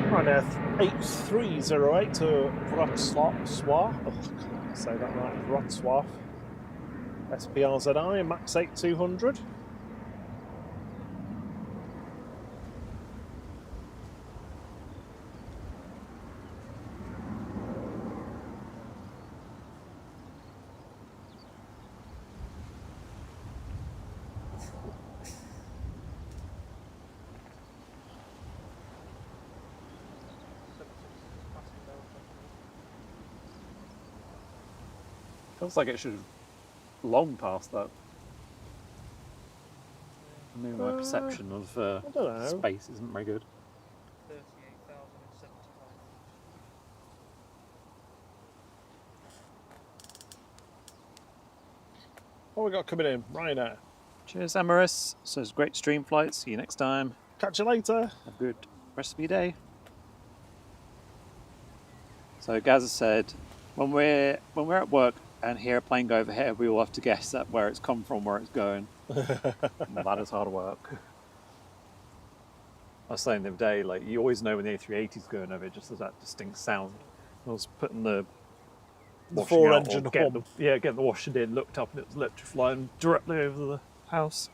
Speaker 2: Right now, 8308 to Wrocław. Oh, I can't say that right. Wrocław. SPRZI, max 8200.
Speaker 1: Feels like it should have long past that. Maybe my perception of space isn't very good.
Speaker 3: 38,075.
Speaker 2: What we got coming in? Ryanair.
Speaker 1: Cheers, Amaris. Says great stream flight. See you next time.
Speaker 2: Catch you later.
Speaker 1: Have a good rest of your day. So Gaz has said, when we're at work and hear a plane go overhead, we all have to guess at where it's come from, where it's going. That is hard work. I was saying the other day, like, you always know when the A380 is going over, it just has that distinct sound. I was putting the
Speaker 2: four engine hum.
Speaker 1: Getting the washing in, looked up and it was literally flying directly over the house.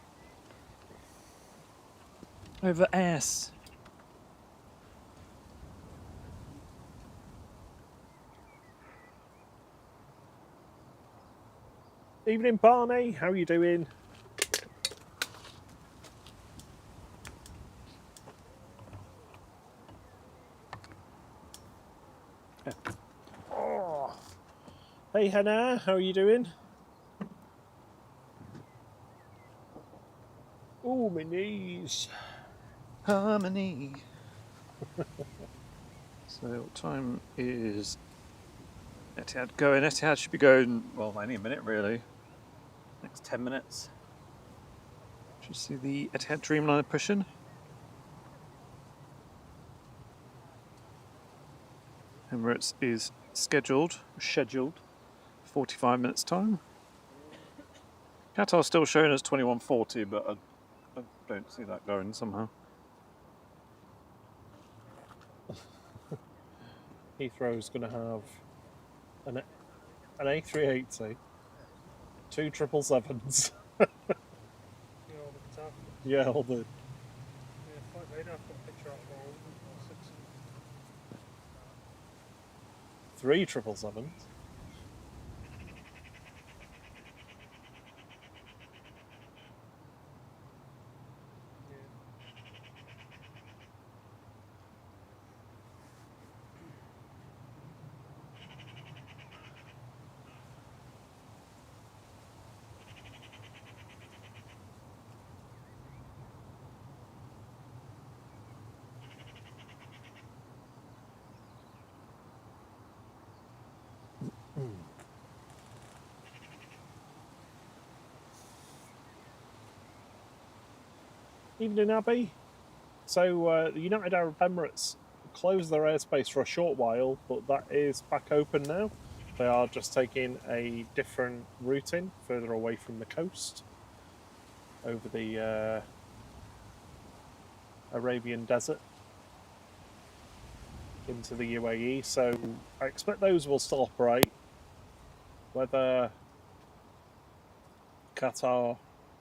Speaker 1: Over ass.
Speaker 2: Evening, Barney. How are you doing?
Speaker 1: Yeah.
Speaker 2: Oh. Hey, Hannah. How are you doing? Oh, my knees.
Speaker 1: Harmony. So what time is Etihad going? Etihad should be going, well, any minute really. Next 10 minutes. Should see the Etihad Dreamliner pushing. Emirates is scheduled 45 minutes time. Qatar's still showing us 21:40, but I don't see that going somehow.
Speaker 2: Heathrow's going to have an A380, 2 777s. Yeah, all the.
Speaker 3: Yeah, flight radar, I've got a picture out of all
Speaker 2: 3 777s. Evening, Abby. So the United Arab Emirates closed their airspace for a short while, but that is back open now. They are just taking a different routing further away from the coast. over the Arabian Desert into the UAE. So I expect those will still operate. Whether Qatar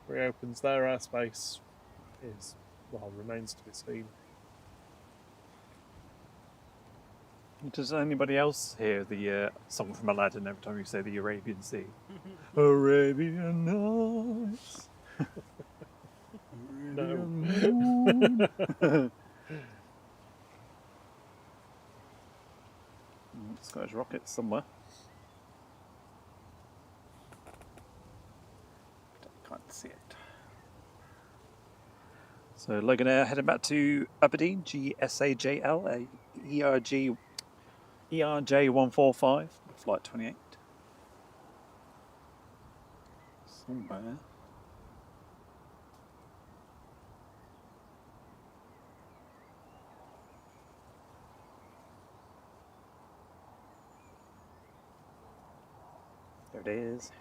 Speaker 2: reopens their airspace is, well, remains to be seen.
Speaker 1: Does anybody else hear the song from Aladdin every time you say the Arabian Sea? Arabian Nights.
Speaker 2: No.
Speaker 1: Scottish rockets somewhere. Can't see it. So Logan Air heading back to Aberdeen, GSAJL, ERJ145, flight 28. Somewhere. There it is.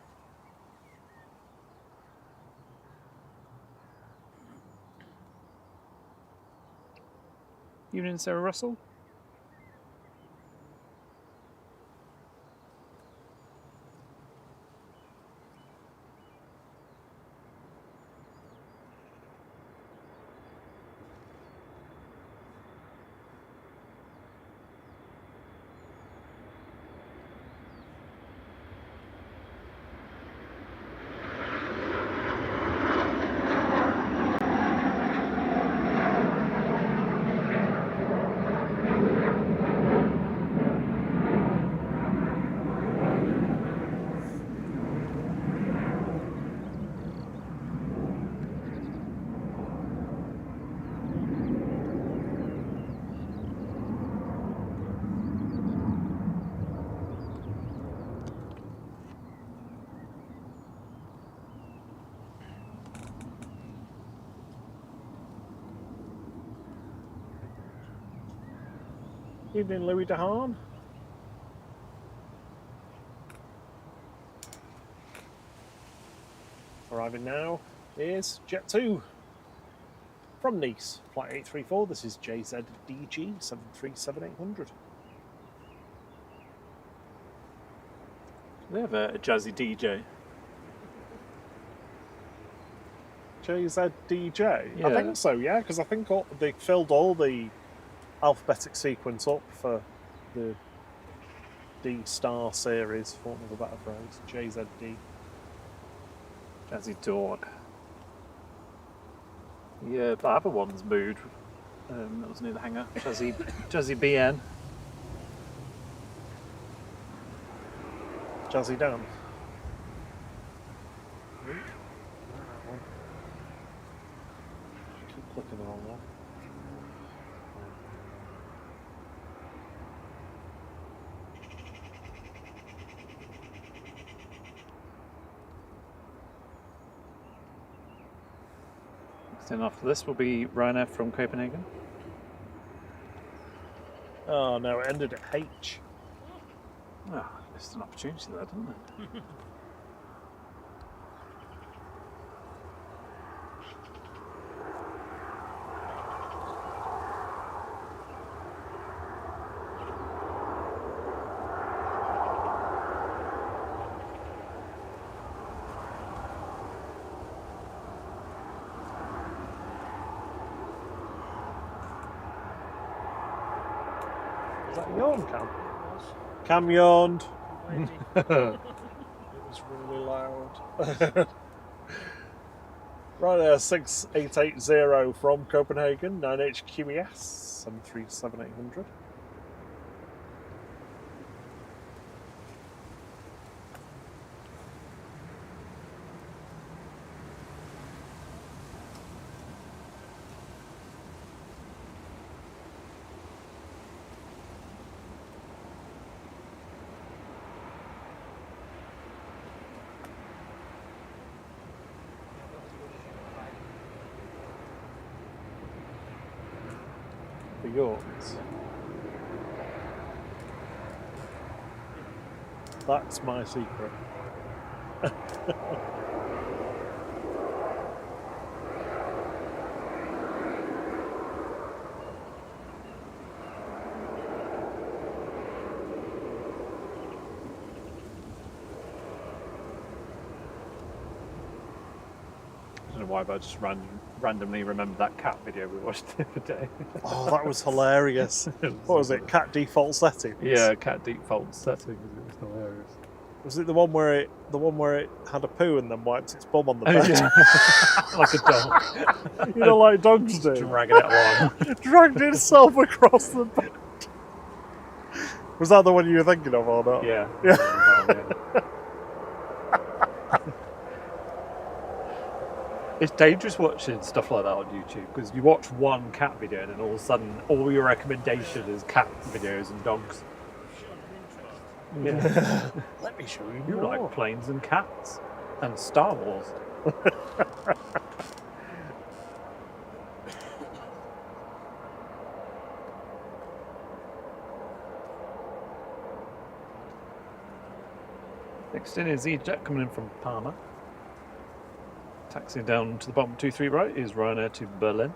Speaker 1: Evening, Sarah Russell.
Speaker 2: Evening, Louis DeHaan. Arriving now is Jet 2 from Nice, flight 834. This is JZDG 737800.
Speaker 1: They have a jazzy DJ.
Speaker 2: JZDJ?
Speaker 1: Yeah.
Speaker 2: I think so, yeah, because I think they filled all the alphabetic sequence up for the D Star series, for want of a better phrase. JZD.
Speaker 1: Jazzy Dog. Yeah, the other one's moved. That was near the hangar. Jazzy BN.
Speaker 2: Jazzy Dan. Keep clicking the wrong one.
Speaker 1: Then after this will be Ryanair from Copenhagen.
Speaker 2: Oh no, it ended at H.
Speaker 1: Oh, missed an opportunity there, didn't it?
Speaker 2: Is that a yawn, Cam?
Speaker 3: It was.
Speaker 2: Cam yawned.
Speaker 3: Waiting.
Speaker 2: It was really loud. Right there, 6880 from Copenhagen, 9HQES, 737800. The yawns. That's my secret.
Speaker 1: why, but I just randomly remembered that cat video we watched the other day.
Speaker 2: Oh, that was hilarious. What was it? Cat default settings?
Speaker 1: Yeah, cat default settings. It was hilarious.
Speaker 2: Was it the one where it had a poo and then wiped its bum on the bed?
Speaker 1: Like a dog.
Speaker 2: You know, like dogs do.
Speaker 1: Dragging it along.
Speaker 2: Dragged itself across the bed. Was that the one you were thinking of or not?
Speaker 1: Yeah. It's dangerous watching stuff like that on YouTube because you watch one cat video and then all of a sudden all your recommendation is cat videos and dogs. Yeah.
Speaker 2: Let me show you
Speaker 1: You
Speaker 2: more.
Speaker 1: like planes and cats and Star Wars. Next in is EasyJet coming in from Parma. Taxiing down to the bottom 23 right is Ryanair to Berlin.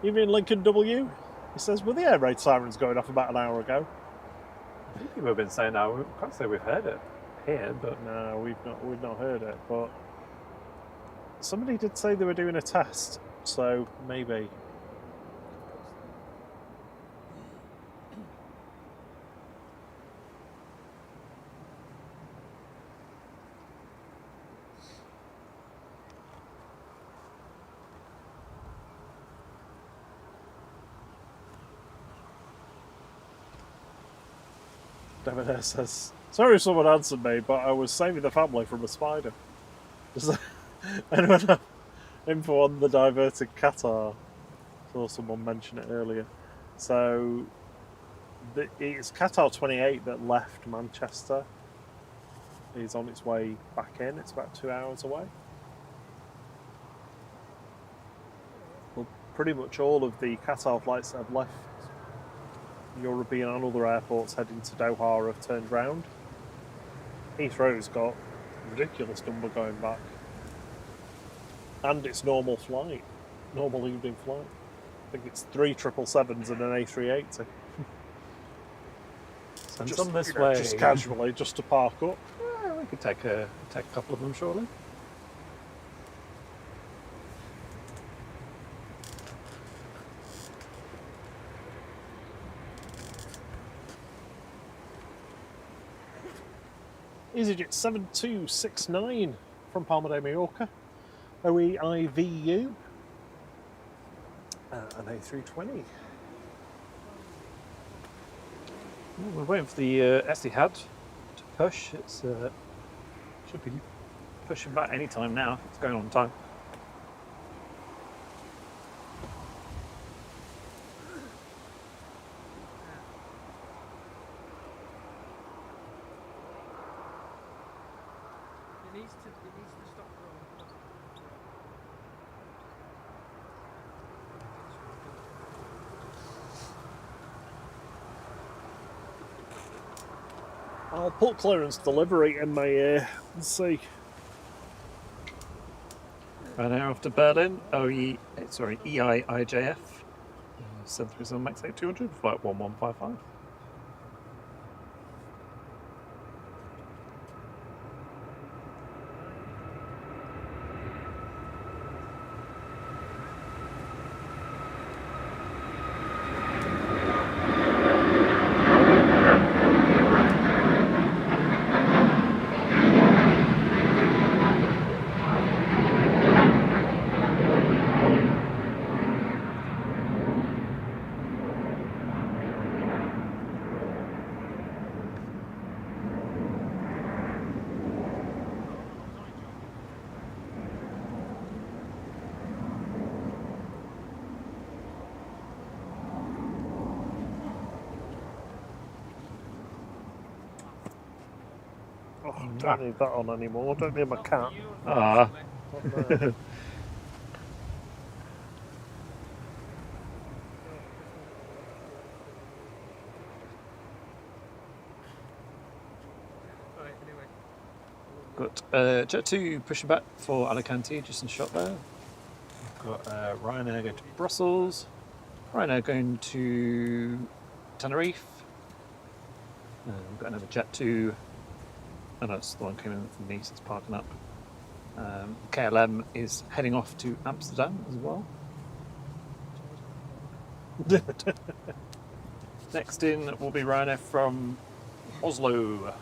Speaker 2: You mean Lincoln W? He says, were the air raid sirens going off about an hour ago?
Speaker 1: I think people have been saying that. We can't say we've heard it here, but
Speaker 2: No, we've not heard it, but somebody did say they were doing a test, so maybe. David says, sorry if someone answered me, but I was saving the family from a spider. Does anyone have info on the diverted Qatar? Saw someone mention it earlier. So it's Qatar 28 that left Manchester. It's on its way back in. It's about 2 hours away. Well, pretty much all of the Qatar flights that have left European and other airports heading to Doha have turned round. Heathrow's got a ridiculous number going back. And it's normal flight. Normal evening flight. I think it's 3 777s and an A380.
Speaker 1: send
Speaker 2: Just,
Speaker 1: some this
Speaker 2: you know,
Speaker 1: way.
Speaker 2: just casually, just to park up.
Speaker 1: Yeah, we could take a couple of them shortly.
Speaker 2: EasyJet 7269 from Palma de Mallorca. OEIVU. An A320.
Speaker 1: We're waiting for the Etihad to push. It's should be pushing back any time now. It's going on time.
Speaker 3: It needs to stop growing.
Speaker 2: I'll put clearance delivery in my ear and see.
Speaker 1: Right now off to Berlin. EIIJF. 737 MAX 8200, flight 1155.
Speaker 2: Oh, don't need that on anymore. Don't need my cat.
Speaker 1: Ah.
Speaker 3: Right, anyway.
Speaker 1: Got Jet 2 pushing back for Alicante, just in shot there. We've got Ryanair going to Brussels. Ryanair going to Tenerife. We've got another Jet 2. Oh no, it's the one coming in from Nice, it's parking up. KLM is heading off to Amsterdam as well. Next in will be Ryanair from Oslo.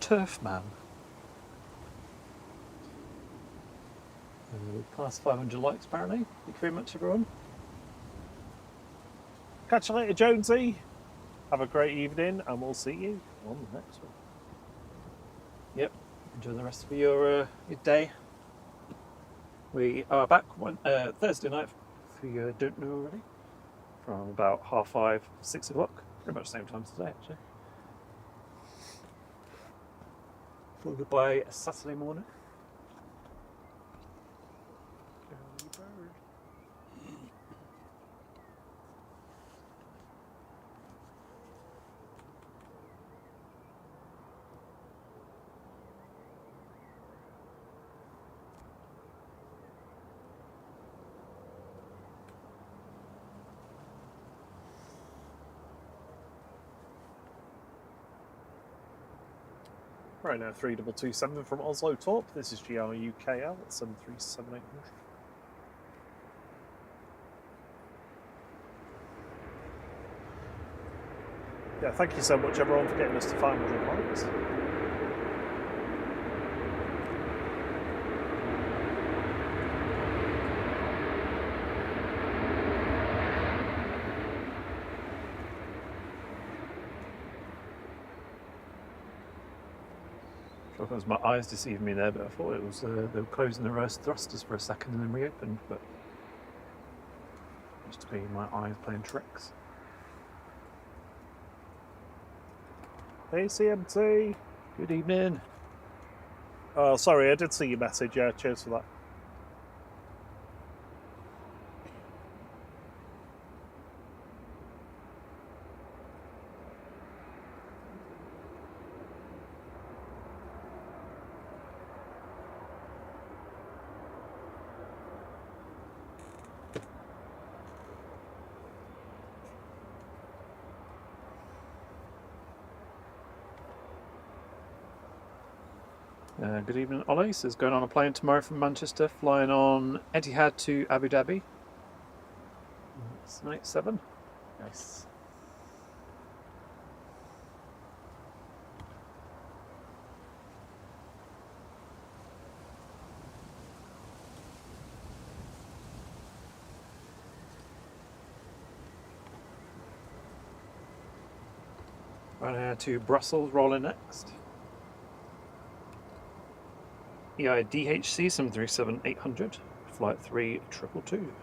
Speaker 1: Turfman. Past 500 likes apparently. Thank you very much, everyone.
Speaker 2: Catch you later, Jonesy. Have a great evening, and we'll see you on the next one.
Speaker 1: Yep. Enjoy the rest of your day. We are back Thursday night, if you don't know already, from about 5:30, 6 o'clock. Pretty much the same time as today, actually. Followed by a Saturday morning.
Speaker 2: Right now, 3227 from Oslo Torp. This is GRUKL at 737-800. Yeah, thank you so much, everyone, for getting us to 500 likes.
Speaker 1: I thought it was my eyes deceiving me there, but I thought it was they were closing the reverse thrusters for a second and then reopened, but it used to be my eyes playing tricks.
Speaker 2: Hey, CMT.
Speaker 1: Good evening.
Speaker 2: Oh, sorry, I did see your message. Yeah, cheers for that.
Speaker 1: Good evening, Ollie. Says going on a plane tomorrow from Manchester, flying on Etihad to Abu Dhabi. It's night 7. Nice. Right to Brussels, rolling next. EIDHC 737-800, flight 3222.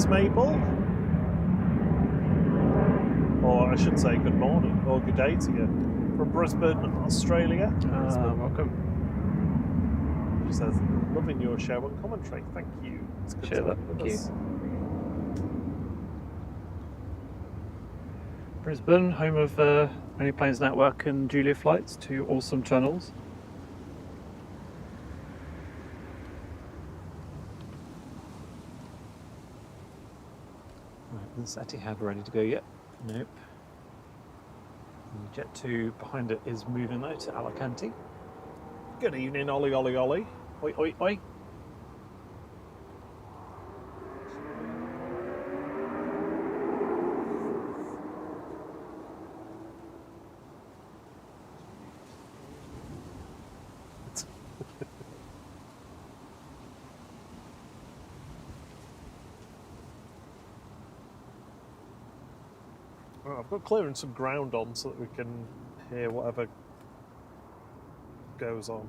Speaker 2: Maple, or I should say good morning or good day to you from Brisbane, Australia.
Speaker 1: Welcome.
Speaker 2: She says, loving your show and commentary. Thank you. It's good
Speaker 1: Share
Speaker 2: to
Speaker 1: that.
Speaker 2: have
Speaker 1: Thank
Speaker 2: with
Speaker 1: you.
Speaker 2: us.
Speaker 1: Brisbane, home of Many Planes Network and Julia flights, 2 awesome channels. Right, is Etihad ready to go yet? Nope. And Jet 2 behind it is moving though to Alicante.
Speaker 2: Good evening, Ollie, Ollie, Ollie.
Speaker 1: Oi, oi, oi.
Speaker 2: Right, I've got clearing some ground on so that we can hear whatever goes on.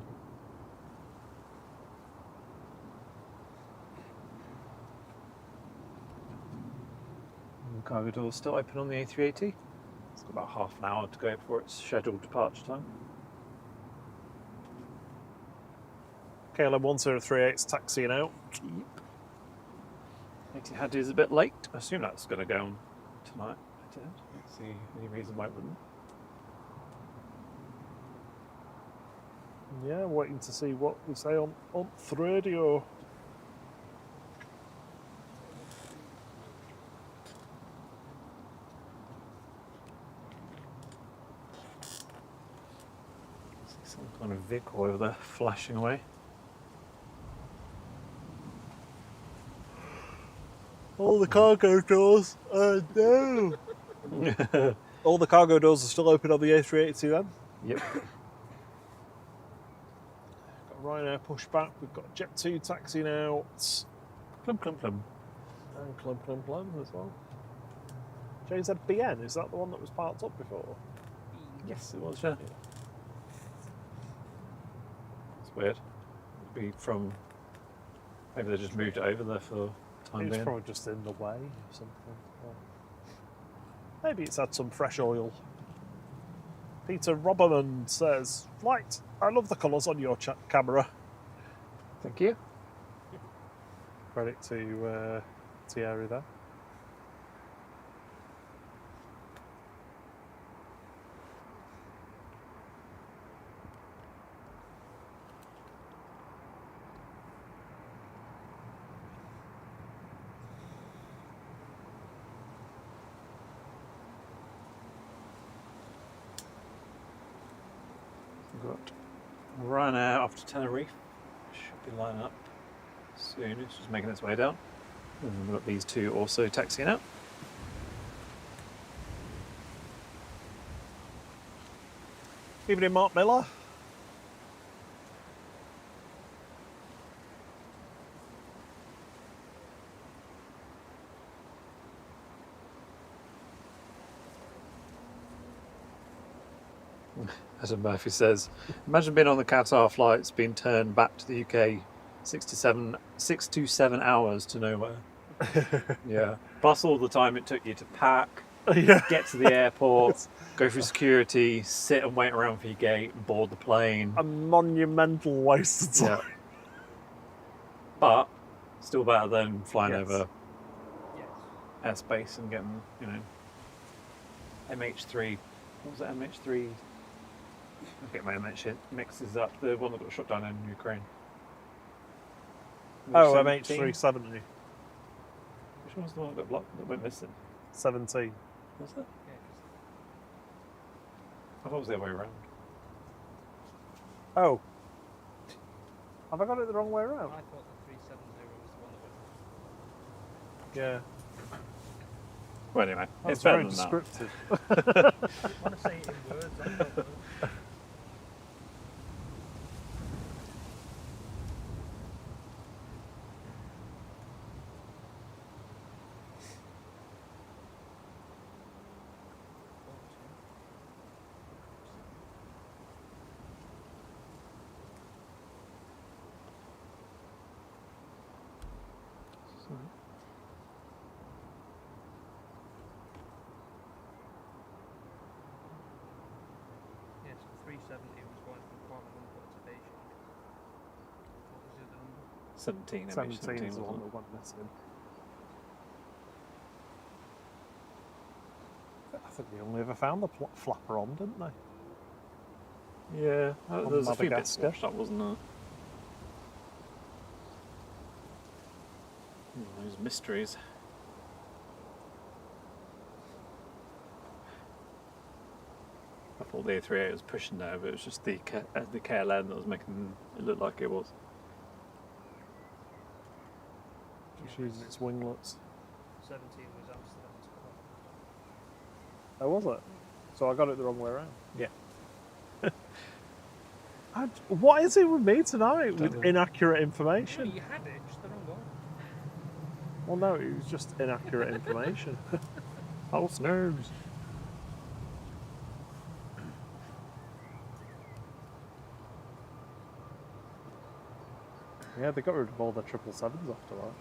Speaker 1: Cargo doors still open on the A380. It's got about half an hour to go before its scheduled departure time.
Speaker 2: KLM 1038's taxiing out.
Speaker 1: Yep. Etihad is a bit late. I assume that's going to go on tonight. I don't see any reason why it wouldn't.
Speaker 2: Yeah, waiting to see what we say on radio.
Speaker 1: Some kind of vehicle over there flashing away.
Speaker 2: All the cargo doors. No. All the cargo doors are still open on the A380 then.
Speaker 1: Yep.
Speaker 2: Got Ryanair pushback. We've got Jet2 taxiing out.
Speaker 1: Plum plum plum.
Speaker 2: And Plum as well. JZBN, is that the one that was parked up before?
Speaker 1: Yes, it was, yeah. It's weird. It'd be from... Maybe they just moved it over there for time
Speaker 2: It's
Speaker 1: being.
Speaker 2: probably just in the way or something. Or maybe it's had some fresh oil. Peter Robberman says, "Flight, I love the colours on your camera."
Speaker 1: Thank you.
Speaker 2: Credit to Thierry there.
Speaker 1: We've got Ryanair off to Tenerife. Should be lining up soon. It's just making its way down. And we've got these two also taxiing out.
Speaker 2: Evening, Mark Miller.
Speaker 1: Adam Murphy says, imagine being on the Qatar flights being turned back to the UK 6 to 7 hours to nowhere. Yeah. Plus all the time it took you to pack,
Speaker 2: Yeah.
Speaker 1: get to the airport, go through security, sit and wait around for your gate, and board the plane.
Speaker 2: A monumental waste of time.
Speaker 1: Yeah. But still better than flying
Speaker 2: Yes.
Speaker 1: over airspace and getting, you know, MH3. What was it, MH3? I get my MH mixes up. The one that got shot down in Ukraine.
Speaker 2: Oh,
Speaker 1: MH17?
Speaker 2: MH370.
Speaker 1: Which one was the one that went missing?
Speaker 2: 17.
Speaker 1: Was it? I thought it was the other way around.
Speaker 2: Oh. Have I got it the wrong way around?
Speaker 3: I thought the 370 was the one that went.
Speaker 2: Yeah.
Speaker 1: Well, anyway,
Speaker 2: That's
Speaker 1: it's better
Speaker 2: very
Speaker 1: than that.
Speaker 2: descriptive.
Speaker 3: I want to say it in words. I don't know. Yes, 370 was going from Kuala Lumpur to Beijing. What was the other number?
Speaker 1: 17,
Speaker 2: 17 is the
Speaker 1: wasn't
Speaker 2: one
Speaker 1: it?
Speaker 2: that went missing. I think they only ever found the flapper on, didn't they?
Speaker 1: Yeah, there was a few bits
Speaker 2: Madagascar.
Speaker 1: washed up, wasn't there? Those mysteries. I thought the A38 was pushing there, but it was just the KLM that was making it look like it was.
Speaker 2: Just using its winglets.
Speaker 3: 17 was Amsterdam to Kuala.
Speaker 2: Oh, was it? So I got it the wrong way around.
Speaker 1: Yeah.
Speaker 2: What is it with me tonight with
Speaker 1: know.
Speaker 2: inaccurate
Speaker 3: No,
Speaker 2: information?
Speaker 3: you had it, just the wrong one.
Speaker 2: Well, no, it was just inaccurate information. False news. Yeah, they got rid of all their 777s after that.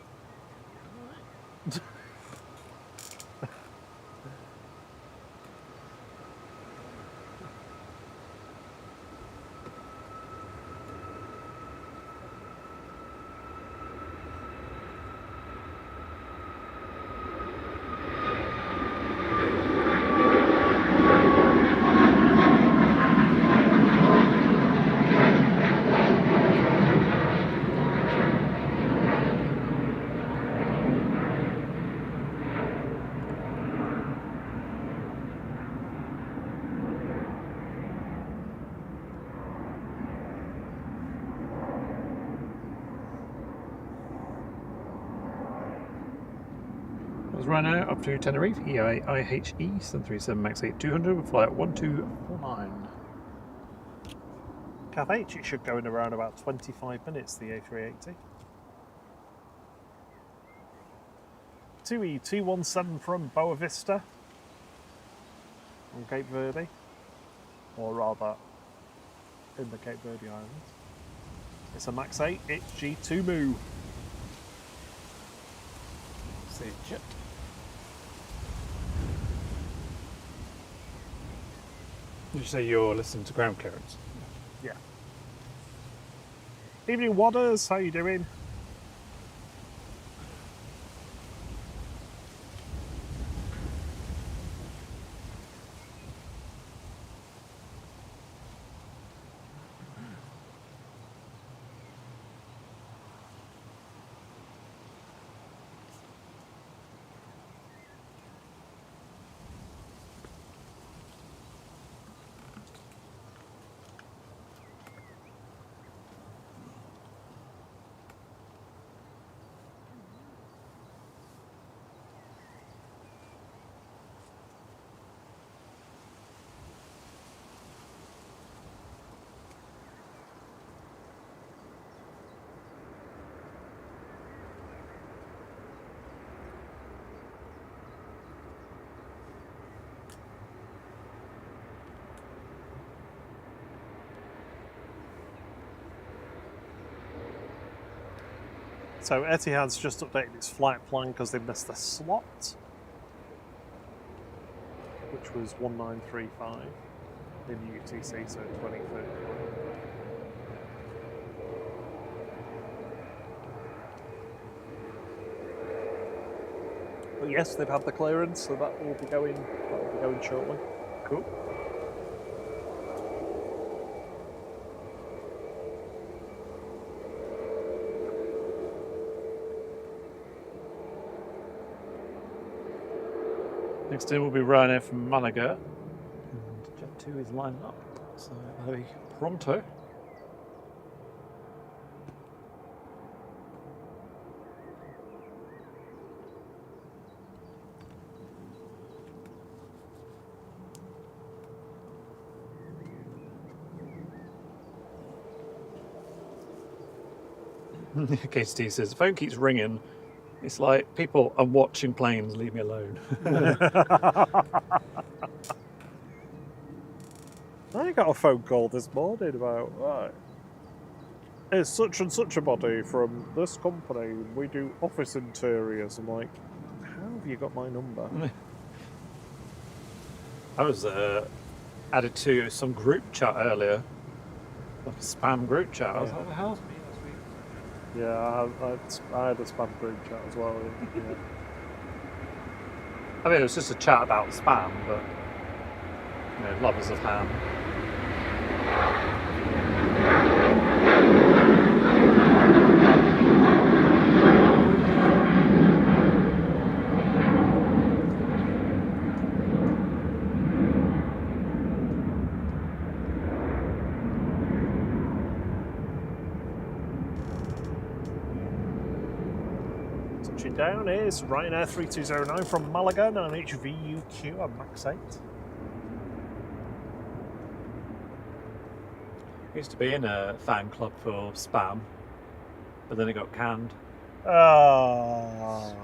Speaker 1: Let's run out up to Tenerife, EIIHE 737 MAX 8 200 with flight 1249.
Speaker 2: Cav H, it should go in around about 25 minutes, the A380. 2E217 from Boa Vista on Cape Verde, or rather in the Cape Verde Islands. It's a MAX 8, it's G2 Moo.
Speaker 1: See jet. Did you say you're listening to ground clearance?
Speaker 2: Yeah. Evening Wadders, how you doing? So Etihad's just updated its flight plan because they missed the slot, which was 1935 in UTC, so 2030. But yes, they've had the clearance, so that will be going shortly.
Speaker 1: Cool. Next in will be Ryanair from Malaga. And Jet 2 is lining up, so that'll be pronto. KCT says, the phone keeps ringing. It's like, people are watching planes, leave me alone.
Speaker 2: I got a phone call this morning about, right, it's such and such a body from this company, we do office interiors. I'm like, how have you got my number?
Speaker 1: I was added to some group chat earlier, like a spam group chat. I was like, what the hell?
Speaker 2: Yeah, I had a spam group chat as well. Yeah.
Speaker 1: I mean, it was just a chat about spam, but, you know, lovers of ham.
Speaker 2: Touching down is Ryanair 3209 from Malaga, 9HVUQ and MAX 8.
Speaker 1: Used to be in a fan club for spam, but then it got canned.
Speaker 2: Oh.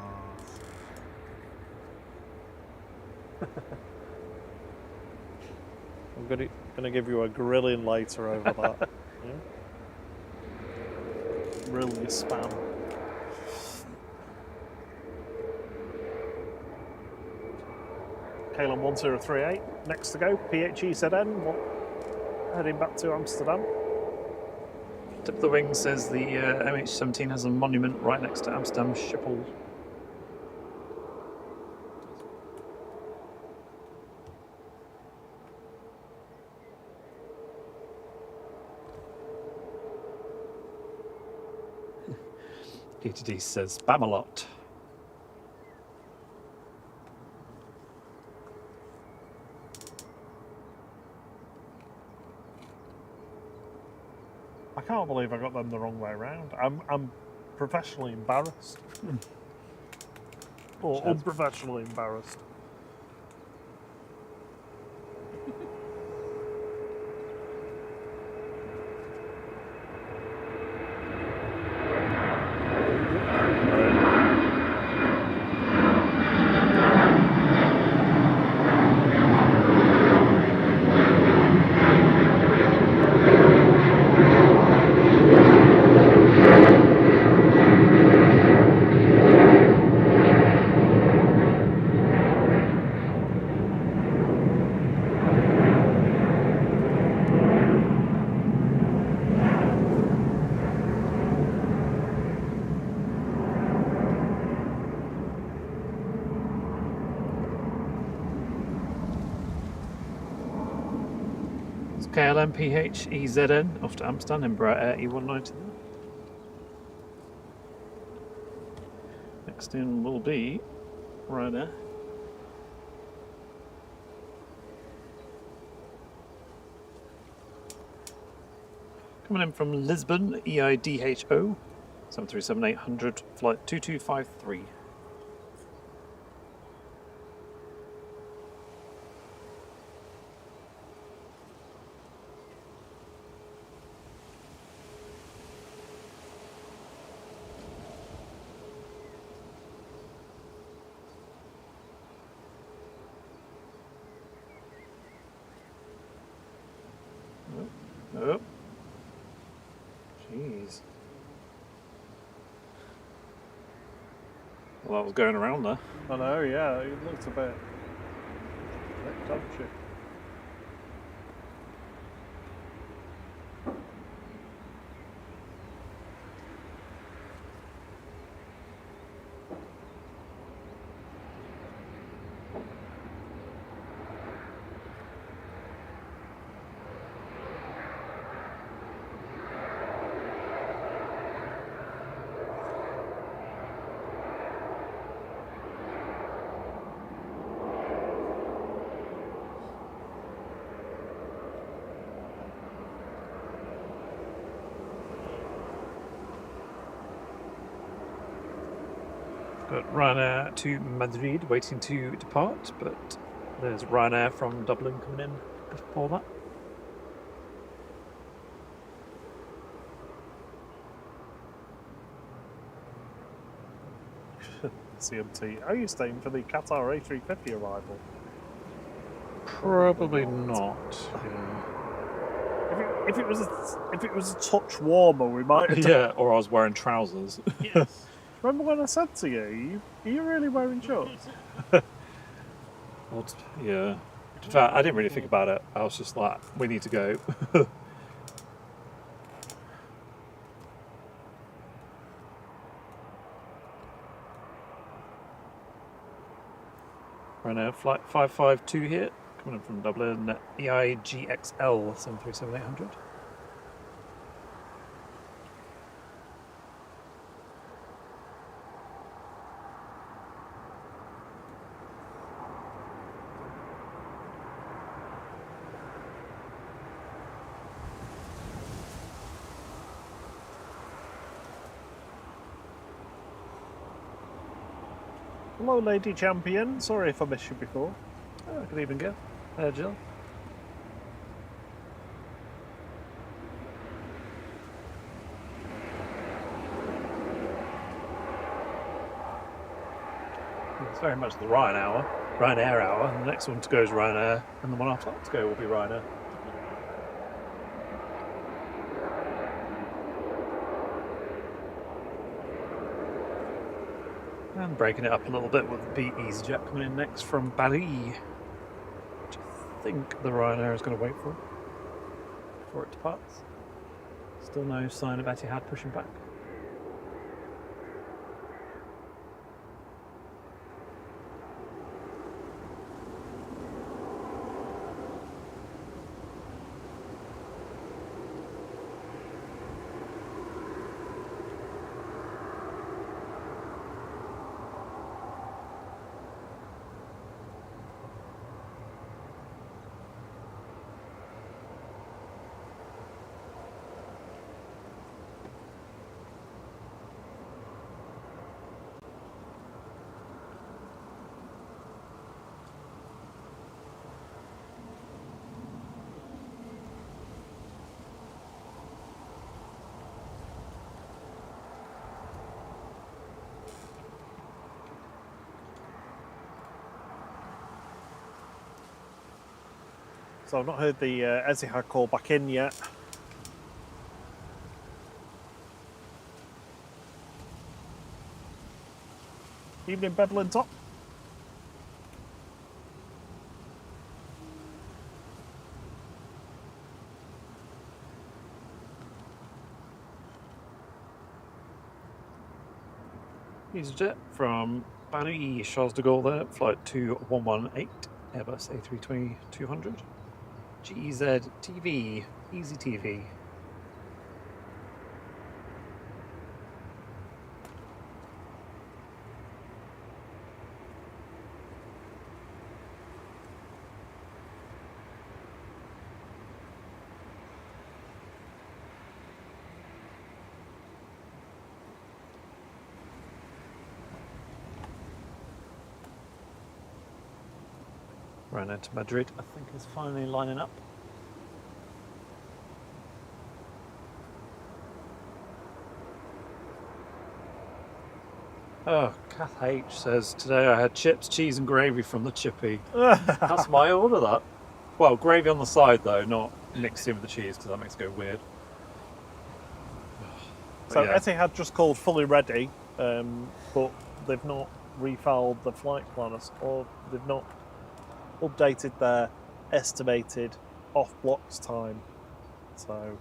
Speaker 2: I'm gonna give you a grilling later over that. Yeah? Grill your spam. KLM 1038, next to go, PHEZN, heading back to Amsterdam.
Speaker 1: Tip of the wing says the MH17 has a monument right next to Amsterdam Schiphol. DTD says spam a lot.
Speaker 2: I can't believe I got them the wrong way around. I'm professionally embarrassed. Or
Speaker 1: Cheers.
Speaker 2: unprofessionally embarrassed.
Speaker 1: It's KLM PHEZN off to Amsterdam, Embraer Air E190. Next in will be Ryanair. Coming in from Lisbon, EIDHO, 737-800, flight 2253. Oh. Jeez. Well, that was going around there.
Speaker 2: I know, yeah, it looks a bit dodgy.
Speaker 1: Got Ryanair to Madrid waiting to depart, but there's Ryanair from Dublin coming in before that.
Speaker 2: CMT. Are you staying for the Qatar A350 arrival?
Speaker 1: Probably not.
Speaker 2: If it was a touch warmer, we might have done.
Speaker 1: Yeah, or I was wearing trousers.
Speaker 3: Yes.
Speaker 2: Remember when I said to you, are you really wearing shorts?
Speaker 1: Yeah. In fact, I didn't really think about it. I was just like, we need to go. Right now, flight 552 here, coming in from Dublin, EIGXL 737-800.
Speaker 2: Hello, lady champion. Sorry if I missed you before.
Speaker 1: Oh, good evening, girl. Jill. It's very much the Ryanair hour, and the next one to go is Ryanair, and the one after that to go will be Ryanair. And breaking it up a little bit with the EasyJet coming in next from Bali, which I think the Ryanair is going to wait for before it departs. Still no sign of Etihad pushing back.
Speaker 2: So I've not heard the Etihad call back in yet. Evening, Bevel Top.
Speaker 1: EasyJet from Banu Charles de Gaulle there, flight 2118, Airbus A320-200, GZ TV, Easy TV. Right now to Madrid, I think is finally lining up. Oh, Kath H says, today I had chips, cheese and gravy from the chippy. That's my order, that. Well, gravy on the side though, not mixed in with the cheese because that makes it go weird.
Speaker 2: So
Speaker 1: yeah.
Speaker 2: Etihad just called fully ready, but they've not refiled the flight planners, or they've not updated their estimated off blocks time. So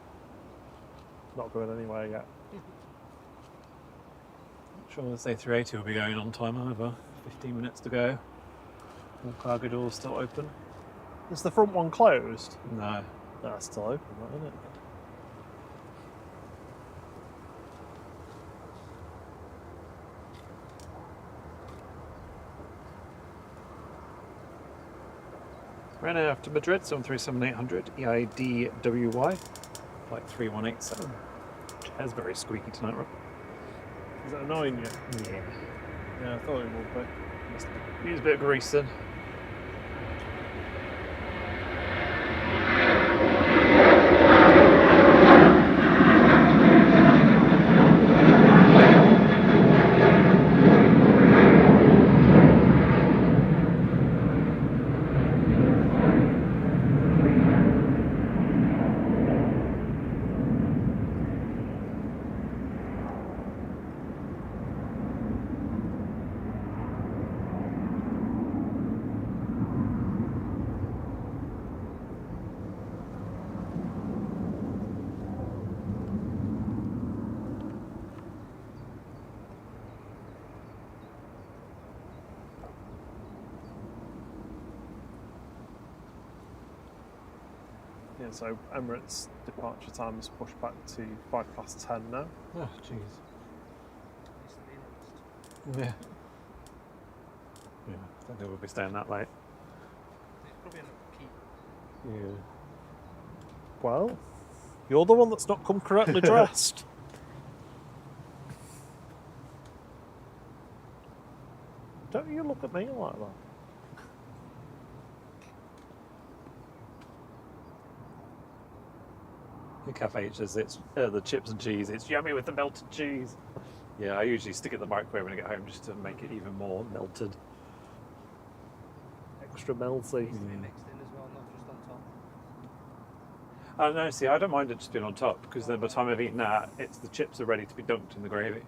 Speaker 2: not going anywhere yet.
Speaker 1: Not sure this A380 will be going on time either. 15 minutes to go. All cargo doors still open.
Speaker 2: Is the front one closed?
Speaker 1: No.
Speaker 2: That's still open, isn't it?
Speaker 1: Right now after Madrid, 737-800 EIDWY, flight 3187. Chair's very squeaky tonight, Rob.
Speaker 2: Is that annoying you?
Speaker 1: Yeah.
Speaker 2: Yeah, I thought it would be.
Speaker 1: Use a bit of grease then.
Speaker 2: Yeah, so Emirates departure time is pushed back to 10:05 now.
Speaker 1: Oh, jeez. Yeah. Yeah, I don't think we'll be staying that late.
Speaker 3: It's probably enough peak.
Speaker 1: Yeah.
Speaker 2: Well, you're the one that's not come correctly dressed. Don't you look at me like that.
Speaker 1: The cafe says it's the chips and cheese. It's yummy with the melted cheese. Yeah, I usually stick it in the microwave when I get home just to make it even more melted.
Speaker 2: Extra melty.
Speaker 3: Needs to be mixed in as well, not just on top.
Speaker 1: Oh no, see, I don't mind it just being on top because then by the time I've eaten that, it's the chips are ready to be dunked in the gravy.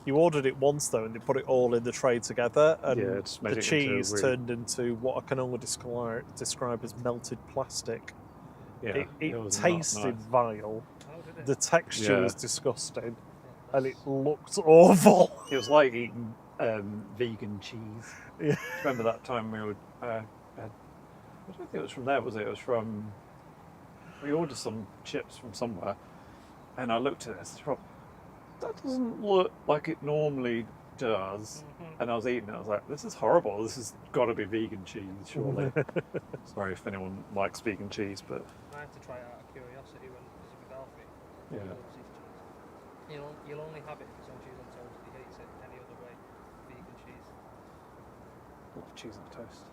Speaker 2: You ordered it once though, and they put it all in the tray together, and
Speaker 1: Yeah, it just made
Speaker 2: the
Speaker 1: it into
Speaker 2: cheese
Speaker 1: really-
Speaker 2: turned into what I can only describe as melted plastic.
Speaker 1: Yeah,
Speaker 2: It
Speaker 1: was not
Speaker 2: tasted
Speaker 1: nice.
Speaker 2: vile.
Speaker 3: Oh, did it?
Speaker 2: The texture
Speaker 1: Yeah.
Speaker 2: was disgusting, and it looked awful.
Speaker 1: It was like eating vegan cheese.
Speaker 2: Yeah.
Speaker 1: Remember that time we were? I don't think it was from there, was it? It was from. We ordered some chips from somewhere, and I looked at it and said, "Rob, that doesn't look like it normally does." And I was eating it. I was like, "This is horrible. This has got to be vegan cheese, surely." Sorry if anyone likes vegan cheese, but
Speaker 3: I had to try it out of curiosity when visiting with Alfie.
Speaker 1: yeah.
Speaker 3: He loves his cheese. You'll only have it if it's on cheese on toast. He hates it any other way. Vegan cheese.
Speaker 1: I love cheese on toast.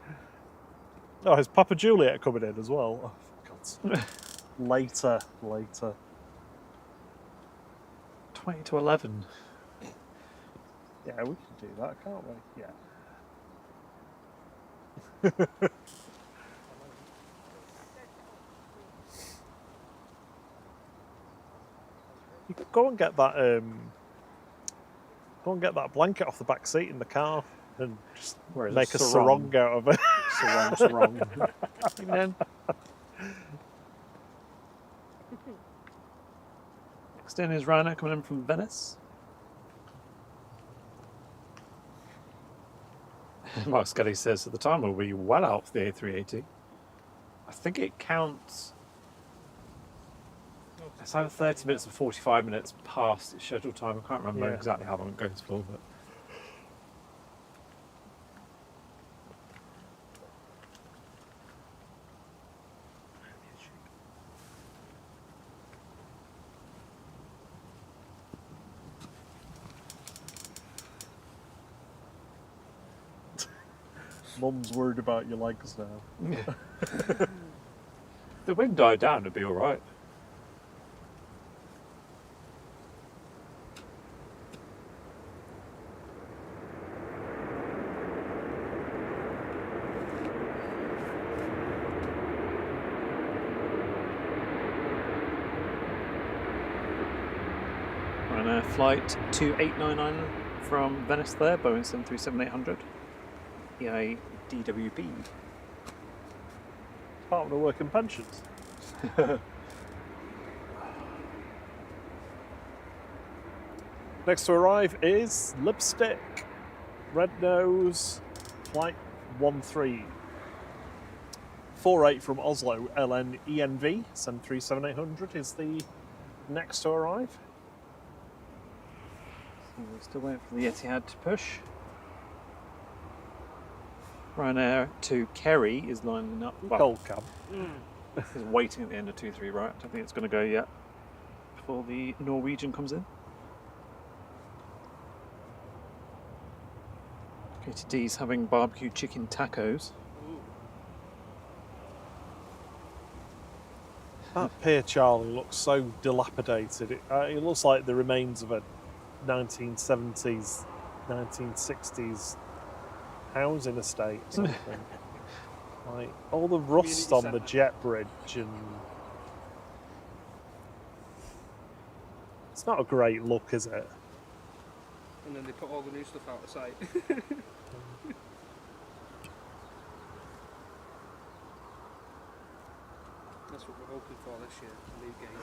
Speaker 2: Oh, is Papa Juliet coming in as well? Oh, for God's later.
Speaker 1: 20 to 11.
Speaker 2: Yeah, we can do that, can't we? Yeah. You could go and get that. Go and get that blanket off the back seat in the car and just
Speaker 1: Where is it?
Speaker 2: make a sarong out of it.
Speaker 1: Sarong. Evening. Next in is Rhino coming in from Venice. Mark Scully says at the time we'll be well out for the A380. I think it counts. It's either 30 minutes or 45 minutes past its scheduled time. I can't remember exactly how long it goes for, but.
Speaker 2: Mum's worried about your legs now.
Speaker 1: Yeah. The wind died down, it'd be alright. And flight 2899 from Venice there, Boeing 737-800. EA DWB.
Speaker 2: Department of Work and Pensions. Next to arrive is Lipstick. Red Nose, flight 13. 48 from Oslo, LN ENV, 737-800 is the next to arrive.
Speaker 1: So we're still waiting for the Etihad to push. Ryanair to Kerry is lining up. Well,
Speaker 2: Cold cab.
Speaker 1: is waiting at the end of 2-3 right. I don't think it's going to go yet before the Norwegian comes in. KTD's having barbecue chicken tacos.
Speaker 2: That Pier Charlie looks so dilapidated. It looks like the remains of a 1970s, 1960s housing estate or something. Like all the rust on the jet bridge, and it's not a great look, is it?
Speaker 3: And then they put all the new stuff out of sight. That's what we're hoping for this year, the new game.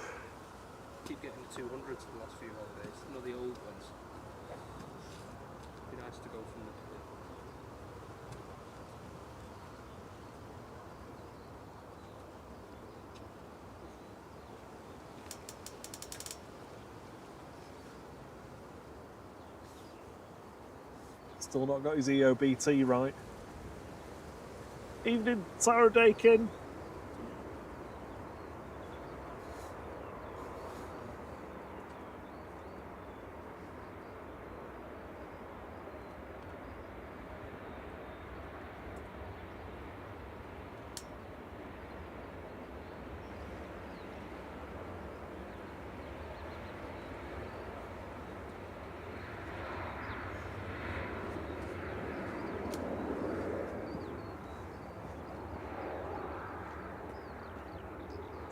Speaker 3: Keep getting the 200s the last few holidays, not the old ones. Be nice to go from the
Speaker 2: Still not got his EOBT right. Evening, Sarah Dakin.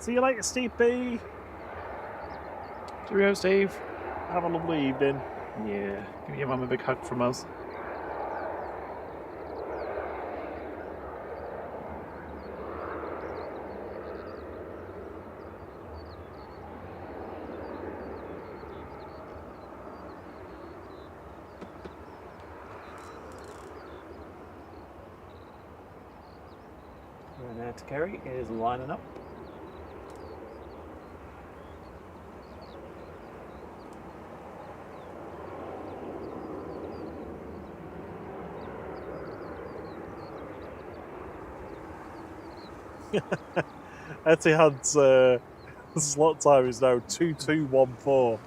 Speaker 2: See you later, Steve B.
Speaker 1: Cheerio, Steve.
Speaker 2: Have a lovely evening.
Speaker 1: Yeah, give your mum a big hug from us. Ryanair to Kerry is lining up.
Speaker 2: Etihad's slot time is now 2214.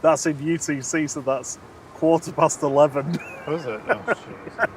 Speaker 2: That's in UTC, so that's 11:15.
Speaker 1: What is it? Oh, jeez.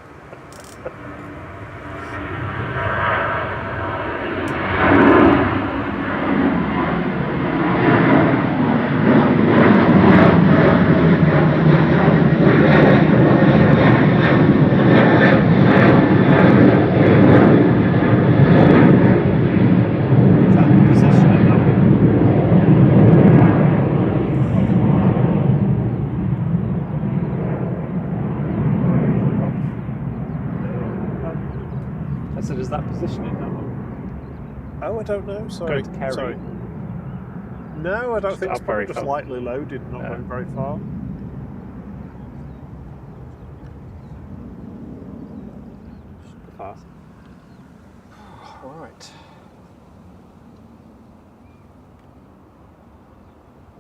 Speaker 1: I said, is that positioning that one?
Speaker 2: Oh, I don't know. Sorry.
Speaker 1: Go to Kerry.
Speaker 2: Sorry. No, I don't
Speaker 1: Just
Speaker 2: think it's
Speaker 1: up very
Speaker 2: probably just
Speaker 1: far.
Speaker 2: lightly loaded, not going very far.
Speaker 1: Super fast. All right.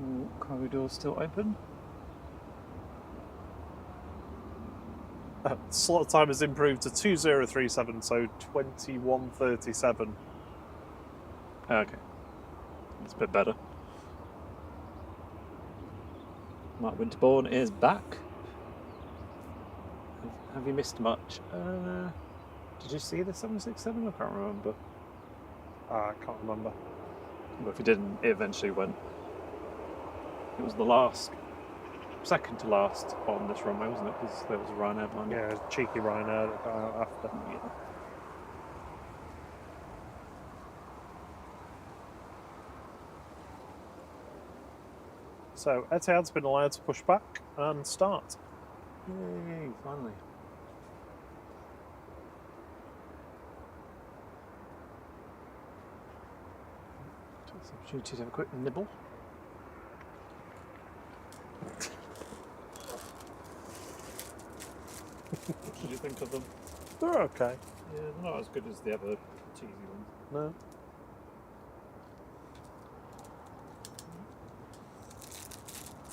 Speaker 1: Ooh, cargo door's still open.
Speaker 2: Slot time has improved to 2037, so 21:37.
Speaker 1: Okay. That's a bit better. Mark Winterbourne is back. Have you missed much? Did you see the 767? I can't remember.
Speaker 2: I can't remember.
Speaker 1: But if you didn't, it eventually went. It was the last, second to last on this runway, wasn't it? Because there was a Ryanair behind it.
Speaker 2: Yeah, cheeky Ryanair that got out after.
Speaker 1: Yeah.
Speaker 2: So Etihad's been allowed to push back and start.
Speaker 1: Yay, finally. Take this opportunity to have a quick nibble. What did you think of them?
Speaker 2: They're okay.
Speaker 1: Yeah, they're not as good as the other cheesy ones.
Speaker 2: No.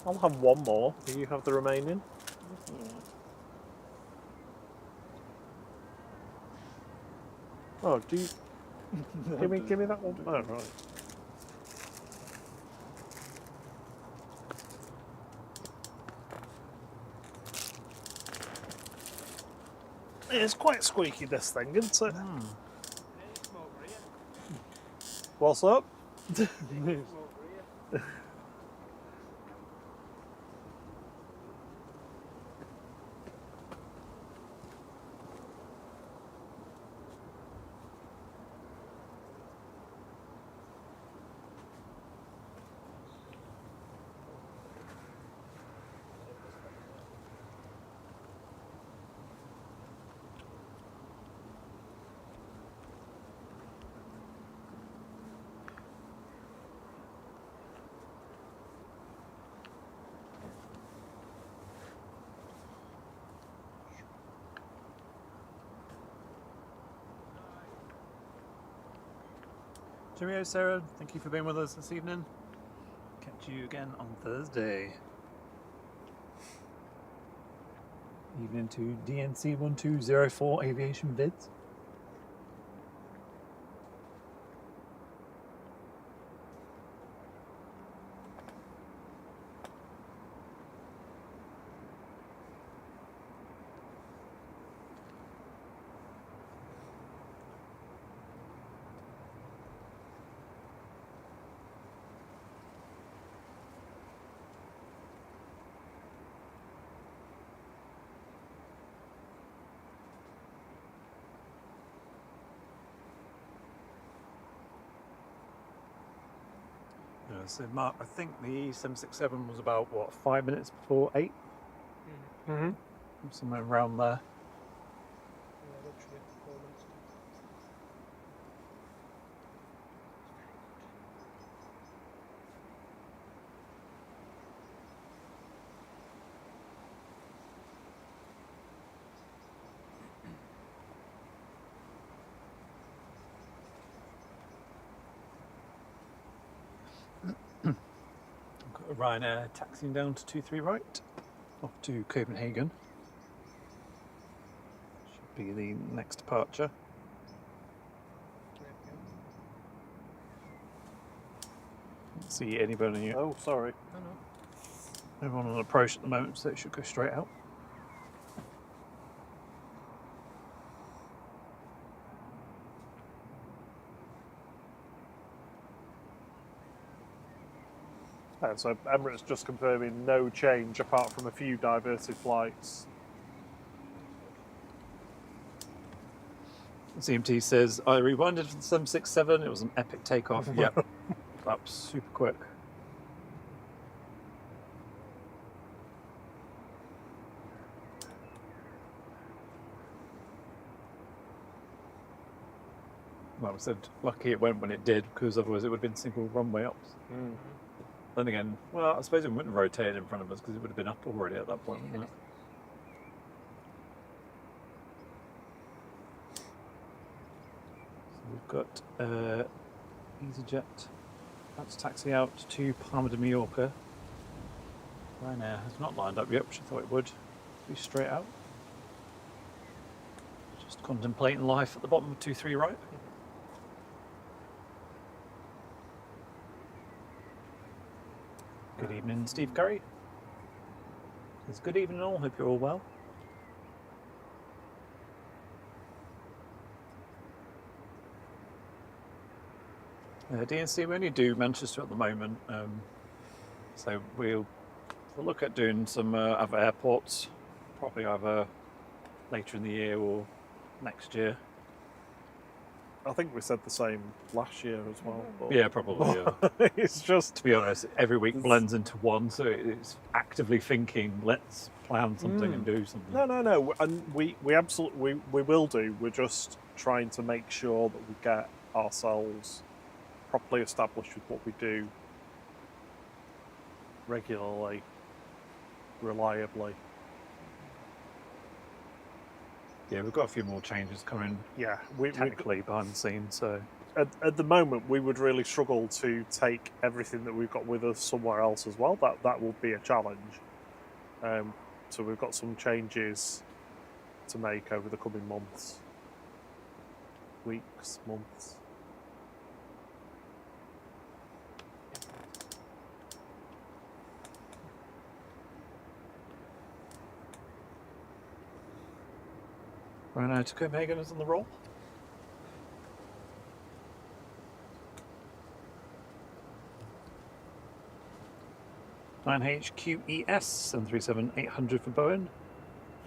Speaker 2: I'll have one more. Do you have the remaining? Oh, do you? give me that one. Oh, right. It's quite squeaky, this thing, isn't it? What's up?
Speaker 1: Cheerio, Sarah. Thank you for being with us this evening. Catch you again on Thursday. Evening to DNC 1204 Aviation Vids. So Mark, I think the 767 was about, what, 5 minutes before 8?
Speaker 2: Mm-hmm.
Speaker 1: Somewhere around there. Got Ryanair taxiing down to 23 right, off to Copenhagen. Should be the next departure. Can't see anybody.
Speaker 2: Oh, sorry.
Speaker 1: Everyone on approach at the moment, so it should go straight out.
Speaker 2: And so Emirates just confirming no change apart from a few diverted flights.
Speaker 1: CMT says, I rewinded for the 767, it was an epic takeoff. Yep, that was super quick. Well, we said lucky it went when it did, because otherwise it would have been single runway ups. Then again, well, I suppose it wouldn't have rotated in front of us because it would have been up already at that point, wouldn't it? So we've got EasyJet. That's taxi out to Palma de Mallorca. Ryanair has not lined up yet, which I thought it would. Be straight out. Just contemplating life at the bottom of 23 right. Good evening, Steve Curry. It's good evening all, hope you're all well. DNC, we only do Manchester at the moment, so we'll look at doing some other airports, probably either later in the year or next year.
Speaker 2: I think we said the same last year as well. But
Speaker 1: Yeah, probably. Yeah.
Speaker 2: it's just
Speaker 1: To be honest, every week blends into one, so it's actively thinking, let's plan something and do something.
Speaker 2: no, and we absolutely we will do. We're just trying to make sure that we get ourselves properly established with what we do regularly, reliably.
Speaker 1: Yeah, we've got a few more changes coming
Speaker 2: Yeah,
Speaker 1: technically behind the scenes, so
Speaker 2: at the moment we would really struggle to take everything that we've got with us somewhere else as well. That will be a challenge. So we've got some changes to make over the coming months, weeks, months.
Speaker 1: right now to Copenhagen is on the roll. HQES 737-800 for Boeing.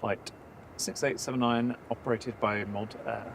Speaker 1: Flight 6879 operated by Mod Air.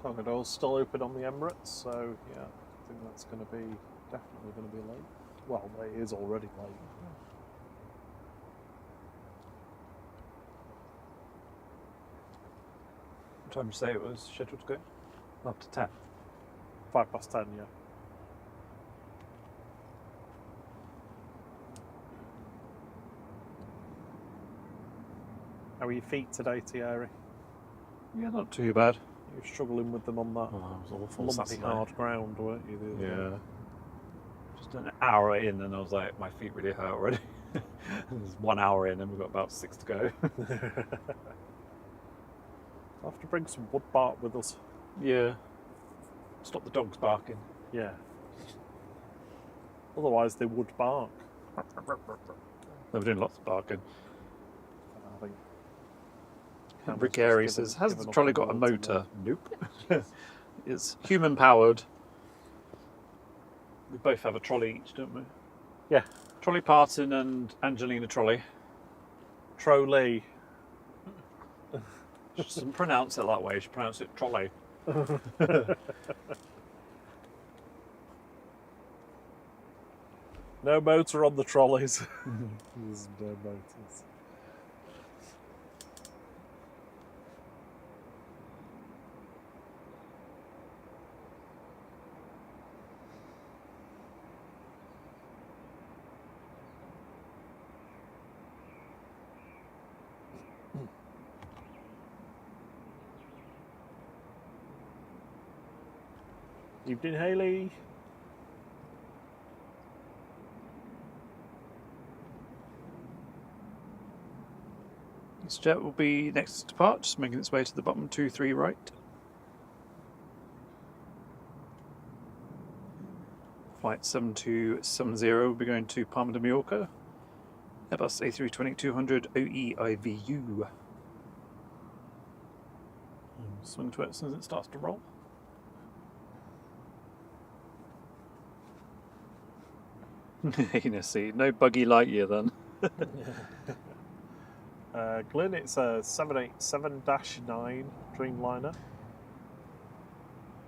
Speaker 2: Cargo doors still open on the Emirates, so yeah, I think that's going to be definitely going to be late. Well, it is already late.
Speaker 1: What time did you say it was scheduled to go? After 10.
Speaker 2: 10:05, yeah. How are your feet today, Thierry?
Speaker 1: Yeah, not too bad.
Speaker 2: You were struggling with them on that
Speaker 1: Oh, it was awful
Speaker 2: lumpy
Speaker 1: Saturday.
Speaker 2: hard ground, weren't you? the other
Speaker 1: Yeah.
Speaker 2: day?
Speaker 1: Just an hour in and I was like, my feet really hurt already. It was 1 hour in and we've got about 6 to go.
Speaker 2: I'll have to bring some wood bark with us.
Speaker 1: Yeah. Stop the dogs barking.
Speaker 2: Yeah. Otherwise, they would bark.
Speaker 1: They were doing lots of barking.
Speaker 2: I think.
Speaker 1: Rick
Speaker 2: Cameron's
Speaker 1: Airy
Speaker 2: just
Speaker 1: says,
Speaker 2: given-
Speaker 1: has
Speaker 2: given
Speaker 1: the
Speaker 2: up
Speaker 1: trolley
Speaker 2: on
Speaker 1: got a
Speaker 2: loads of
Speaker 1: motor? Nope. It's human powered. We both have a trolley each, don't we?
Speaker 2: Yeah.
Speaker 1: Trolley Parton and Angelina Trolley.
Speaker 2: Trolley.
Speaker 1: She doesn't pronounce it that way, she pronounces it trolley.
Speaker 2: No motor on the trolleys. There's no motors. Evening, Haley.
Speaker 1: This jet will be next to depart, just making its way to the bottom 23 right. Flight 7270 will be going to Palma de Mallorca. Airbus A320-200 OEIVU. Swing to it as soon as it starts to roll. See, no buggy light year then.
Speaker 2: Glyn, it's a 787-9 Dreamliner.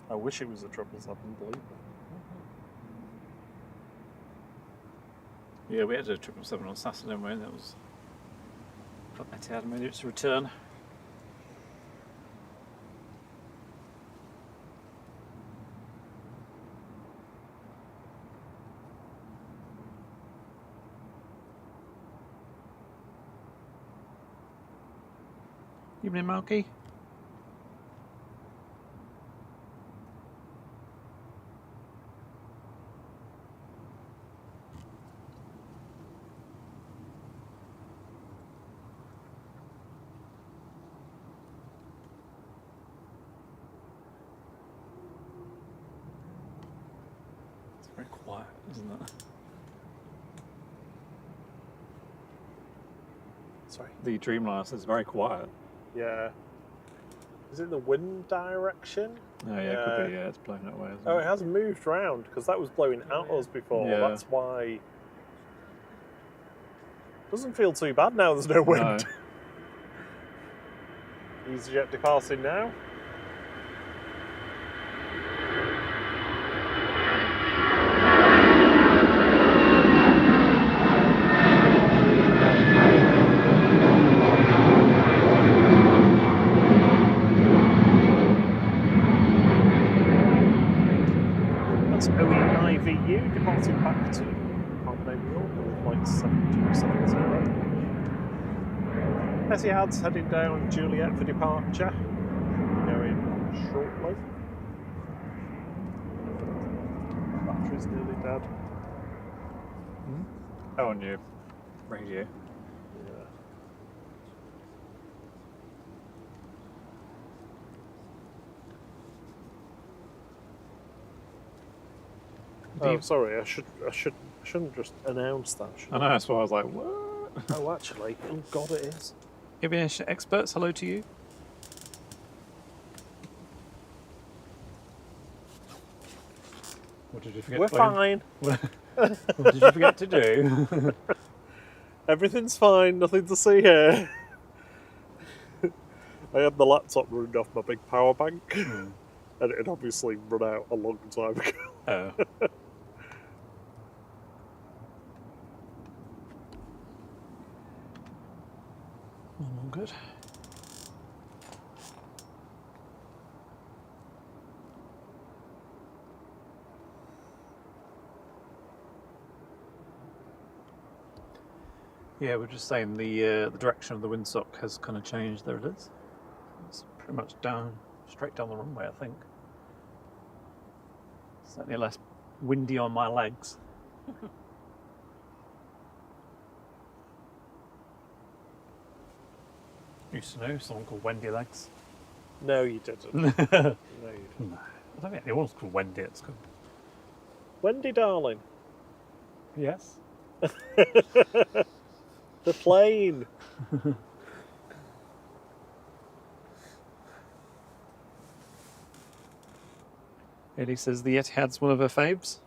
Speaker 2: I wish it was a 777, believe me.
Speaker 1: Yeah, we had a 777 on Saturday, didn't we? That was. Etihad made its return. Evening, Malky. It's very quiet, isn't it?
Speaker 2: Sorry?
Speaker 1: The Dreamliner says very quiet.
Speaker 2: Yeah. Is it the wind direction?
Speaker 1: Oh yeah, it could be, yeah, it's blowing that way, isn't
Speaker 2: Oh,
Speaker 1: it?
Speaker 2: it has moved round because that was blowing at us before.
Speaker 1: Yeah.
Speaker 2: That's why. Doesn't feel too bad now. There's no wind.
Speaker 1: No.
Speaker 2: EasyJet departing now. That's OEIVU departing back to Palma de Mallorca with flight 7270. Etihad's heading down Juliet for departure. Going shortly. Battery's nearly dead.
Speaker 1: Oh, on your radio.
Speaker 2: Yeah. Oh, sorry. I shouldn't just announce that. Should
Speaker 1: I know, that's why I was like, what?
Speaker 2: Oh, actually, oh god, it is.
Speaker 1: Aviation experts, hello to you. What did you forget?
Speaker 2: We're fine.
Speaker 1: What did you forget to do?
Speaker 2: Everything's fine. Nothing to see here. I had the laptop ruined off my big power bank, and it had obviously run out a long time ago.
Speaker 1: Oh. All good. Yeah, we're just saying the direction of the windsock has kind of changed. There it is. It's pretty much straight down the runway, I think. Certainly less windy on my legs. Used to know someone called Wendy Legs.
Speaker 2: No, you didn't. No,
Speaker 1: No,
Speaker 2: you didn't.
Speaker 1: I don't think anyone's called Wendy at school.
Speaker 2: Wendy, darling.
Speaker 1: Yes.
Speaker 2: The plane.
Speaker 1: Ellie says the Etihad's one of her faves.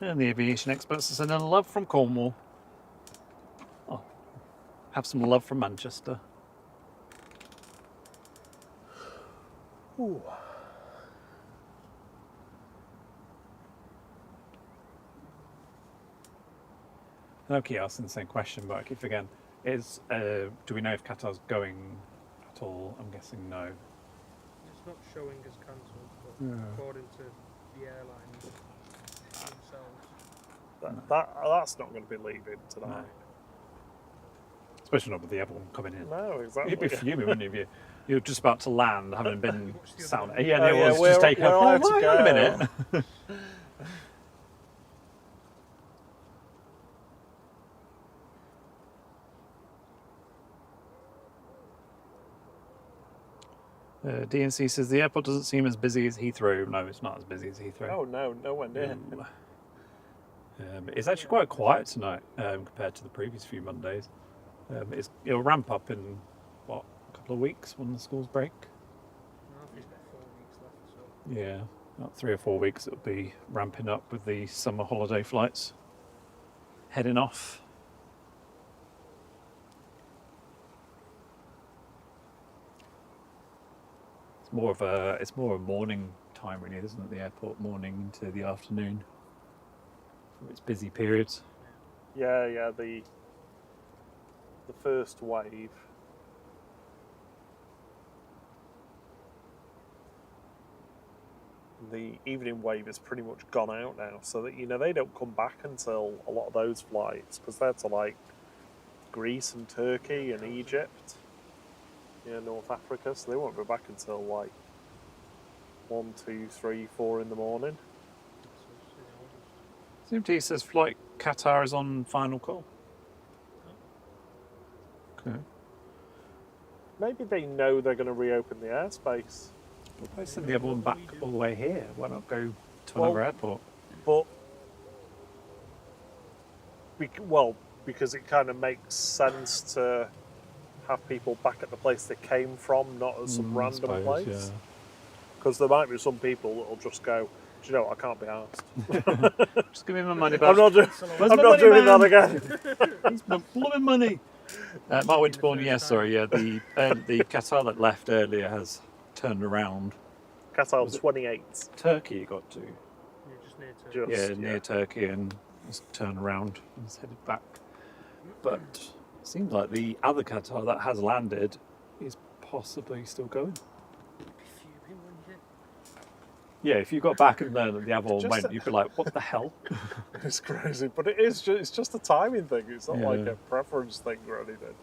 Speaker 1: And the aviation experts are sending love from Cornwall. Oh, have some love from Manchester.
Speaker 2: Ooh.
Speaker 1: Okay, asking the same question, but I keep forgetting. Do we know if Qatar's going at all? I'm guessing no.
Speaker 3: It's not showing as cancelled, but according to the airlines themselves.
Speaker 2: That's not going to be leaving tonight.
Speaker 1: Especially not with the other one coming in.
Speaker 2: No, exactly.
Speaker 1: You'd be fuming, wouldn't you? You're just about to land, having been
Speaker 3: What's the other
Speaker 1: sound.
Speaker 3: one?
Speaker 1: Yeah,
Speaker 2: Oh,
Speaker 1: it
Speaker 2: yeah,
Speaker 1: was
Speaker 2: we're-
Speaker 1: just taking
Speaker 2: we're
Speaker 1: off.
Speaker 2: allowed to
Speaker 1: Wait a
Speaker 2: go.
Speaker 1: minute. DNC says the airport doesn't seem as busy as Heathrow. No, it's not as busy as Heathrow.
Speaker 2: Oh no, nowhere near.
Speaker 1: It's actually quite quiet tonight compared to the previous few Mondays. It'll ramp up in, what, a couple of weeks when the schools break?
Speaker 3: No, he's got 4 weeks left, so.
Speaker 1: Yeah, about 3 or 4 weeks it'll be ramping up with the summer holiday flights heading off. It's more a morning time really, isn't it? The airport morning to the afternoon. It's busy periods.
Speaker 2: Yeah, the first wave. The evening wave is pretty much gone out now, so that they don't come back until a lot of those flights, because they're to like Greece and Turkey and Egypt, North Africa, so they won't be back until like 1, 2, 3, 4 in the morning.
Speaker 1: CMT says flight Qatar is on final call. Okay.
Speaker 2: Maybe they know they're going to reopen the airspace.
Speaker 1: Well, they send the other one back all the way here. Why not go to
Speaker 2: Well,
Speaker 1: another airport?
Speaker 2: But because it kind of makes sense to have people back at the place they came from, not at some random place. Because there might be some people that'll just go, do you know what, I can't be arsed.
Speaker 1: Just give me my money back.
Speaker 2: I'm not doing that again.
Speaker 1: It's my blooming money. Mark Winterbourne, yes, sorry, yeah. The Qatar that left earlier has turned around.
Speaker 2: Qatar 28.
Speaker 1: Turkey you got to.
Speaker 3: You're just near to.
Speaker 1: Near Turkey, and just turned around and is headed back. But it seems like the other Qatar that has landed is possibly still going.
Speaker 3: Fuming, wouldn't you?
Speaker 1: Yeah, if you got back and learned that the other one
Speaker 2: Just
Speaker 1: went, you'd be like, what the hell?
Speaker 2: It's crazy, but it's just a timing thing. It's not like
Speaker 1: Yeah.
Speaker 2: a preference thing or anything.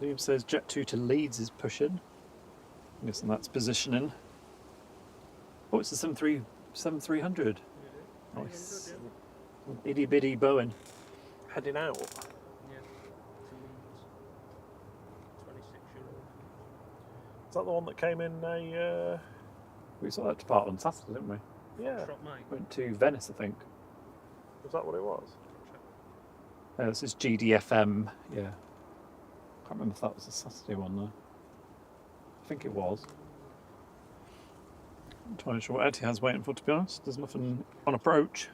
Speaker 1: Liam says Jet 2 to Leeds is pushing. I'm guessing that's positioning. Oh, it's the 7300. Nice. Itty bitty Boeing.
Speaker 2: Heading out.
Speaker 3: Yeah. To Leeds. 26-year-old.
Speaker 2: Is that the one that came in a...
Speaker 1: We saw that depart on Saturday, didn't we?
Speaker 2: Yeah.
Speaker 3: Drop mine.
Speaker 1: Went to Venice, I think.
Speaker 2: Was that what it was?
Speaker 1: This is GDFM, yeah. Can't remember if that was a Saturday one though. I think it was. I'm not entirely sure what Etihad's waiting for, to be honest. There's nothing on approach.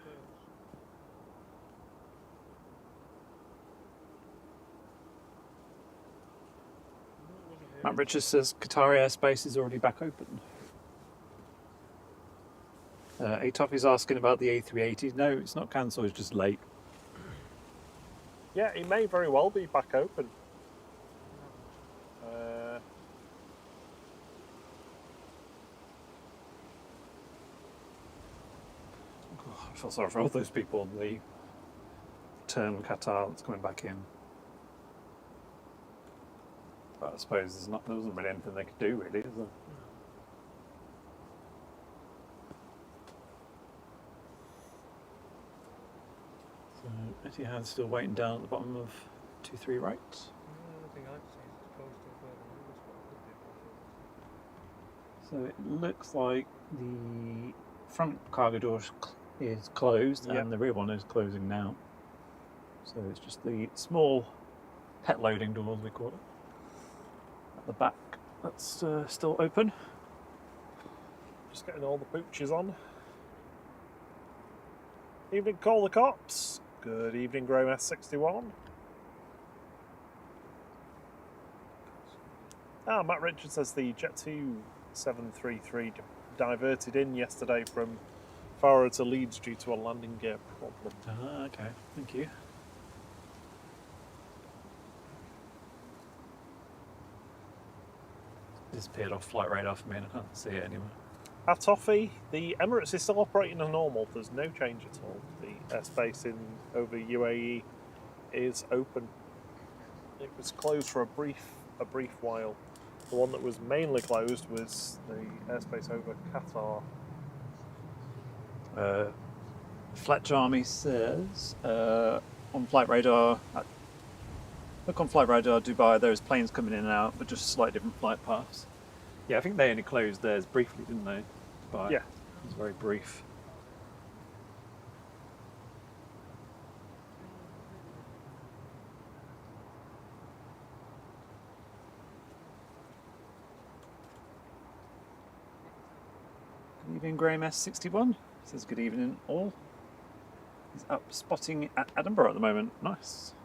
Speaker 1: Matt Richards says Qatar airspace is already back open. Atop is asking about the A380. No, it's not cancelled, it's just late.
Speaker 2: Yeah, it may very well be back open.
Speaker 1: I feel sorry for all those people on the turn Qatar that's coming back in. But I suppose there wasn't really anything they could do, really, is there? So Etihad's still waiting down at the bottom of 23 right.
Speaker 3: The only thing I've seen is it's closed till further notice, but it could be a problem.
Speaker 1: So it looks like the front cargo door is closed and the rear one is closing now. So it's just the small pet loading door, as we call it. At the back, that's still open.
Speaker 2: Just getting all the pooches on. Evening, call the cops. Good evening, Graham S61. Matt Richards says the Jet 2 733 diverted in yesterday from Farrow to Leeds due to a landing gear problem.
Speaker 1: Ah, okay, thank you. disappeared off flight radar for me and I can't see it anymore.
Speaker 2: At Toffee, the Emirates is still operating as normal. There's no change at all. The airspace in over UAE is open. It was closed for a brief while. The one that was mainly closed was the airspace over Qatar.
Speaker 1: Fletch Army says on flight radar, look on flight radar Dubai, there's planes coming in and out, but just slightly different flight paths. Yeah, I think they only closed theirs briefly, didn't they? Dubai.
Speaker 2: Yeah.
Speaker 1: It was very brief. Good evening, Graham S61. Says good evening, all. He's up spotting at Edinburgh at the moment. Nice.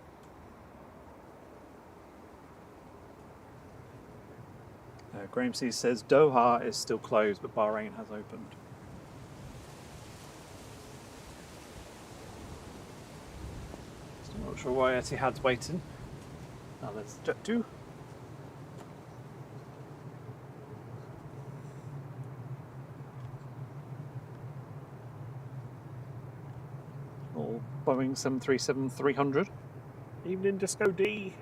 Speaker 1: Graham C says Doha is still closed, but Bahrain has opened. Still not sure why Etihad's waiting. Now there's Jet 2. All Boeing 737-300.
Speaker 2: Evening Disco D.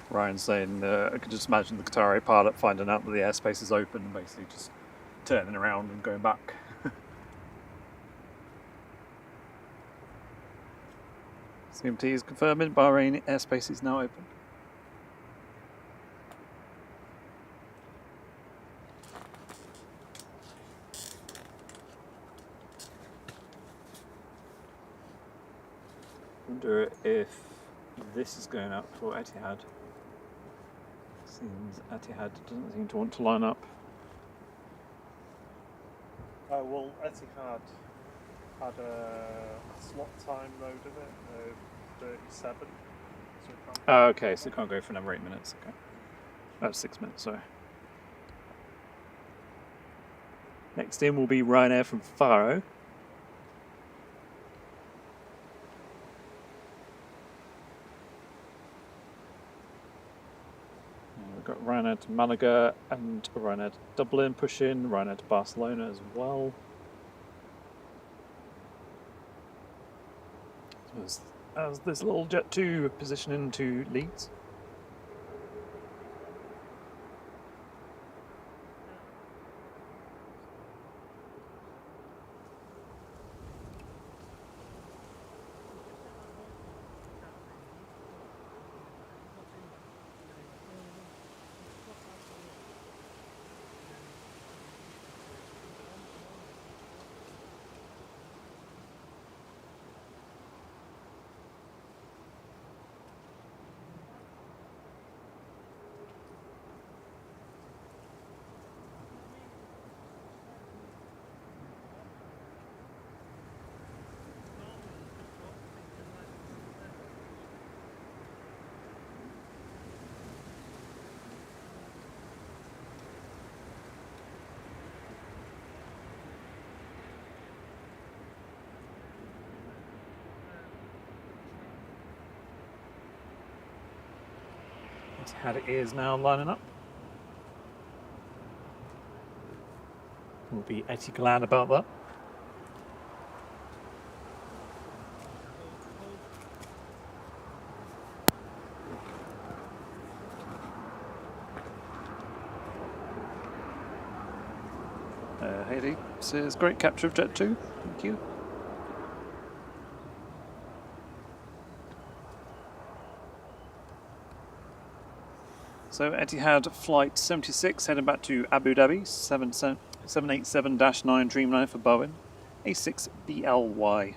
Speaker 1: Ryan saying, I could just imagine the Qatari pilot finding out that the airspace is open and basically just turning around and going back. CMT is confirming Bahrain airspace is now open. Wonder if this is going up for Etihad. Seems Etihad doesn't seem to want to line up.
Speaker 2: Well, Etihad had a slot time mode of it, 37. So it can't
Speaker 1: Oh, okay, so it can't go for another 8 minutes. Okay, that's 6 minutes. Sorry. Next in will be Ryanair from Faro. We've got Ryanair to Malaga and Ryanair to Dublin push in, Ryanair to Barcelona as well. As this little Jet 2 positioning to Leeds. Etihad it is now lining up. We'll be Etty glad about that. Haley says great capture of Jet 2. Thank you. So Etihad flight 76 heading back to Abu Dhabi, 787-9 Dreamliner for Boeing, A6BLY.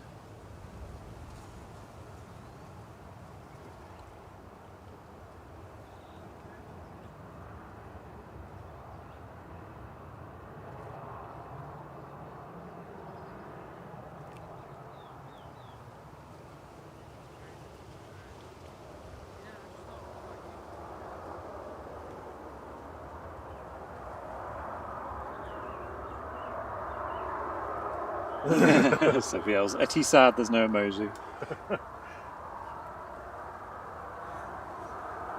Speaker 1: Sophie Ells. Etty sad there's no emoji.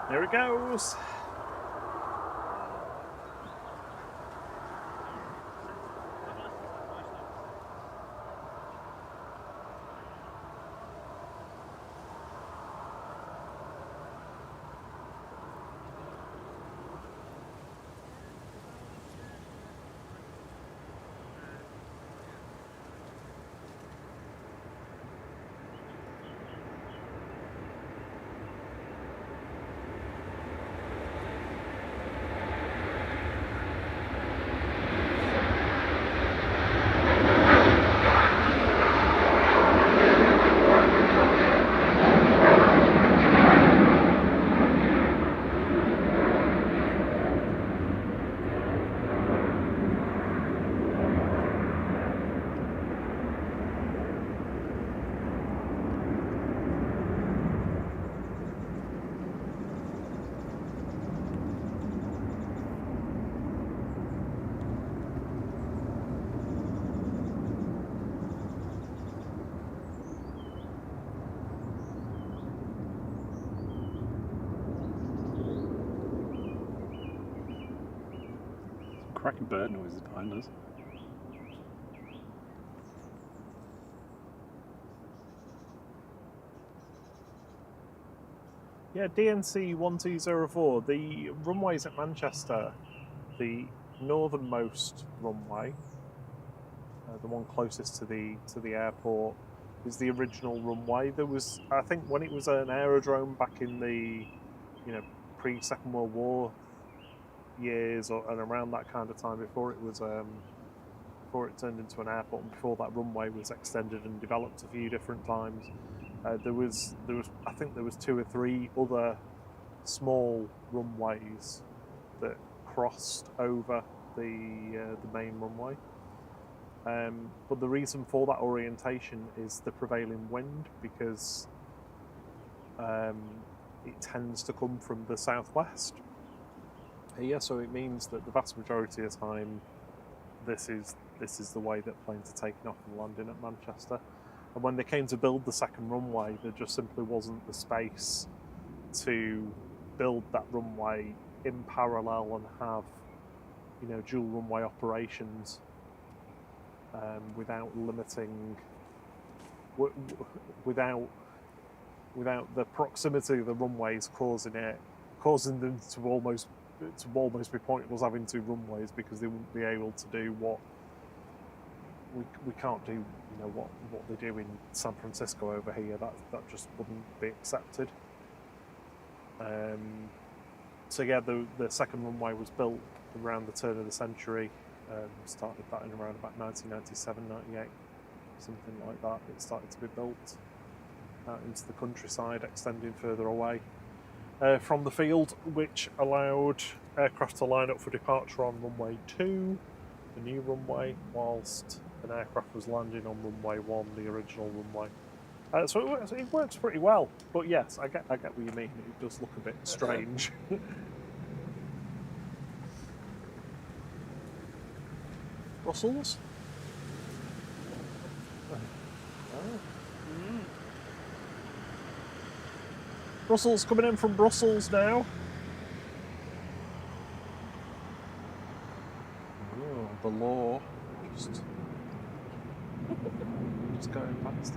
Speaker 2: Here it goes.
Speaker 1: Cracking bird noises behind us.
Speaker 2: Yeah, DNC 1204, the runways at Manchester, the northernmost runway, the one closest to the airport, is the original runway. There was, I think, when it was an aerodrome back in the, pre-Second World War years, and around that kind of time, before it was before it turned into an airport, and before that runway was extended and developed a few different times. There was I think there was 2 or 3 other small runways that crossed over the main runway. But the reason for that orientation is the prevailing wind, because it tends to come from the southwest here, so it means that the vast majority of the time this is the way that planes are taking off and landing at Manchester. And when they came to build the second runway, there just simply wasn't the space to build that runway in parallel and have, dual runway operations without limiting, without the proximity of the runways causing them to almost be pointless having 2 runways, because they wouldn't be able to do what we can't do, what they do in San Francisco over here. That just wouldn't be accepted. So yeah, the second runway was built around the turn of the century. Started that in around about 1997, 98, something like that. It started to be built out into the countryside, extending further away from the field, which allowed aircraft to line up for departure on runway 2, the new runway, whilst an aircraft was landing on runway 1, the original runway. So it works pretty well. But yes, I get what you mean. It does look a bit strange. Brussels? Oh. Brussels coming in from Brussels now. Oh, the law. Just going past.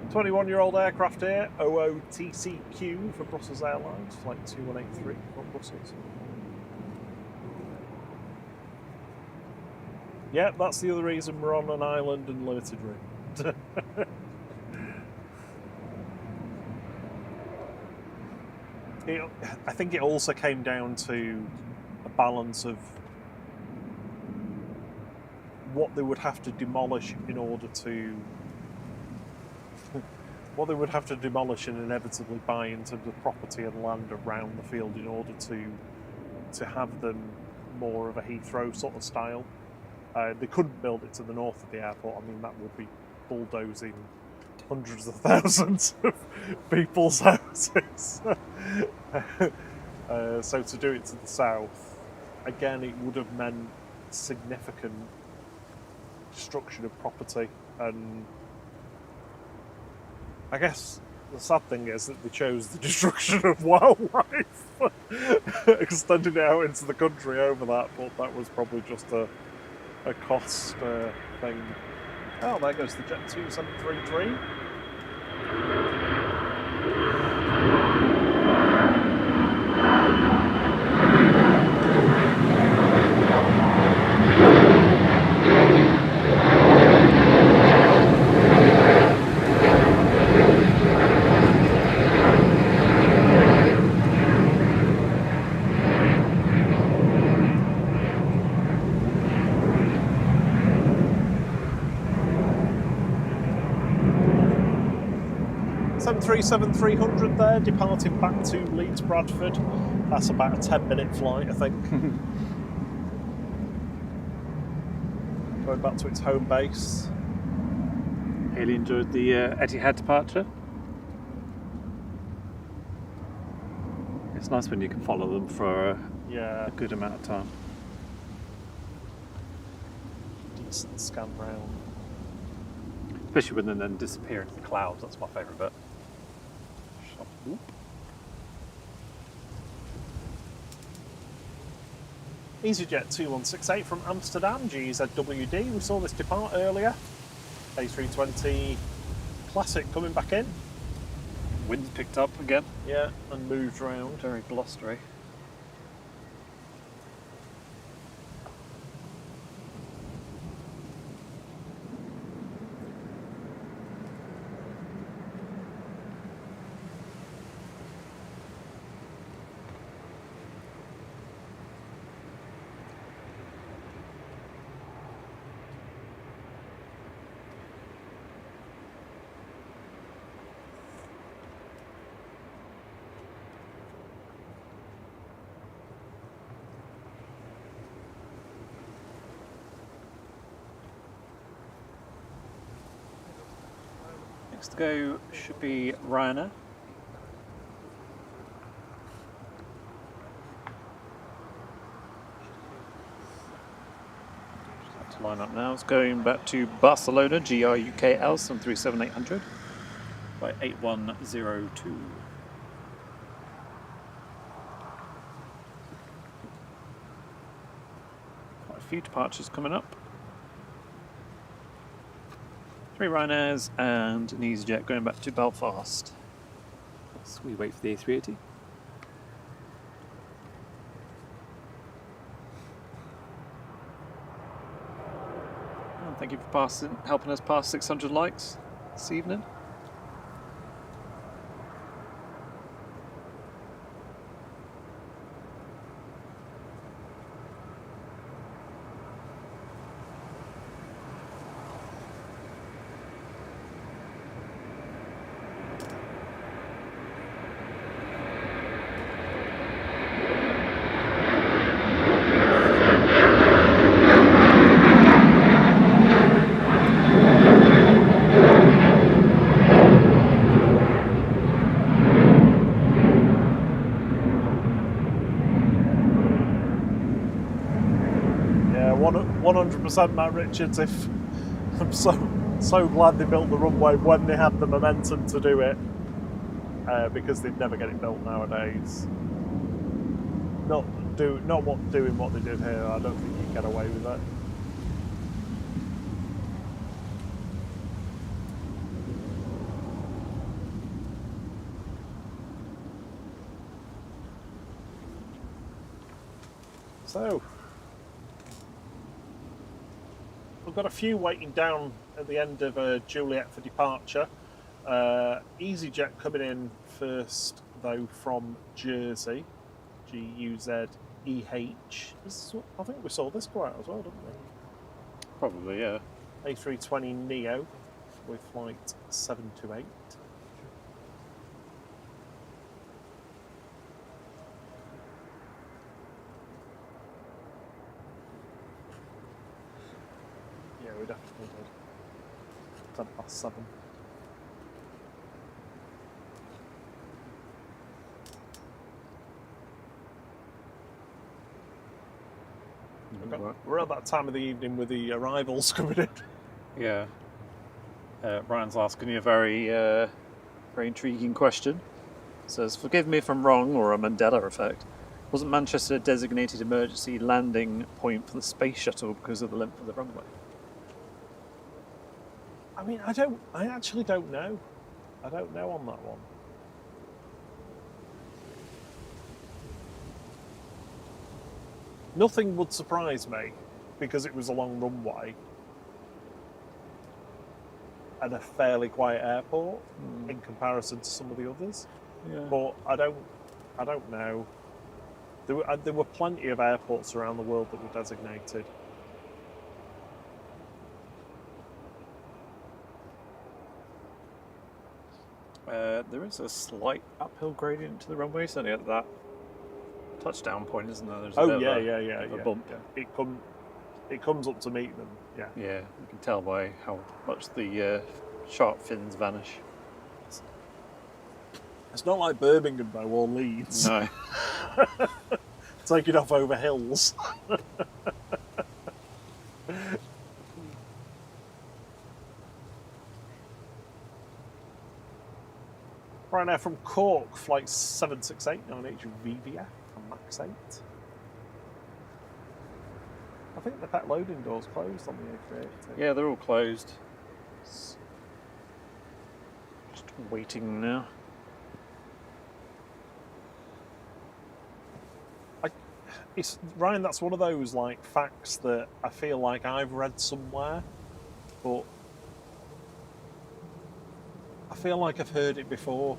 Speaker 2: 21-year-old aircraft here, OOTCQ for Brussels Airlines, flight 2183 from Brussels. Yeah, that's the other reason we're on an island and limited room. I think it also came down to a balance of what they would have to demolish in order to... what they would have to demolish and inevitably buy in terms of property and land around the field in order to have them more of a Heathrow sort of style. They couldn't build it to the north of the airport. I mean, that would be bulldozing hundreds of thousands of people's houses. So to do it to the south, again, it would have meant significant destruction of property And I guess the sad thing is that they chose the destruction of wildlife, extending it out into the country over that, but that was probably just a cost thing. Oh, there goes the Jet 2733. Seven 300 there, departing back to Leeds Bradford. That's about a 10-minute flight, I think. Going back to its home base.
Speaker 1: Haley enjoyed the Etihad departure. It's nice when you can follow them for
Speaker 2: Yeah,
Speaker 1: a good amount of time.
Speaker 2: decent scan round.
Speaker 1: Especially when they then disappear into the clouds, that's my favourite bit. Whoop.
Speaker 2: EasyJet 2168 from Amsterdam, GZWD. We saw this depart earlier. A320 Classic coming back in.
Speaker 1: Wind's picked up again.
Speaker 2: Yeah, and moved round.
Speaker 1: Very blustery. Next to go should be Ryanair. To line up now. It's going back to Barcelona, GRUKL 737800 by 8102. Quite a few departures coming up. 3 Ryanairs and an EasyJet going back to Belfast. So we wait for the A380. And thank you for helping us pass 600 likes this evening.
Speaker 2: Yeah, 100% Matt Richards. If I'm so glad they built the runway when they had the momentum to do it, because they'd never get it built nowadays. Not doing what they did here. I don't think you can get away with it. So, we've got a few waiting down at the end of Juliet for departure. EasyJet coming in first, though, from Jersey. GUZEH. I think we saw this go out as well, didn't we?
Speaker 1: Probably, yeah.
Speaker 2: A320 Neo with flight 728. Yeah, we definitely did. 7:10. We're at that time of the evening with the arrivals coming in.
Speaker 1: Yeah. Ryan's asking you a very intriguing question. Says, forgive me if I'm wrong, or a Mandela effect. Wasn't Manchester a designated emergency landing point for the space shuttle because of the length of the runway?
Speaker 2: I mean, I actually don't know. I don't know on that one. Nothing would surprise me because it was a long runway and a fairly quiet airport in comparison to some of the others.
Speaker 1: Yeah.
Speaker 2: But I don't know. There were plenty of airports around the world that were designated.
Speaker 1: There is a slight uphill gradient to the runway, certainly at that touchdown point, isn't there? There's a bit of a bump.
Speaker 2: Yeah. It comes up to meet them. Yeah.
Speaker 1: Yeah, you can tell by how much the shark fins vanish.
Speaker 2: It's not like Birmingham though, or Leeds.
Speaker 1: No.
Speaker 2: Taking off over hills. Right now from Cork, flight 7689 HVVF from Max 8. I think the pet loading door's closed on the A380.
Speaker 1: Yeah, they're all closed. Just waiting now.
Speaker 2: Ryan, that's one of those like facts that I feel like I've read somewhere, but I feel like I've heard it before.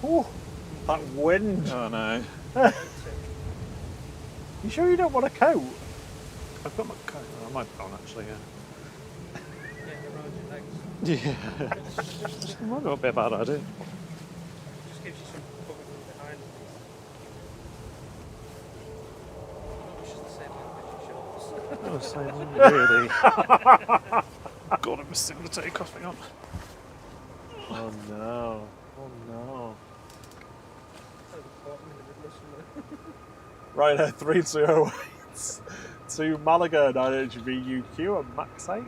Speaker 2: Oh, that wind!
Speaker 1: Oh no.
Speaker 2: You sure you don't want a coat?
Speaker 1: I've got my coat. Oh, I might have gone actually, yeah.
Speaker 3: Yeah,
Speaker 1: Might
Speaker 3: around your legs.
Speaker 1: not be a bad idea.
Speaker 3: Just gives you some cover from behind. I don't know if it's the same language as yours.
Speaker 1: Really? God, I'm missing the takeoff. Hang on.
Speaker 2: Oh no! Oh no! Right now, 3208 to Malaga 9HVUQ and Max 8.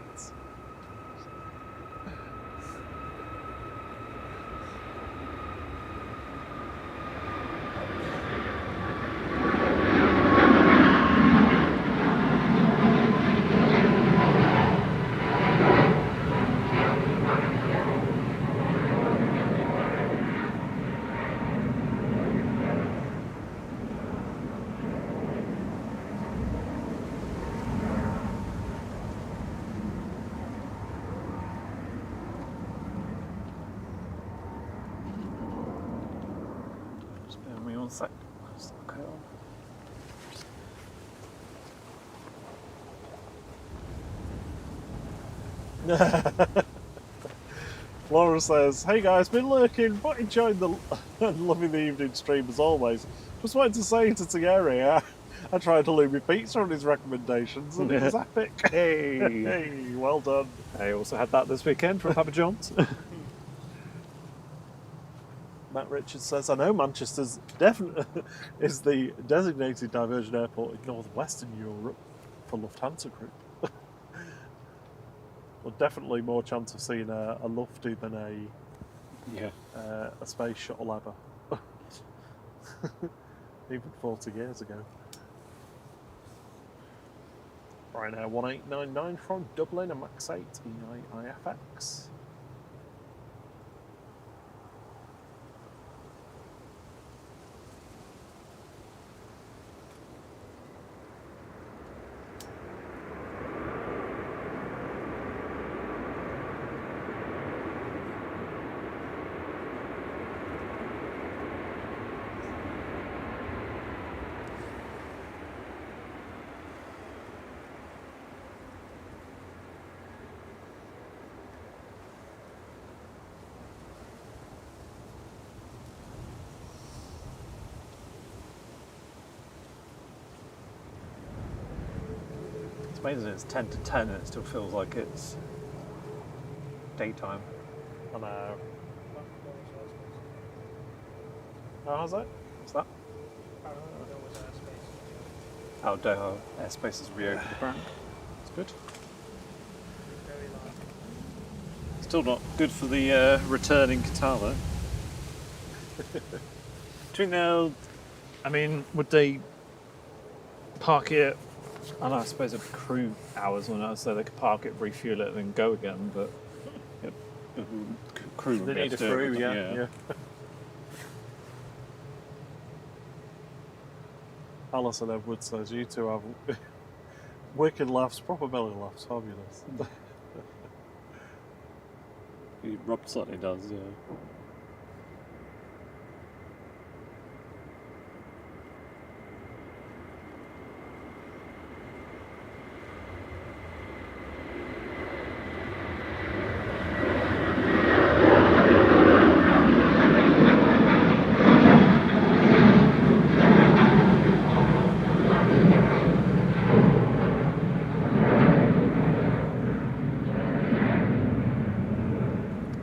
Speaker 1: Just bear with me one sec. Just look it
Speaker 2: Laura says, "Hey guys, been lurking, but enjoying the loving the evening stream as always. Just wanted to say to Thierry, I tried halloumi pizza on his recommendations, and it was epic.
Speaker 1: Hey.
Speaker 2: Hey, well done."
Speaker 1: I also had that this weekend from Papa John's.
Speaker 2: Matt Richards says, "I know Manchester's definitely is the designated diversion airport in northwestern Europe for Lufthansa Group. Well, definitely more chance of seeing a Lufty than a space shuttle ever. Even 40 years ago." Right now, 1899 from Dublin, a Max 8 E9 IFX.
Speaker 1: It's amazing it's 10 to 10 and it still feels like it's daytime.
Speaker 2: I know. Oh, how's that?
Speaker 1: What's that?
Speaker 3: I always ask.
Speaker 1: Oh, Doha airspace has reopened apparently. It's good.
Speaker 3: Very light.
Speaker 1: Still not good for the returning Qatar though. Do you think they'll... I mean, would they park it... I know, I suppose it'd be crew hours on it, so they could park it, refuel it, and then go again, but... crew would
Speaker 2: They
Speaker 1: be able
Speaker 2: need a
Speaker 1: to do it,
Speaker 2: crew,
Speaker 1: wouldn't
Speaker 2: yeah.
Speaker 1: they?
Speaker 2: Yeah. Alison Edwards says you two have wicked laughs, proper belly laughs, fabulous.
Speaker 1: Rob certainly does, yeah.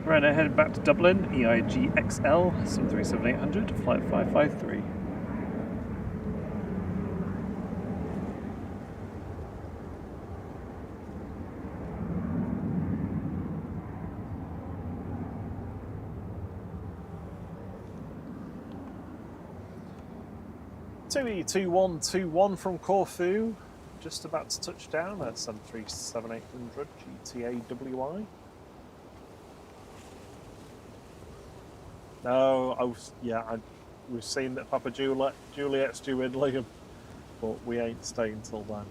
Speaker 1: Right now, heading back to Dublin, EIGXL 737-800, flight 553.
Speaker 2: TUE2121 from Corfu, just about to touch down at 737-800 GTAWI. No, we've seen that Papa Juliet's due in Liam, but we ain't staying till then.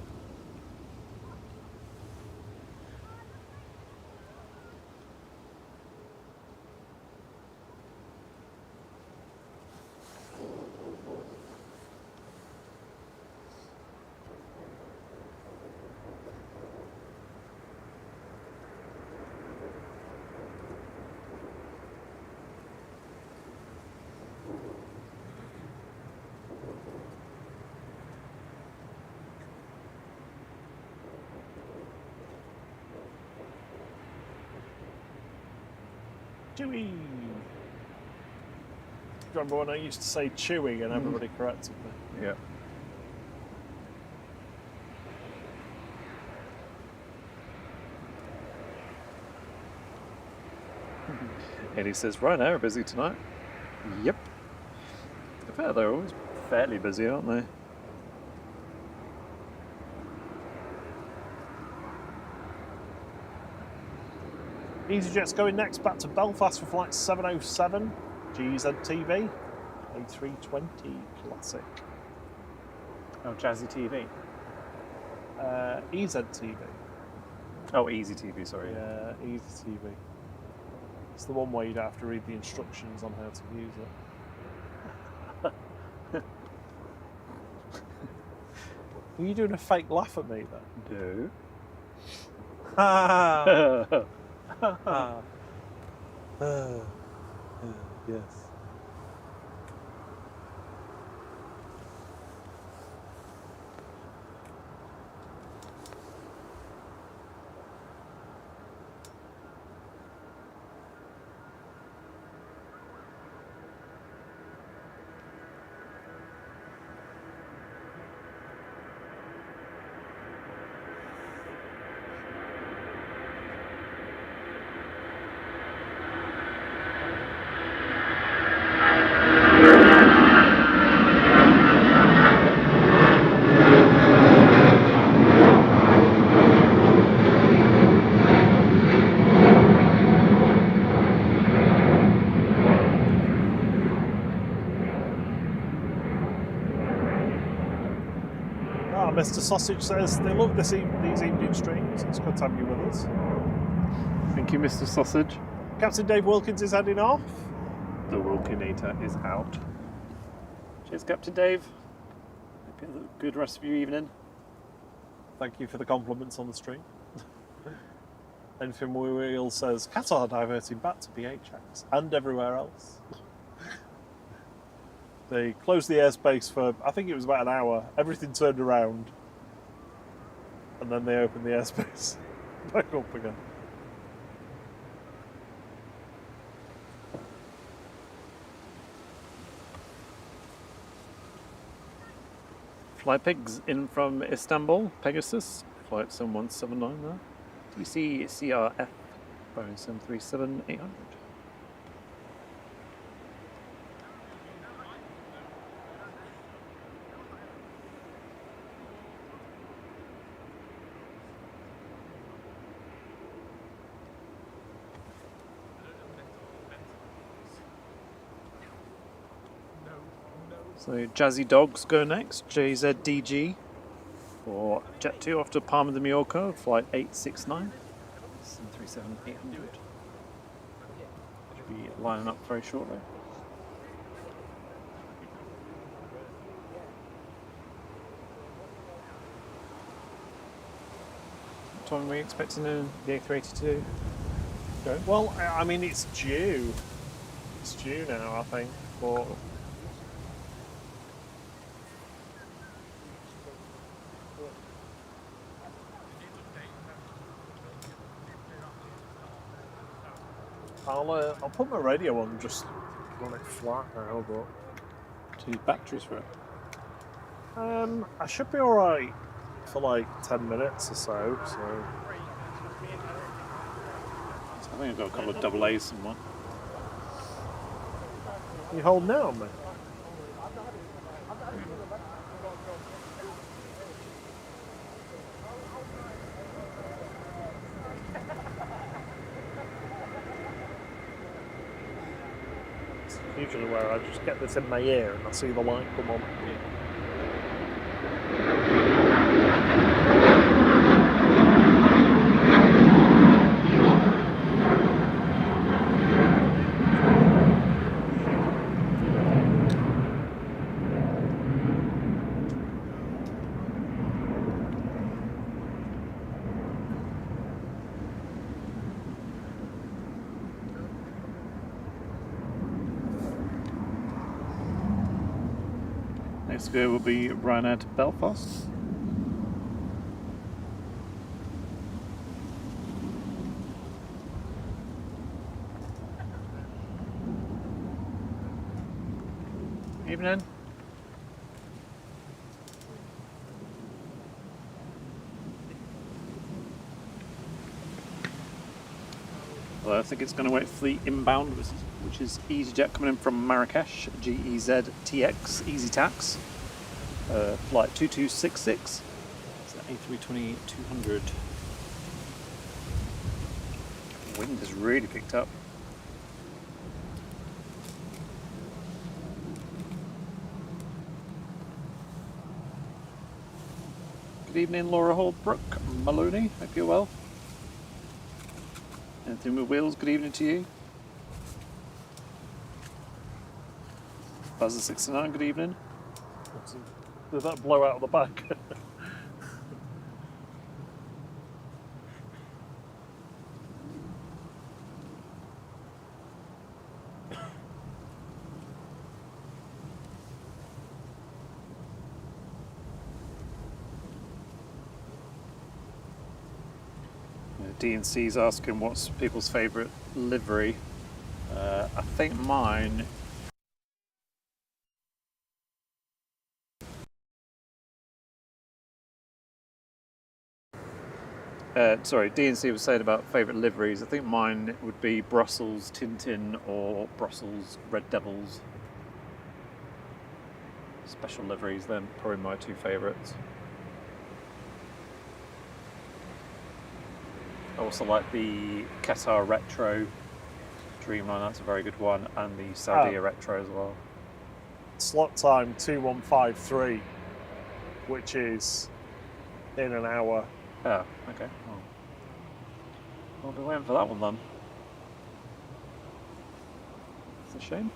Speaker 2: Chewy! Remember when I used to say chewy and everybody corrected me?
Speaker 1: Yeah. Eddie says, Ryanair are busy tonight. Yep. To be fair, they're always fairly busy, aren't they?
Speaker 2: EasyJet's going next back to Belfast for flight 707, GZTV, A320 Classic.
Speaker 1: Oh, Jazzy TV.
Speaker 2: EZTV.
Speaker 1: Oh, Easy TV, sorry.
Speaker 2: Yeah, EasyTV. It's the one where you don't have to read the instructions on how to use it. Are you doing a fake laugh at me then?
Speaker 1: No.
Speaker 2: Yes. Mr. Sausage says they love these evening streams. It's good to have you with us.
Speaker 1: Thank you, Mr. Sausage.
Speaker 2: Captain Dave Wilkins is heading off.
Speaker 1: The Wilkinator is out. Cheers, Captain Dave. Hope you have a good rest of your evening.
Speaker 2: Thank you for the compliments on the stream. Anything Wheel says Qatar diverting back to BHX and everywhere else. They closed the airspace for, I think it was about an hour. Everything turned around. And then they opened the airspace back up again.
Speaker 1: Fly Pigs in from Istanbul, Pegasus, flight 7179 there. TC CRF, Boeing 737-800. So Jazzy Dogs go next, JZDG for Jet 2 off to Palma de Mallorca, flight 869, 737-800. Should be lining up very shortly. What time are we expecting the A382 go?
Speaker 2: Well, I mean, it's due. It's due now, I think. But I'll put my radio on and just run it flat now. But
Speaker 1: To use batteries for it.
Speaker 2: I should be all right for like 10 minutes or so. So
Speaker 1: I think I've got a couple of double A's somewhere.
Speaker 2: you holding out on me? It's usually where I just get this in my ear and I see the light come on.
Speaker 1: Next go will be Ryanair to Belfast. Evening. Well, I think it's going to wait for the inbound, which is EasyJet coming in from Marrakesh, GEZ TX, Easy Tax, flight 2266. It's the A320-200. Wind has really picked up. Good evening, Laura Holbrook, Maloney. Hope you're well. Anything with wheels, good evening to you. Buzzer69, good evening.
Speaker 2: Did that blow out of the back?
Speaker 1: DNC's asking what's people's favourite livery. I think mine. Sorry, DNC was saying about favourite liveries. I think mine would be Brussels Tintin or Brussels Red Devils. Special liveries, then probably my two favourites. I also like the Qatar Retro Dreamliner, that's a very good one, and the Saudi Retro as well.
Speaker 2: Slot time 2153, which is in an hour.
Speaker 1: Oh, okay. Well, I'll be waiting for that one then. It's a shame.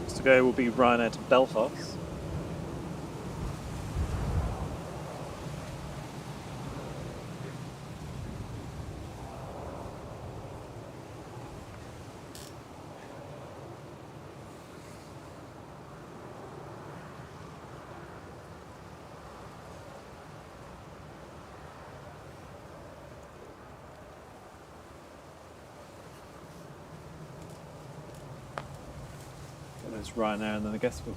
Speaker 1: Next to go will be Ryanair to Belfast. is Ryanair, and then I guess we'll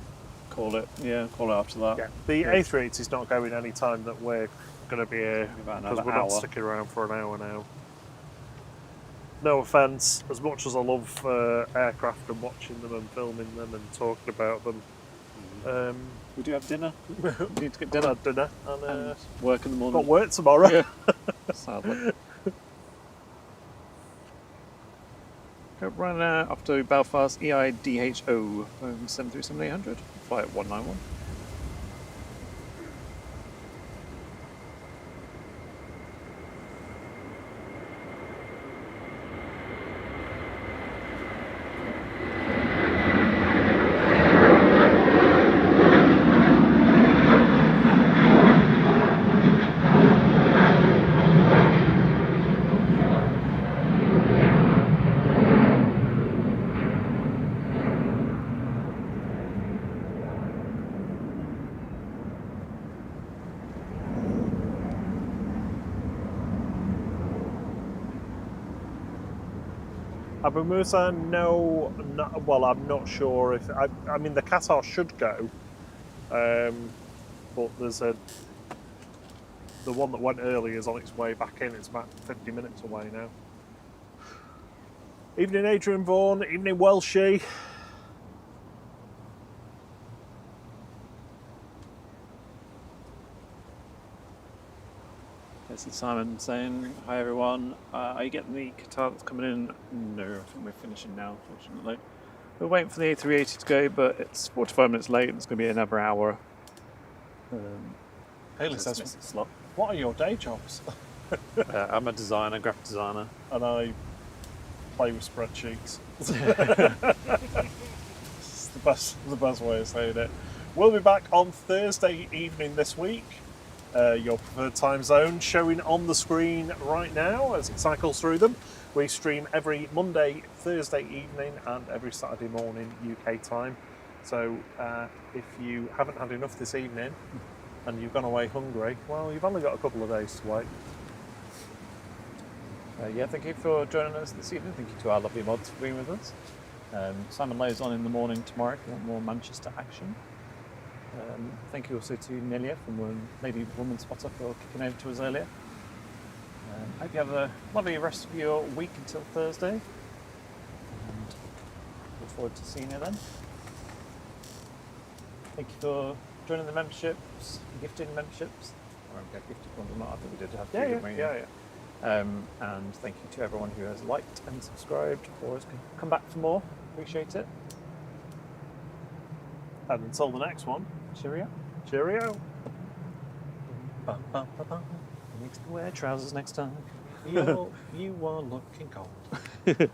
Speaker 1: call it after that.
Speaker 2: Yeah, the A380 is not going any time that we're going to be here
Speaker 1: About
Speaker 2: because
Speaker 1: another
Speaker 2: we're not
Speaker 1: hour.
Speaker 2: sticking around for an hour now. No offence, as much as I love aircraft and watching them and filming them and talking about them,
Speaker 1: We do have dinner. We need to get
Speaker 2: I've
Speaker 1: dinner.
Speaker 2: had dinner and
Speaker 1: And work in the morning.
Speaker 2: got work tomorrow.
Speaker 1: Yeah. Sadly. Go Ryanair up to Belfast EIDHO 737-800, flight 191.
Speaker 2: Abu Musa, no, well, I'm not sure if I mean the Qatar should go, but there's the one that went early is on its way back in. It's about 50 minutes away now. Evening, Adrian Vaughan. Evening, Welshie.
Speaker 1: This is Simon saying, hi everyone, are you getting the Qatar that's coming in? No, I think we're finishing now, fortunately. We're waiting for the A380 to go, but it's 45 minutes late and it's going to be another hour.
Speaker 2: Haley
Speaker 1: It's a
Speaker 2: says,
Speaker 1: slot.
Speaker 2: "What are your day jobs?"
Speaker 1: I'm a designer, graphic designer.
Speaker 2: And I play with spreadsheets. It's the best way of saying it. We'll be back on Thursday evening this week. Your preferred time zone showing on the screen right now as it cycles through them. We stream every Monday, Thursday evening and every Saturday morning UK time. So if you haven't had enough this evening and you've gone away hungry, well, you've only got a couple of days to wait.
Speaker 1: Yeah, thank you for joining us this evening. Thank you to our lovely mods for being with us. Simon Lay's on in the morning tomorrow if you want more Manchester action. Thank you also to Nelia from Lady Woman Spotter for kicking over to us earlier. Hope you have a lovely rest of your week until Thursday. And look forward to seeing you then. Thank you for joining the memberships, gifting memberships. Or get gifted ones or not, I think we did have three, didn't we?
Speaker 2: Yeah.
Speaker 1: And thank you to everyone who has liked and subscribed or has come back for more. Appreciate it.
Speaker 2: And until the next one,
Speaker 1: Cheerio.
Speaker 2: cheerio.
Speaker 1: Needs to wear trousers next time.
Speaker 2: You are looking cold.